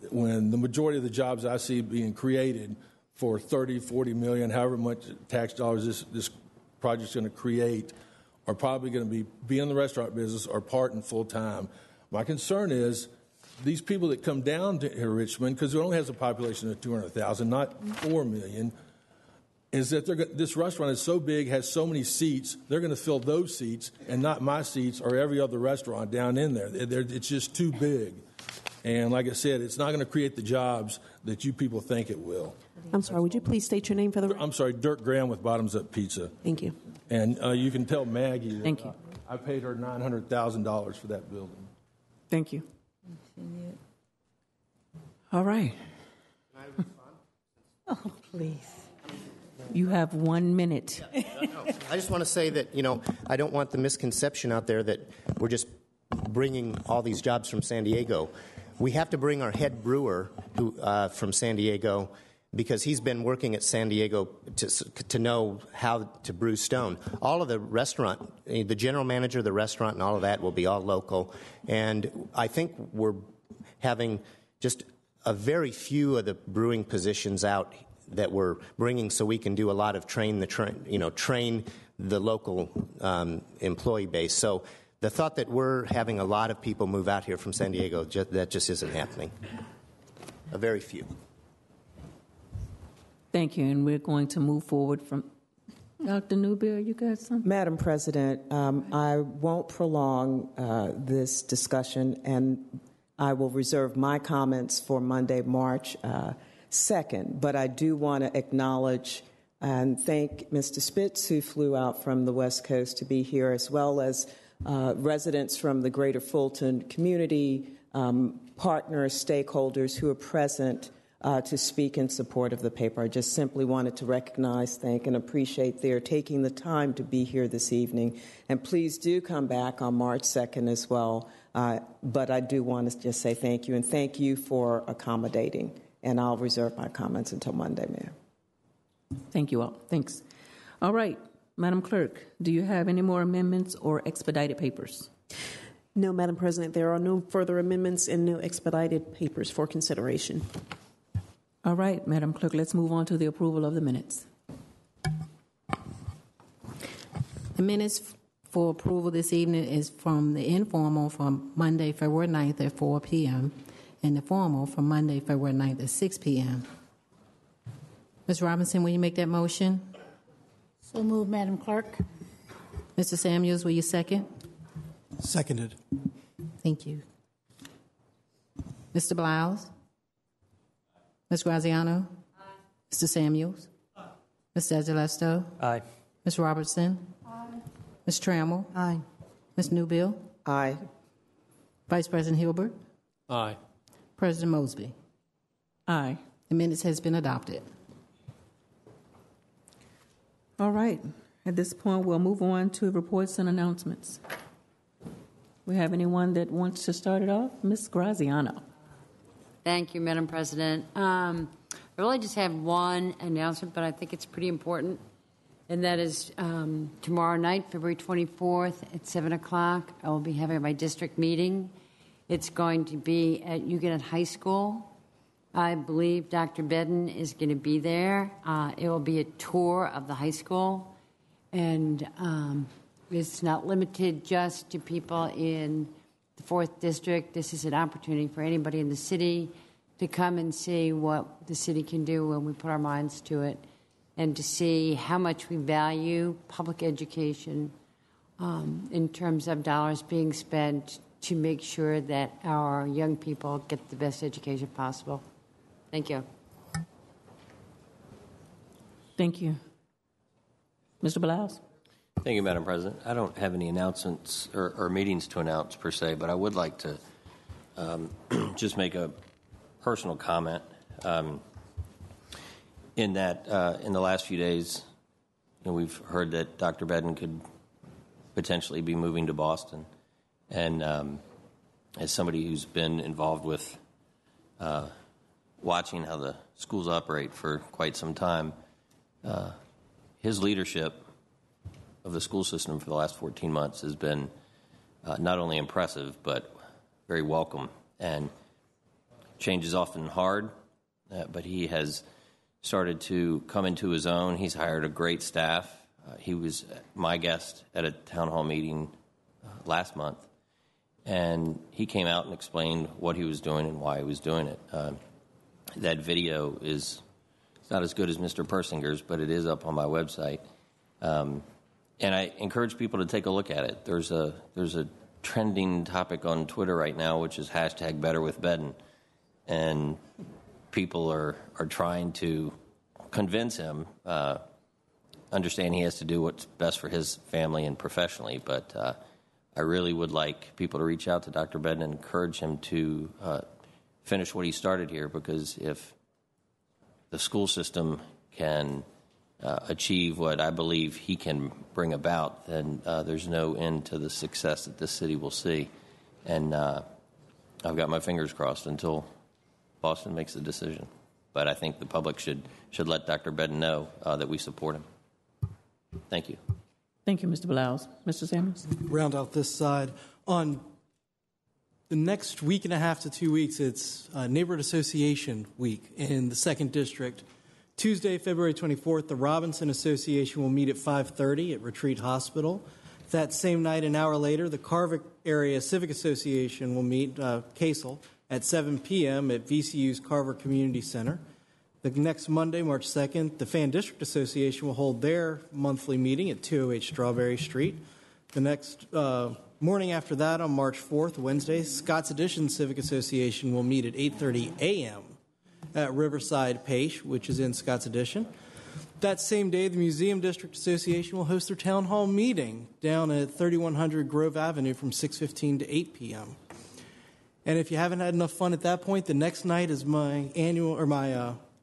when the majority of the jobs I see being created for 30, 40 million, however much tax dollars this project's going to create, are probably going to be in the restaurant business or part and full time? My concern is these people that come down to Richmond, because it only has a population of 200,000, not 4 million, is that this restaurant is so big, has so many seats, they're going to fill those seats and not my seats or every other restaurant down in there. It's just too big. And like I said, it's not going to create the jobs that you people think it will. I'm sorry, would you please state your name for the record? I'm sorry, Dirk Graham with Bottoms Up Pizza. Thank you. And you can tell Maggie that Thank you. I paid her $900,000 for that building. Thank you. All right. Oh, please. You have 1 minute. I just want to say that, I don't want the misconception out there that we're just bringing all these jobs from San Diego. We have to bring our head brewer from San Diego because he's been working at San Diego to know how to brew stone. All of the restaurant, the general manager of the restaurant and all of that will be all local. And I think we're having just a very few of the brewing positions out that we're bringing so we can do a lot of train the local employee base. So the thought that we're having a lot of people move out here from San Diego, that just isn't happening. A very few. Thank you, and we're going to move forward from Dr. Newbeer. You got something? Madam President, I won't prolong this discussion, and I will reserve my comments for Monday, March 2nd. But I do want to acknowledge and thank Mr. Spitz, who flew out from the West Coast to be here, as well as residents from the greater Fulton community, partners, stakeholders who are present to speak in support of the paper. I just simply wanted to recognize, thank, and appreciate their taking the time to be here this evening. And please do come back on March 2nd as well. But I do want to just say thank you, and thank you for accommodating. And I'll reserve my comments until Monday, Mayor. Thank you all. Thanks. All right. Madam Clerk, do you have any more amendments or expedited papers? No, Madam President, there are no further amendments and no expedited papers for consideration. All right, Madam Clerk, let's move on to the approval of the minutes. The minutes for approval this evening is from the informal from Monday, February 9th at 4 p.m. and the formal from Monday, February 9th at 6 p.m. Ms. Robinson, will you make that motion? So moved, Madam Clerk. Mr. Samuels, will you second? Seconded. Thank you. Mr. Blouse? Ms. Graziano? Aye. Mr. Samuels? Aye. Mr. Agelesto? Aye. Ms. Robertson? Aye. Ms. Trammell? Aye. Ms. Newbill? Aye. Vice President Hilbert? Aye. President Mosby? Aye. The minutes has been adopted. All right. At this point, we'll move on to reports and announcements. We have anyone that wants to start it off? Ms. Graziano. Thank you, Madam President. I really just have one announcement, but I think it's pretty important, and that is tomorrow night, February 24th at 7 o'clock, I will be having my district meeting. It's going to be at Huguenot High School. I believe Dr. Bedden is going to be there. It will be a tour of the high school, and it's not limited just to people in the 4th District. This is an opportunity for anybody in the city to come and see what the city can do when we put our minds to it, and to see how much we value public education in terms of dollars being spent to make sure that our young people get the best education possible. Thank you. Thank you. Mr. Blouse. Thank you, Madam President. I don't have any announcements or meetings to announce per se, but I would like to just make a personal comment in that in the last few days, we've heard that Dr. Bedden could potentially be moving to Boston. And as somebody who's been involved with watching how the schools operate for quite some time, his leadership of the school system for the last 14 months has been not only impressive, but very welcome. And change is often hard, but he has started to come into his own. He's hired a great staff. He was my guest at a town hall meeting last month, and he came out and explained what he was doing and why he was doing it. That video is It's not as good as Mr. Persinger's, but it is up on my website. And I encourage people to take a look at it. There's a trending topic on Twitter right now, which is #BetterWithBedden. And people are trying to convince him, understand he has to do what's best for his family and professionally, but I really would like people to reach out to Dr. Bedden and encourage him to finish what he started here, because if the school system can achieve what I believe he can bring about, then there's no end to the success that this city will see. And I've got my fingers crossed until Boston makes a decision. But I think the public should let Dr. Bedden know that we support him. Thank you. Thank you, Mr. Blouse. Mr. Samuels? Round out this side. On the next week and a half to 2 weeks, it's Neighborhood Association Week in the 2nd District. Tuesday, February 24th, the Robinson Association will meet at 5:30 at Retreat Hospital. That same night, an hour later, the Carver Area Civic Association will meet, CASEL, at 7 p.m. at VCU's Carver Community Center. The next Monday, March 2nd, the Fan District Association will hold their monthly meeting at 208 Strawberry Street. The next morning after that, on March 4th, Wednesday, Scott's Addition Civic Association will meet at 8:30 a.m. at Riverside Page, which is in Scott's Addition. That same day, the Museum District Association will host their town hall meeting down at 3100 Grove Avenue from 6:15 to 8 p.m. And if you haven't had enough fun at that point, the next night is my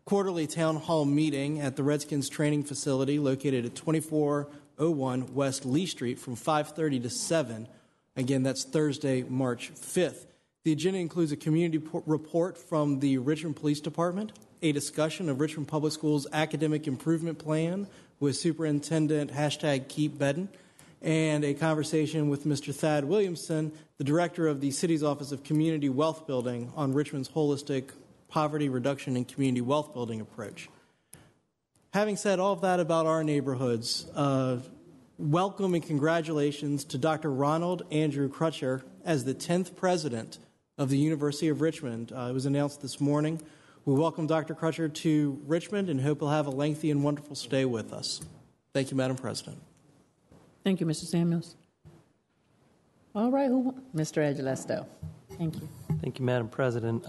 quarterly town hall meeting at the Redskins training facility located at 2401 West Lee Street from 5:30 to 7. Again, that's Thursday, March 5th. The agenda includes a community report from the Richmond Police Department, a discussion of Richmond Public Schools' academic improvement plan with Superintendent #KeepBedden, and a conversation with Mr. Thad Williamson, the director of the City's Office of Community Wealth Building, on Richmond's holistic poverty reduction and community wealth building approach. Having said all of that about our neighborhoods, welcome and congratulations to Dr. Ronald Andrew Crutcher as the 10th president of the University of Richmond. It was announced this morning. We welcome Dr. Crutcher to Richmond and hope he'll have a lengthy and wonderful stay with us. Thank you, Madam President. Thank you, Mr. Samuels. All right, Mr. Aguilesto. Thank you. Thank you, Madam President.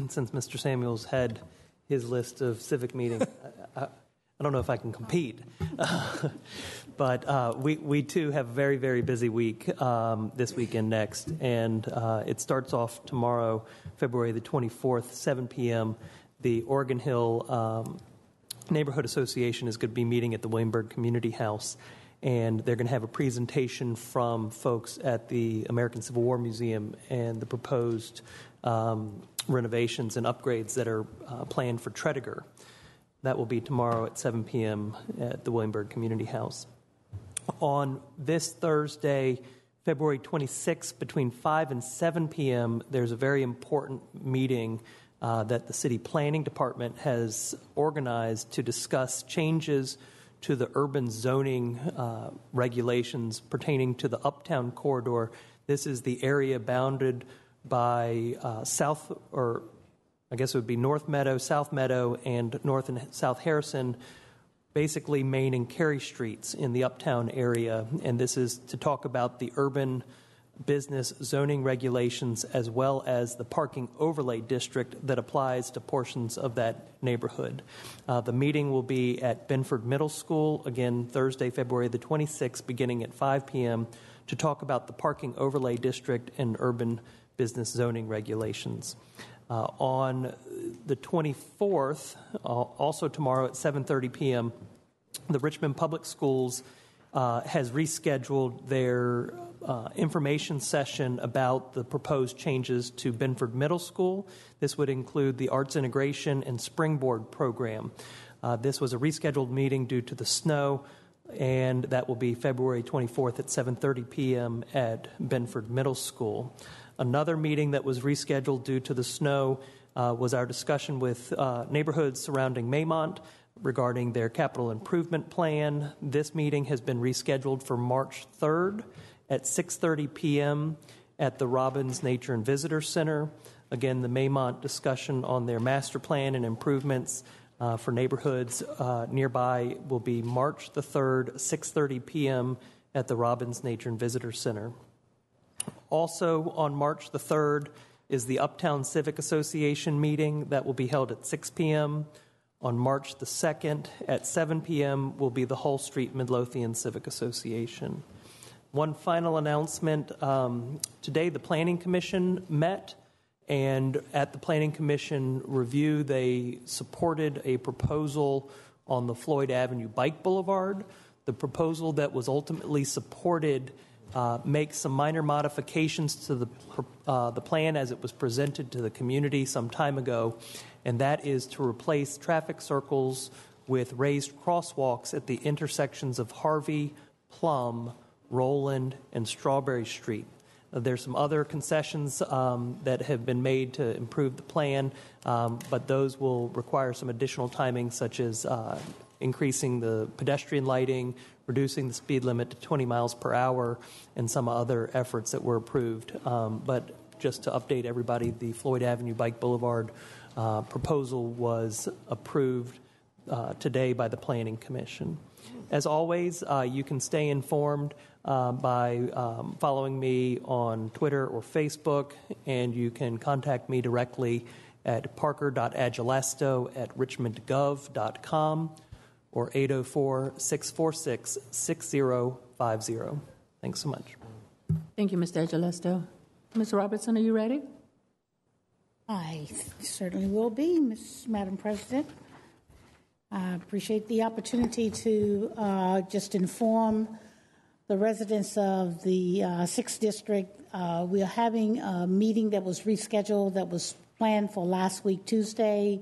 Since Mr. Samuels had his list of civic meetings, I don't know if I can compete. But we too have a very, very busy week this week and next. And it starts off tomorrow, February the 24th, 7 p.m. The Oregon Hill Neighborhood Association is going to be meeting at the Williamsburg Community House. And they're going to have a presentation from folks at the American Civil War Museum and the proposed renovations and upgrades that are planned for Tredegar. That will be tomorrow at 7 p.m. at the Williamsburg Community House. On this Thursday, February 26th, between 5 and 7 p.m., there's a very important meeting that the City Planning Department has organized to discuss changes to the urban zoning regulations pertaining to the Uptown Corridor. This is the area bounded by North Meadow, South Meadow, and North and South Harrison, basically Main and Cary Streets in the Uptown area. And this is to talk about the urban business zoning regulations as well as the parking overlay district that applies to portions of that neighborhood. The meeting will be at Benford Middle School, again, Thursday, February the 26th, beginning at 5 p.m. to talk about the parking overlay district and urban business zoning regulations. On the 24th, also tomorrow at 7:30 p.m., the Richmond Public Schools has rescheduled their information session about the proposed changes to Benford Middle School. This would include the Arts Integration and Springboard program. This was a rescheduled meeting due to the snow, and that will be February 24th at 7:30 p.m. at Benford Middle School. Another meeting that was rescheduled due to the snow was our discussion with neighborhoods surrounding Maymont regarding their capital improvement plan. This meeting has been rescheduled for March 3rd at 6:30 p.m. at the Robbins Nature and Visitor Center. Again, the Maymont discussion on their master plan and improvements for neighborhoods nearby will be March the 3rd, 6:30 p.m. at the Robbins Nature and Visitor Center. Also on March the 3rd is the Uptown Civic Association meeting that will be held at 6 p.m. On March the 2nd at 7 p.m. will be the Hull Street Midlothian Civic Association. One final announcement. Today the Planning Commission met, and at the Planning Commission review, they supported a proposal on the Floyd Avenue Bike Boulevard. The proposal that was ultimately supported makes some minor modifications to the plan as it was presented to the community some time ago, and that is to replace traffic circles with raised crosswalks at the intersections of Harvey, Plum, Roland, and Strawberry Street. There's some other concessions that have been made to improve the plan, but those will require some additional timing, such as increasing the pedestrian lighting, reducing the speed limit to 20 miles per hour, and some other efforts that were approved. But just to update everybody, the Floyd Avenue Bike Boulevard proposal was approved today by the Planning Commission. As always, you can stay informed by following me on Twitter or Facebook, and you can contact me directly at parker.agilesto@richmondgov.com or 804-646-6050. Thanks so much. Thank you, Mr. Agilesto. Ms. Robertson, are you ready? I certainly will be, Madam President. I appreciate the opportunity to just inform the residents of the 6th District. We are having a meeting that was rescheduled that was planned for last week, Tuesday,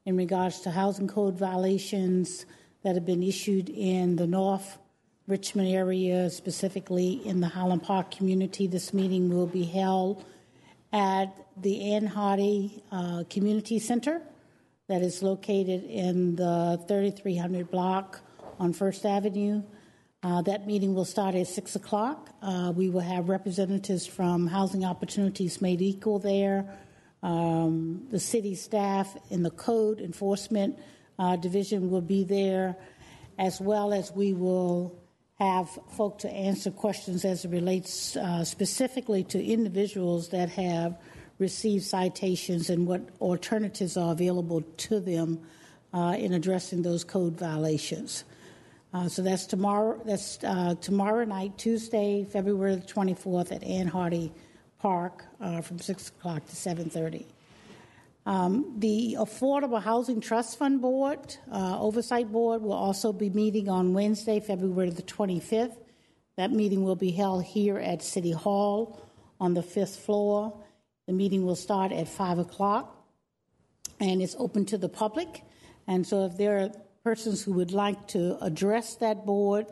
in regards to housing code violations that have been issued in the North Richmond area, specifically in the Highland Park community. This meeting will be held at the Ann Hardy Community Center that is located in the 3300 block on First Avenue. That meeting will start at 6 o'clock. We will have representatives from Housing Opportunities Made Equal there, the city staff in the Code Enforcement Division will be there, as well as we will have folk to answer questions as it relates specifically to individuals that have received citations and what alternatives are available to them in addressing those code violations. So that's tomorrow. That's tomorrow night, Tuesday, February the 24th, at Ann Hardy Park from 6 o'clock to 7:30. The Affordable Housing Trust Fund Board, Oversight Board, will also be meeting on Wednesday, February the 25th. That meeting will be held here at City Hall on the 5th floor. The meeting will start at 5 o'clock, and it's open to the public. And so if there are persons who would like to address that board,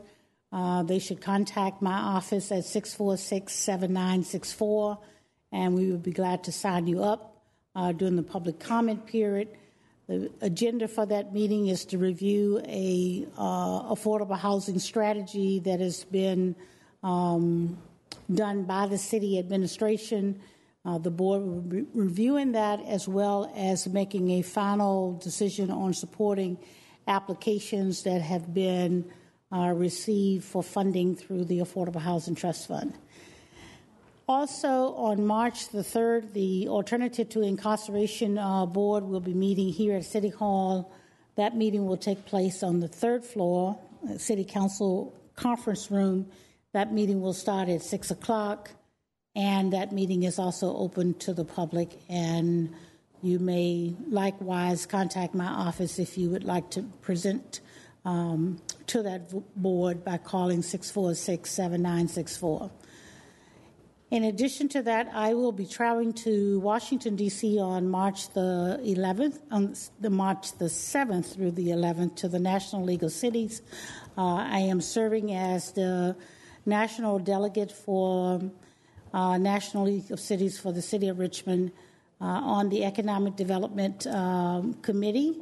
they should contact my office at 646-7964, and we would be glad to sign you up during the public comment period. The agenda for that meeting is to review a affordable housing strategy that has been done by the city administration. The board will be reviewing that, as well as making a final decision on supporting applications that have been received for funding through the Affordable Housing Trust Fund. Also, on March the 3rd, the Alternative to Incarceration Board will be meeting here at City Hall. That meeting will take place on the 3rd floor, City Council Conference Room. That meeting will start at 6 o'clock, and that meeting is also open to the public. And you may likewise contact my office if you would like to present to that board by calling 646-7964. In addition to that, I will be traveling to Washington, D.C. on March the 7th through the 11th to the National League of Cities. I am serving as the national delegate for National League of Cities for the City of Richmond on the Economic Development Committee.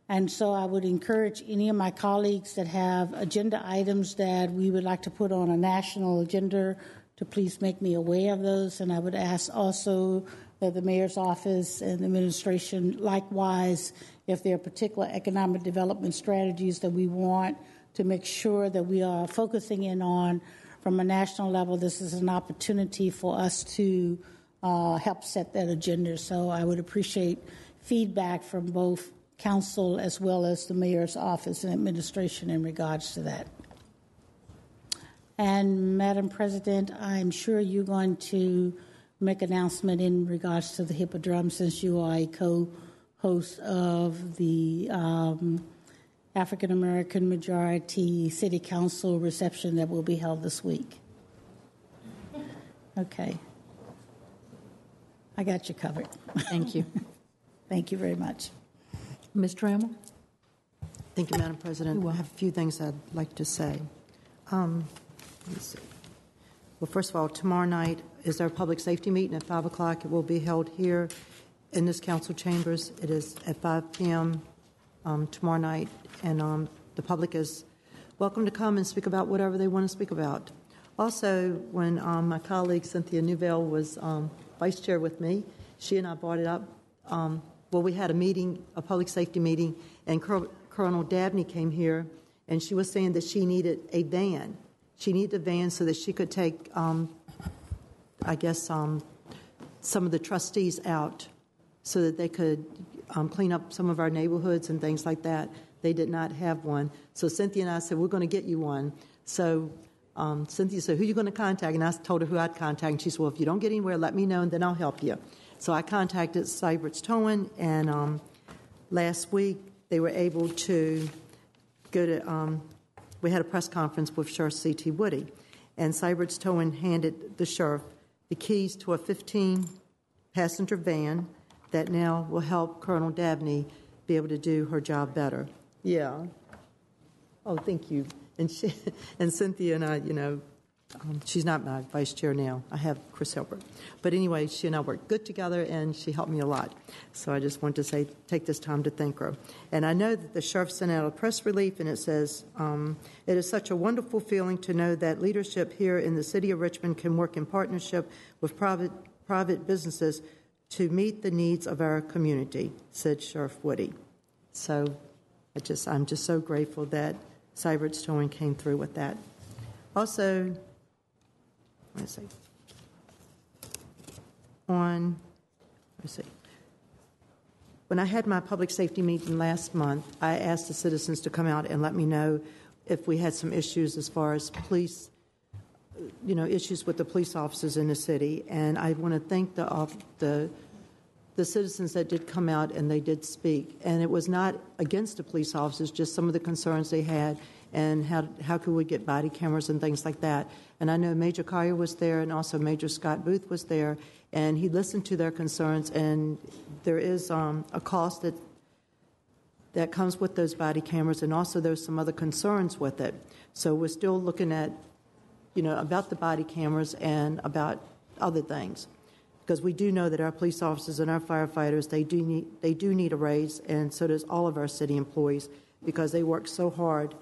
And so I would encourage any of my colleagues that have agenda items that we would like to put on a national agenda to please make me aware of those. And I would ask also that the mayor's office and the administration, likewise, if there are particular economic development strategies that we want to make sure that we are focusing in on from a national level, this is an opportunity for us to help set that agenda. So I would appreciate feedback from both council as well as the mayor's office and administration in regards to that. And Madam President, I'm sure you're going to make an announcement in regards to the Hippodrome, since you are a co-host of the African American Majority City Council reception that will be held this week. Okay. I got you covered. Thank you. Thank you very much. Ms. Trammell? Thank you, Madam President. I have a few things I'd like to say. Let's see. Well, first of all, tomorrow night is our public safety meeting at 5 o'clock. It will be held here in this council chambers. It is at 5 p.m. Tomorrow night, and the public is welcome to come and speak about whatever they want to speak about. Also, when my colleague Cynthia Newville was vice chair with me, she and I brought it up. Well, we had a meeting, a public safety meeting, and Colonel Dabney came here, and she was saying that she needed a van. She needed a van so that she could take, some of the trustees out so that they could clean up some of our neighborhoods and things like that. They did not have one. So Cynthia and I said, we're going to get you one. So Cynthia said, who are you going to contact? And I told her who I'd contact. And she said, well, if you don't get anywhere, let me know, and then I'll help you. So I contacted Cybert's Towing, and last week they were able to go to, we had a press conference with Sheriff C.T. Woody, and Cybert's Towing handed the sheriff the keys to a 15-passenger van that now will help Colonel Dabney be able to do her job better. Yeah. Oh, thank you. And Cynthia and I, she's not my vice chair now. I have Chris Hilbert. But anyway, she and I worked good together, and she helped me a lot. So I just want to take this time to thank her. And I know that the sheriff sent out a press release, and it says, it is such a wonderful feeling to know that leadership here in the city of Richmond can work in partnership with private businesses to meet the needs of our community, said Sheriff Woody. So I'm just so grateful that Cybert's Towing came through with that. Also, let's see. When I had my public safety meeting last month, I asked the citizens to come out and let me know if we had some issues as far as police, issues with the police officers in the city. And I want to thank the citizens that did come out and they did speak. And it was not against the police officers, just some of the concerns they had and how could we get body cameras and things like that. And I know Major Collier was there, and also Major Scott Booth was there, and he listened to their concerns, and there is a cost that comes with those body cameras, and also there's some other concerns with it. So we're still looking at, about the body cameras and about other things, because we do know that our police officers and our firefighters, they do need a raise, and so does all of our city employees, because they work so hard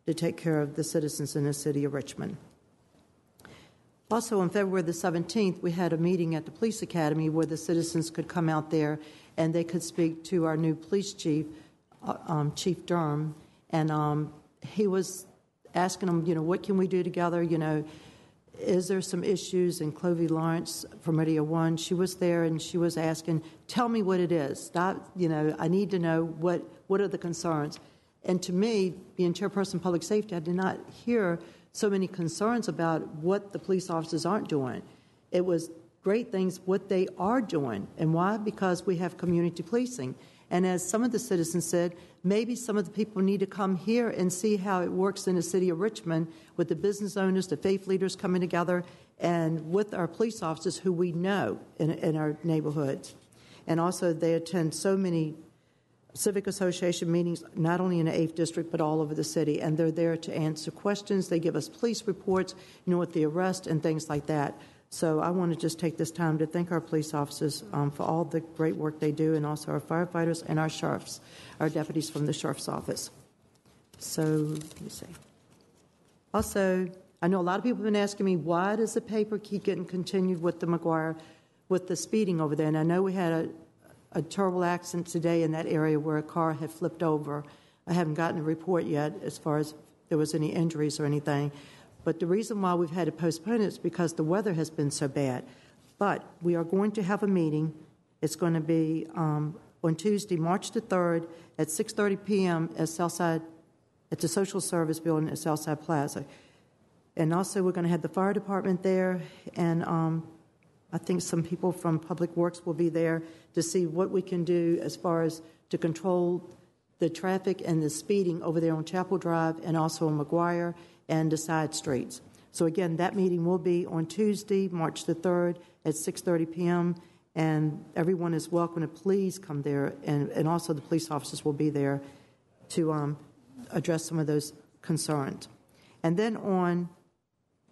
to take care of the citizens in the city of Richmond. Also, on February the 17th, we had a meeting at the police academy where the citizens could come out there and they could speak to our new police chief, Chief Durham, and he was asking them, what can we do together? Is there some issues? And Clovey Lawrence from Radio 1, she was there and she was asking, tell me what it is. Stop, I need to know what are the concerns. And to me, being chairperson of public safety, I did not hear so many concerns about what the police officers aren't doing. It was great things what they are doing. And why? Because we have community policing. And as some of the citizens said, maybe some of the people need to come here and see how it works in the city of Richmond with the business owners, the faith leaders coming together, and with our police officers who we know in our neighborhoods. And also they attend so many civic association meetings, not only in the 8th District, but all over the city. And they're there to answer questions. They give us police reports, with the arrest and things like that. So I want to just take this time to thank our police officers for all the great work they do, and also our firefighters and our sheriffs, our deputies from the sheriff's office. So let me see. Also, I know a lot of people have been asking me, why does the paper keep getting continued with the McGuire? with the speeding over there, and I know we had a terrible accident today in that area where a car had flipped over. I haven't gotten a report yet as far as if there was any injuries or anything. But the reason why we've had to postpone it is because the weather has been so bad. But we are going to have a meeting. It's going to be on Tuesday, March the 3rd at 6:30 p.m. at the Social Service Building at Southside Plaza. And also we're going to have the fire department there, and I think some people from Public Works will be there to see what we can do as far as to control the traffic and the speeding over there on Chapel Drive and also on McGuire and the side streets. So again, that meeting will be on Tuesday, March the 3rd at 6:30 p.m., and everyone is welcome to please come there, and also the police officers will be there to address some of those concerns. And then on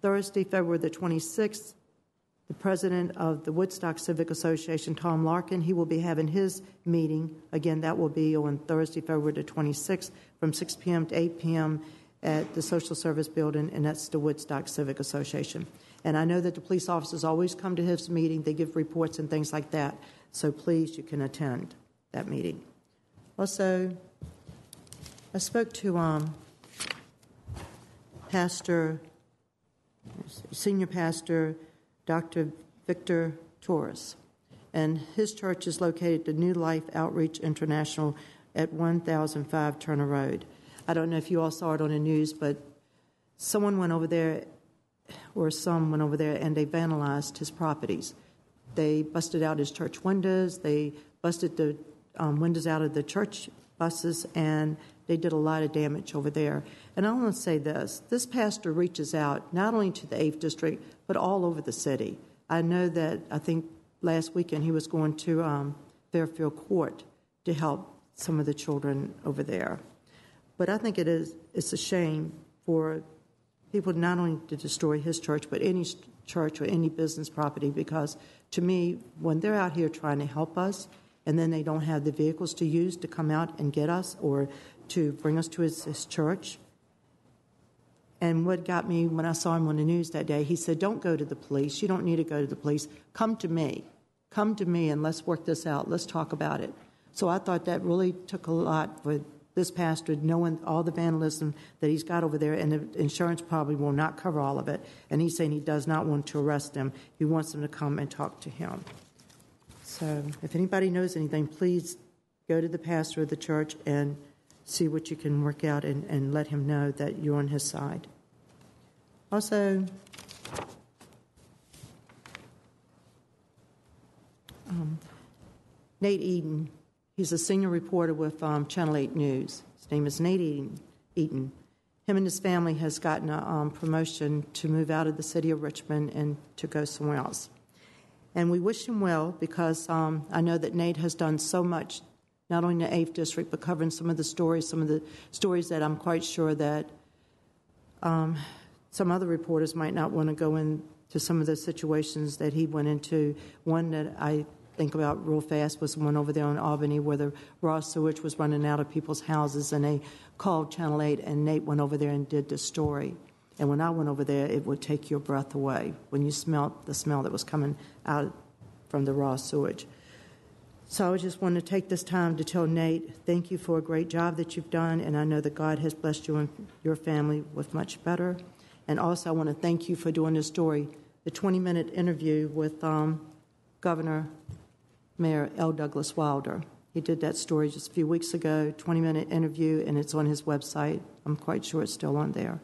Thursday, February the 26th, the president of the Woodstock Civic Association, Tom Larkin, he will be having his meeting. Again, that will be on Thursday, February the 26th from 6 p.m. to 8 p.m. at the Social Service Building, and that's the Woodstock Civic Association. And I know that the police officers always come to his meeting. They give reports and things like that. So please, you can attend that meeting. Also, I spoke to Senior Pastor Dr. Victor Torres, and his church is located at New Life Outreach International at 1005 Turner Road. I don't know if you all saw it on the news, but someone went over there, or some went over there, and they vandalized his properties. They busted out his church windows, they busted the windows out of the church buses, and they did a lot of damage over there. And I want to say this pastor reaches out not only to the 8th District, but all over the city. I know that, I think last weekend he was going to Fairfield Court to help some of the children over there. But I think it's a shame for people not only to destroy his church, but any church or any business property, because to me, when they're out here trying to help us, and then they don't have the vehicles to use to come out and get us or to bring us to his church. And what got me when I saw him on the news that day, he said, "Don't go to the police. You don't need to go to the police. Come to me. Come to me and let's work this out. Let's talk about it." So I thought that really took a lot for this pastor, knowing all the vandalism that he's got over there, and the insurance probably will not cover all of it. And he's saying he does not want to arrest them. He wants them to come and talk to him. So if anybody knows anything, please go to the pastor of the church and see what you can work out, and let him know that you're on his side. Also, Nate Eden, he's a senior reporter with Channel 8 News. His name is Nate Eden. Him and his family has gotten a promotion to move out of the city of Richmond and to go somewhere else. And we wish him well, because I know that Nate has done so much, not only in the 8th District, but covering some of the stories that I'm quite sure that some other reporters might not want to go into some of the situations that he went into. One that I think about real fast was one over there in Albany where the raw sewage was running out of people's houses, and they called Channel 8, and Nate went over there and did the story. And when I went over there, it would take your breath away when you smelled the smell that was coming out from the raw sewage. So I just want to take this time to tell Nate, thank you for a great job that you've done, and I know that God has blessed you and your family with much better. And also I want to thank you for doing this story, the 20-minute interview with Governor Mayor L. Douglas Wilder. He did that story just a few weeks ago, 20-minute interview, and it's on his website. I'm quite sure it's still on there.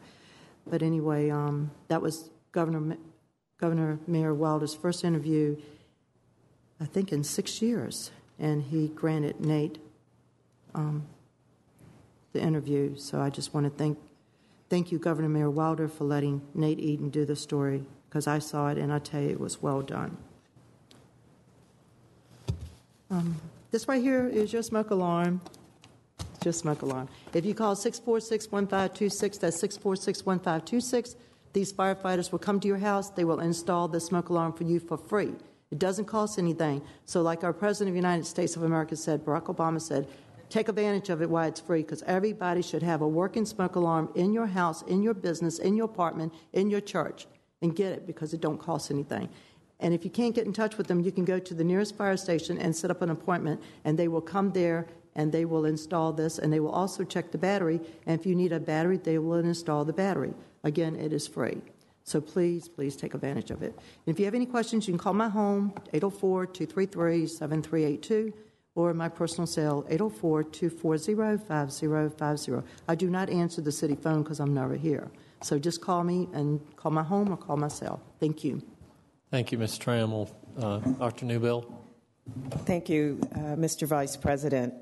But anyway, that was Governor Mayor Wilder's first interview, I think, in 6 years. And he granted Nate the interview. So I just want to thank you, Governor Mayor Wilder, for letting Nate Eden do the story, because I saw it, and I tell you, it was well done. This right here is your smoke alarm. Just smoke alarm. If you call 646-1526, that's 646-1526, these firefighters will come to your house. They will install the smoke alarm for you for free. It doesn't cost anything. So like our President of the United States of America said, Barack Obama said, take advantage of it while it's free, because everybody should have a working smoke alarm in your house, in your business, in your apartment, in your church, and get it because it don't cost anything. And if you can't get in touch with them, you can go to the nearest fire station and set up an appointment, and they will come there and they will install this, and they will also check the battery. And if you need a battery, they will install the battery. Again, it is free. So please, please take advantage of it. And if you have any questions, you can call my home, 804-233-7382, or my personal cell, 804-240-5050. I do not answer the city phone because I'm never here. So just call me and call my home or call my cell. Thank you. Thank you, Ms. Trammell. Dr. Newbill? Thank you, Mr. Vice President.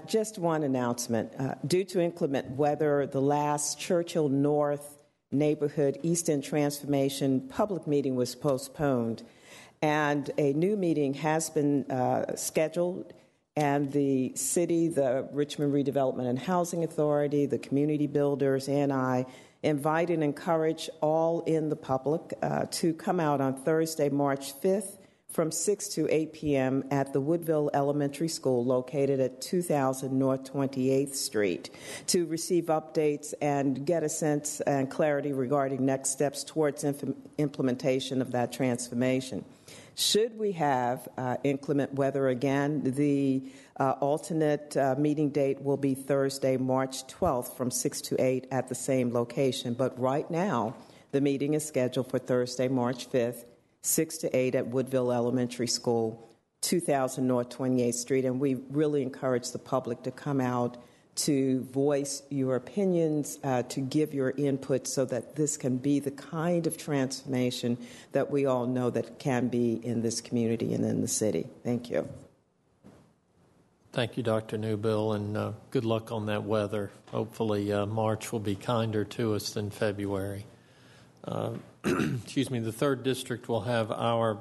Just one announcement. Due to inclement weather, the last Churchill North Neighborhood East End Transformation public meeting was postponed, and a new meeting has been scheduled, and the city, the Richmond Redevelopment and Housing Authority, the community builders, and I invite and encourage all in the public to come out on Thursday, March 5th, from 6 to 8 p.m. at the Woodville Elementary School located at 2000 North 28th Street to receive updates and get a sense and clarity regarding next steps towards implementation of that transformation. Should we have inclement weather again, the alternate meeting date will be Thursday, March 12th from 6 to 8 at the same location. But right now, the meeting is scheduled for Thursday, March 5th, 6 to 8 at Woodville Elementary School, 2000 North 28th Street. And we really encourage the public to come out to voice your opinions, to give your input so that this can be the kind of transformation that we all know that can be in this community and in the city. Thank you. Thank you, Dr. Newbill, and good luck on that weather. Hopefully March will be kinder to us than February. Excuse me, the 3rd District will have our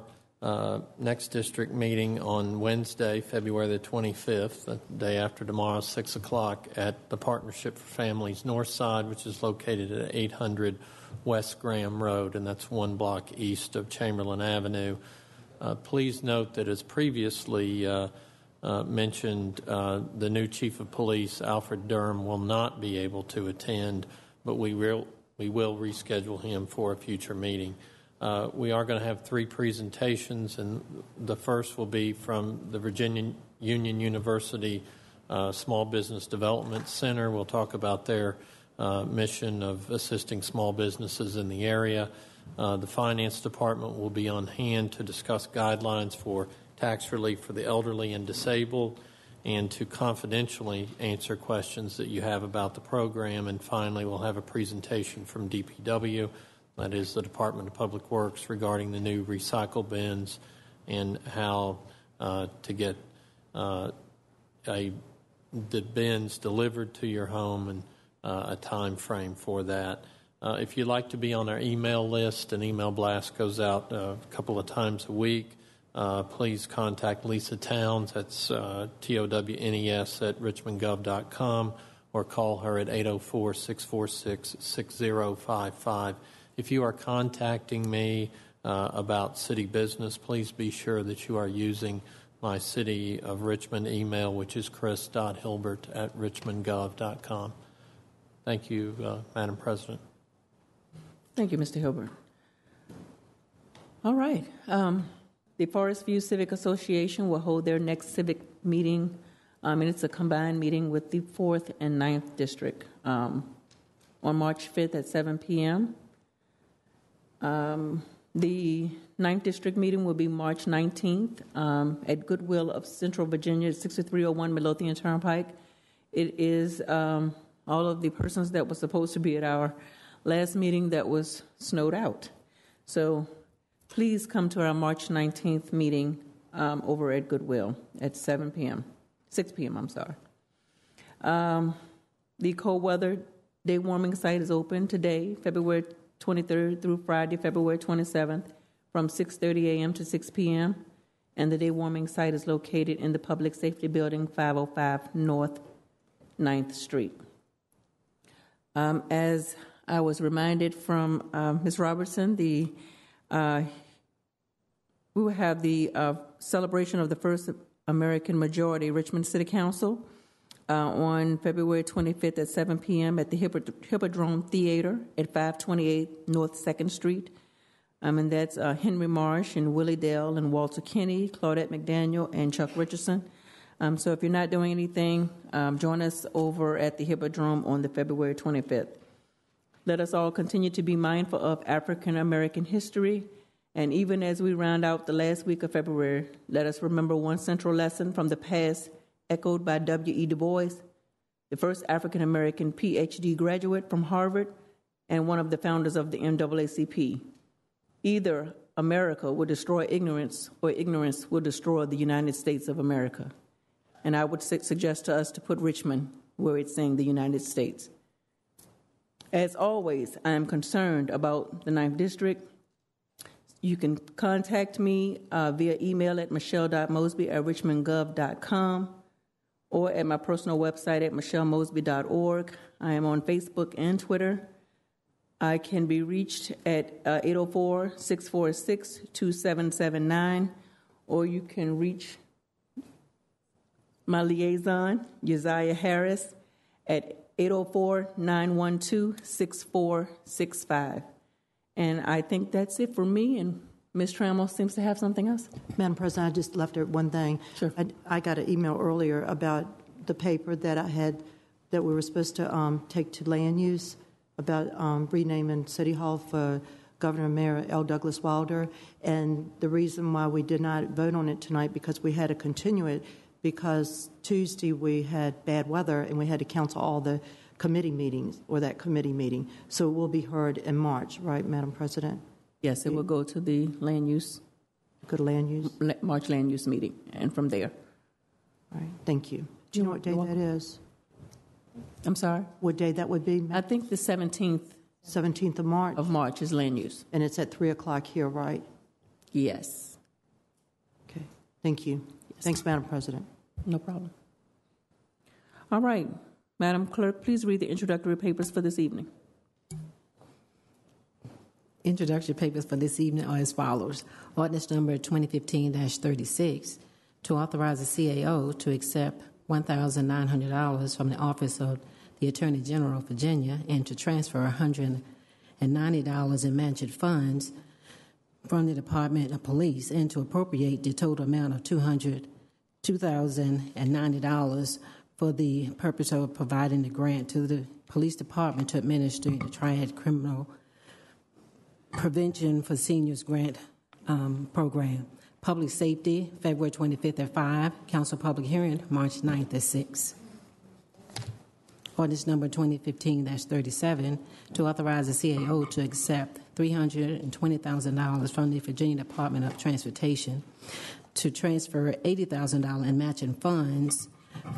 next district meeting on Wednesday, February the 25th, the day after tomorrow, 6 o'clock, at the Partnership for Families North Side, which is located at 800 West Graham Road, and that's 1 block east of Chamberlain Avenue. Please note that as previously mentioned, the new Chief of Police, Alfred Durham, will not be able to attend, but we will reschedule him for a future meeting. We are going to have 3 presentations, and the first will be from the Virginia Union University Small Business Development Center. We'll talk about their mission of assisting small businesses in the area. The Finance Department will be on hand to discuss guidelines for tax relief for the elderly and disabled, and to confidentially answer questions that you have about the program. And finally, we'll have a presentation from DPW, that is the Department of Public Works, regarding the new recycle bins and how to get the bins delivered to your home and a time frame for that. If you'd like to be on our email list, an email blast goes out a couple of times a week. Please contact Lisa Towns, that's TOWNES at richmondgov.com, or call her at 804-646-6055. If you are contacting me about city business, please be sure that you are using my City of Richmond email, which is chris.hilbert@richmondgov.com. Thank you, Madam President. Thank you, Mr. Hilbert. All right. The Forest View Civic Association will hold their next civic meeting, and it's a combined meeting with the 4th and 9th District on March 5th at 7 p.m. The 9th District meeting will be March 19th at Goodwill of Central Virginia, 6301 Midlothian Turnpike. It is all of the persons that were supposed to be at our last meeting that was snowed out. So please come to our March 19th meeting over at Goodwill at 6 p.m., I'm sorry. The cold weather day warming site is open today, February 23rd through Friday, February 27th, from 6:30 a.m. to 6 p.m., and the day warming site is located in the Public Safety Building, 505 North 9th Street. As I was reminded from Ms. Robertson, we will have the celebration of the first American majority Richmond City Council on February 25th at 7 p.m. at the Hippodrome Theater at 528 North 2nd Street. And that's Henry Marsh and Willie Dell and Walter Kinney, Claudette McDaniel, and Chuck Richardson. So if you're not doing anything, join us over at the Hippodrome on the February 25th. Let us all continue to be mindful of African American history. And even as we round out the last week of February, let us remember one central lesson from the past echoed by W.E. Du Bois, the first African American PhD graduate from Harvard and one of the founders of the NAACP. Either America will destroy ignorance or ignorance will destroy the United States of America. And I would suggest to us to put Richmond where it's saying the United States. As always, I am concerned about the 9th District. You can contact me via email at michelle.mosby@richmondgov.com or at my personal website at michellemosby.org. I am on Facebook and Twitter. I can be reached at 804-646-2779, or you can reach my liaison, Uzziah Harris, at 804-912-6465. And I think that's it for me, and Ms. Trammell seems to have something else. Madam President, I just left out one thing. Sure. I got an email earlier about the paper that I had that we were supposed to take to land use about renaming City Hall for Governor and Mayor L. Douglas Wilder. And the reason why we did not vote on it tonight because we had to continue it because Tuesday we had bad weather and we had to cancel all the committee meetings or that committee meeting. So it will be heard in March, right, Madam President? Yes, it will go to the land use. Go to land use? March land use meeting, and from there. All right, thank you. Do you know what day that is? I'm sorry? What day that would be? I think the 17th. 17th of March? Of March is land use. And it's at 3 o'clock here, right? Yes. Okay, thank you. Yes. Thanks, Madam President. No problem. All right. Madam Clerk, please read the introductory papers for this evening. Introductory papers for this evening are as follows. Ordinance number 2015-36 to authorize the CAO to accept $1,900 from the Office of the Attorney General of Virginia and to transfer $190 in managed funds from the Department of Police and to appropriate the total amount of $2,090 for the purpose of providing the grant to the Police Department to administer the Triad Criminal Prevention for Seniors Grant Program. Public Safety, February 25th at 5. Council public hearing, March 9th at 6. Ordinance number 2015-37 to authorize the CAO to accept $320,000 from the Virginia Department of Transportation to transfer $80,000 in matching funds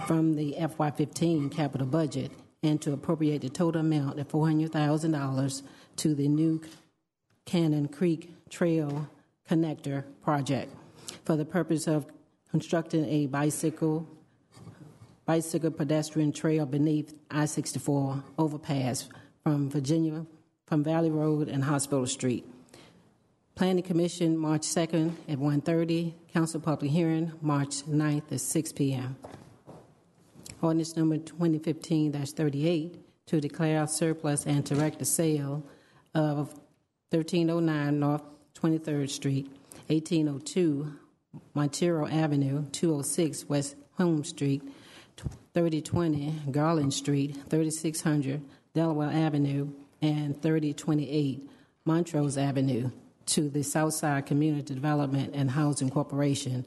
from the FY15 capital budget and to appropriate the total amount of $400,000 to the new Cannon Creek Trail Connector project for the purpose of constructing a bicycle pedestrian trail beneath I-64 overpass from Valley Road and Hospital Street. Planning Commission, March 2nd at 1:30. Council public hearing, March 9th at 6 p.m. Ordinance number 2015-38 to declare surplus and direct the sale of 1309 North 23rd Street, 1802 Montero Avenue, 206 West Home Street, 3020 Garland Street, 3600 Delaware Avenue, and 3028 Montrose Avenue to the Southside Community Development and Housing Corporation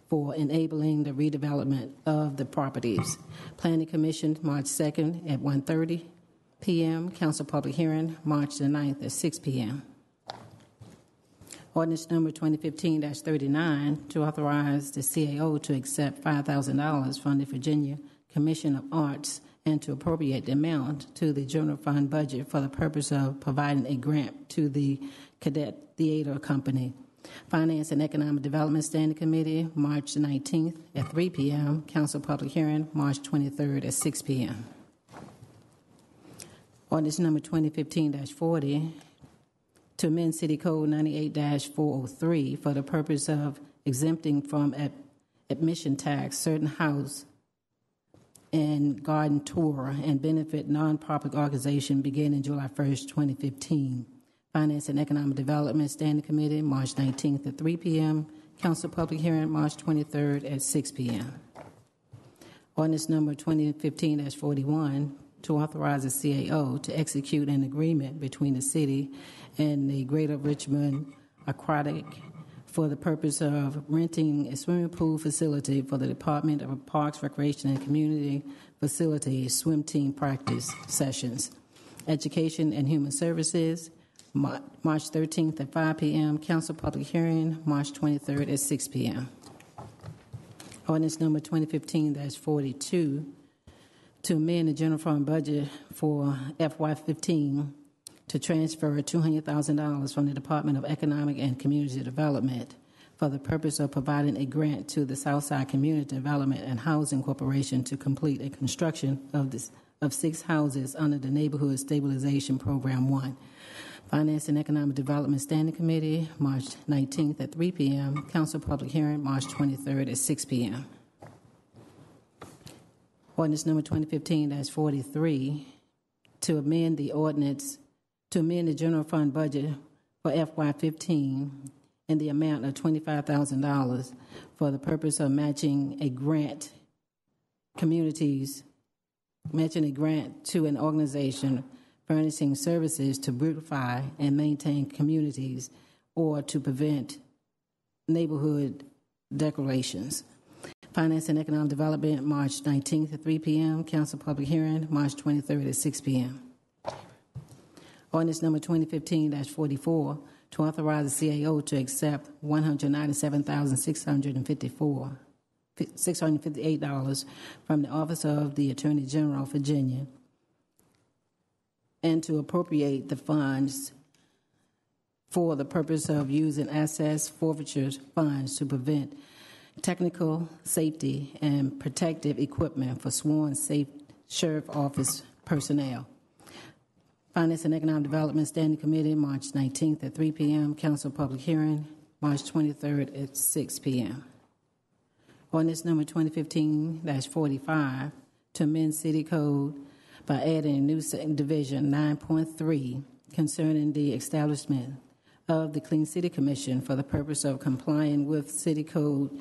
for enabling the redevelopment of the properties. Planning Commission, March 2nd at 1:30 p.m. Council public hearing, March the 9th at 6 p.m. Ordinance number 2015-39 to authorize the CAO to accept $5,000 from the Virginia Commission of Arts and to appropriate the amount to the general fund budget for the purpose of providing a grant to the Cadet Theater Company. Finance and Economic Development Standing Committee, March 19th at 3 p.m. Council public hearing, March 23rd at 6 p.m. Ordinance number 2015-40 to amend City Code 98-403 for the purpose of exempting from admission tax certain house and garden tour and benefit non-profit organization beginning July 1st, 2015. Finance and Economic Development Standing Committee, March 19th at 3 p.m. Council public hearing, March 23rd at 6 p.m. Ordinance number 2015-41 to authorize the CAO to execute an agreement between the city and the Greater Richmond Aquatic for the purpose of renting a swimming pool facility for the Department of Parks, Recreation, and Community Facilities swim team practice sessions. Education and Human Services, March 13th at 5 p.m. Council public hearing, March 23rd at 6 p.m. Ordinance number 2015-42 to amend the general fund budget for FY15 to transfer $200,000 from the Department of Economic and Community Development for the purpose of providing a grant to the Southside Community Development and Housing Corporation to complete a construction of 6 houses under the Neighborhood Stabilization Program 1. Finance and Economic Development Standing Committee, March 19th at 3 p.m. Council public hearing, March 23rd at 6 p.m. Ordinance number 2015-43 to amend the general fund budget for FY15 in the amount of $25,000 for the purpose of matching a grant to an organization furnishing services to beautify and maintain communities or to prevent neighborhood decorations. Finance and Economic Development, March 19th at 3 p.m. Council public hearing, March 23rd at 6 p.m. Ordinance number 2015-44 to authorize the CAO to accept $197,658 from the Office of the Attorney General of Virginia and to appropriate the funds for the purpose of using assets forfeiture funds to prevent technical, safety, and protective equipment for sworn sheriff office personnel. Finance and Economic Development Standing Committee, March 19th at 3 p.m. Council public hearing, March 23rd at 6 p.m. Ordinance number 2015-45 to amend City Code by adding a new division 9.3 concerning the establishment of the Clean City Commission for the purpose of complying with City Code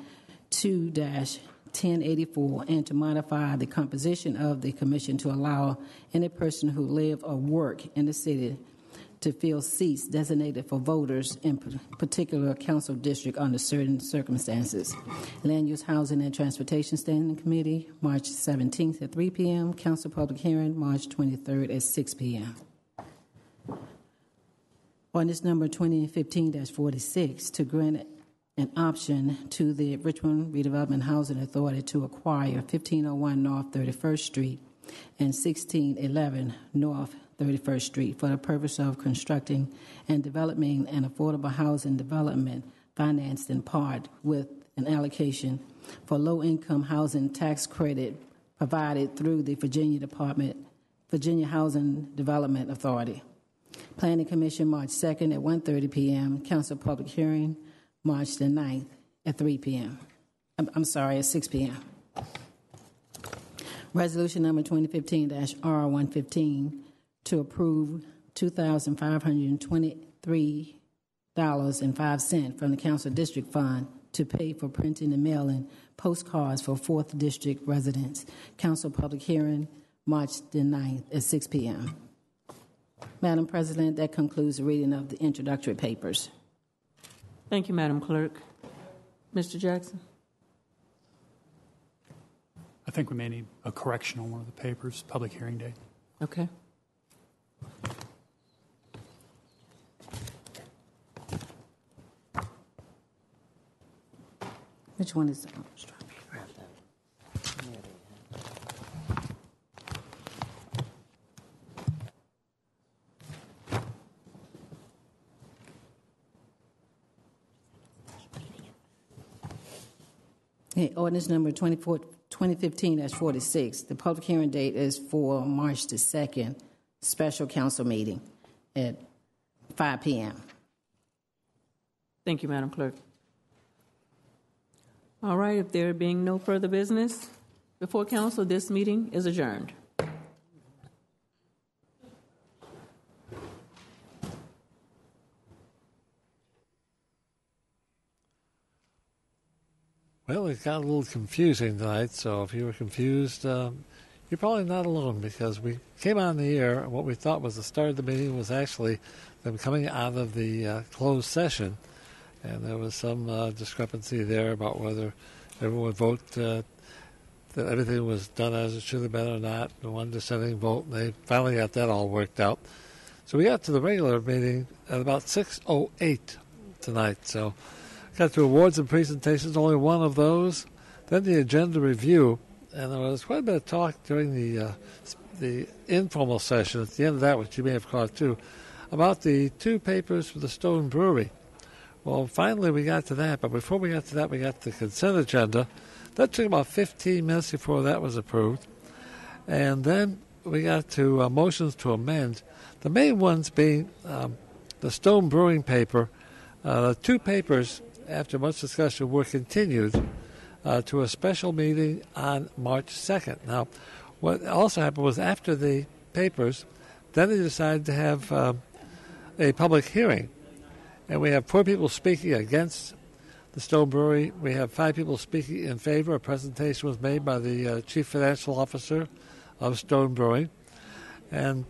2-1084 and to modify the composition of the commission to allow any person who live or work in the city to fill seats designated for voters in particular council district under certain circumstances. Land Use, Housing, and Transportation Standing Committee, March 17th at 3 p.m. Council public hearing, March 23rd at 6 p.m. Ordinance number 2015-46 to grant an option to the Richmond Redevelopment Housing Authority to acquire 1501 North 31st Street and 1611 North 31st Street for the purpose of constructing and developing an affordable housing development financed in part with an allocation for low-income housing tax credit provided through the Virginia Housing Development Authority. Planning Commission, March 2nd at 1:30 p.m. Council public hearing, March the 9th at 3 p.m. I'm sorry, at 6 p.m. Resolution number 2015-R115 to approve $2,523.05 from the Council District Fund to pay for printing and mailing postcards for 4th District residents. Council public hearing, March the 9th at 6 p.m. Madam President, that concludes the reading of the introductory papers. Thank you, Madam Clerk. Mr. Jackson? I think we may need a correction on one of the papers, public hearing date. Okay. Which one is that? Okay, ordinance number 2015-46. The public hearing date is for March the 2nd, special council meeting at 5 p.m. Thank you, Madam Clerk. All right, if there being no further business before council, this meeting is adjourned. Well, it got a little confusing tonight, so if you were confused, you're probably not alone, because we came on the air, and what we thought was the start of the meeting was actually them coming out of the closed session, and there was some discrepancy there about whether everyone would vote that everything was done as it should have been or not, the one dissenting vote, and they finally got that all worked out. So we got to the regular meeting at about 6:08 tonight, so got to awards and presentations, only one of those, then the agenda review, and there was quite a bit of talk during the informal session at the end of that, which you may have caught too, about the two papers for the Stone Brewery. Well, finally we got to that, but before we got to that, we got the consent agenda. That took about 15 minutes before that was approved. And then we got to motions to amend, the main ones being the Stone Brewing paper. The two papers, after much discussion, were continued to a special meeting on March 2nd. Now, what also happened was after the papers, then they decided to have a public hearing. And we have 4 people speaking against the Stone Brewery. We have 5 people speaking in favor. A presentation was made by the Chief Financial Officer of Stone Brewing. And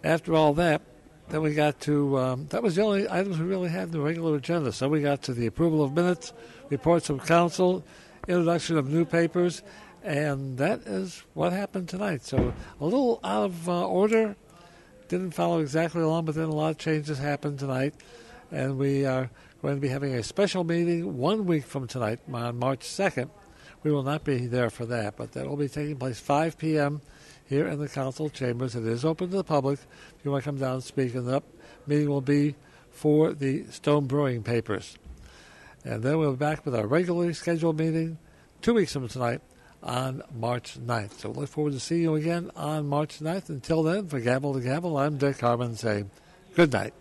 after all that, then we got to, that was the only items we really had in the regular agenda. So we got to the approval of minutes, reports from council, introduction of new papers, and that is what happened tonight. So a little out of order, didn't follow exactly along, but then a lot of changes happened tonight. And we are going to be having a special meeting 1 week from tonight on March 2nd. We will not be there for that, but that will be taking place 5 p.m. here in the council chambers. It is open to the public if you want to come down and speak. And that meeting will be for the Stone Brewing papers. And then we'll be back with our regularly scheduled meeting 2 weeks from tonight on March 9th. So look forward to seeing you again on March 9th. Until then, for Gavel to Gavel, I'm Dick Harmon saying good night.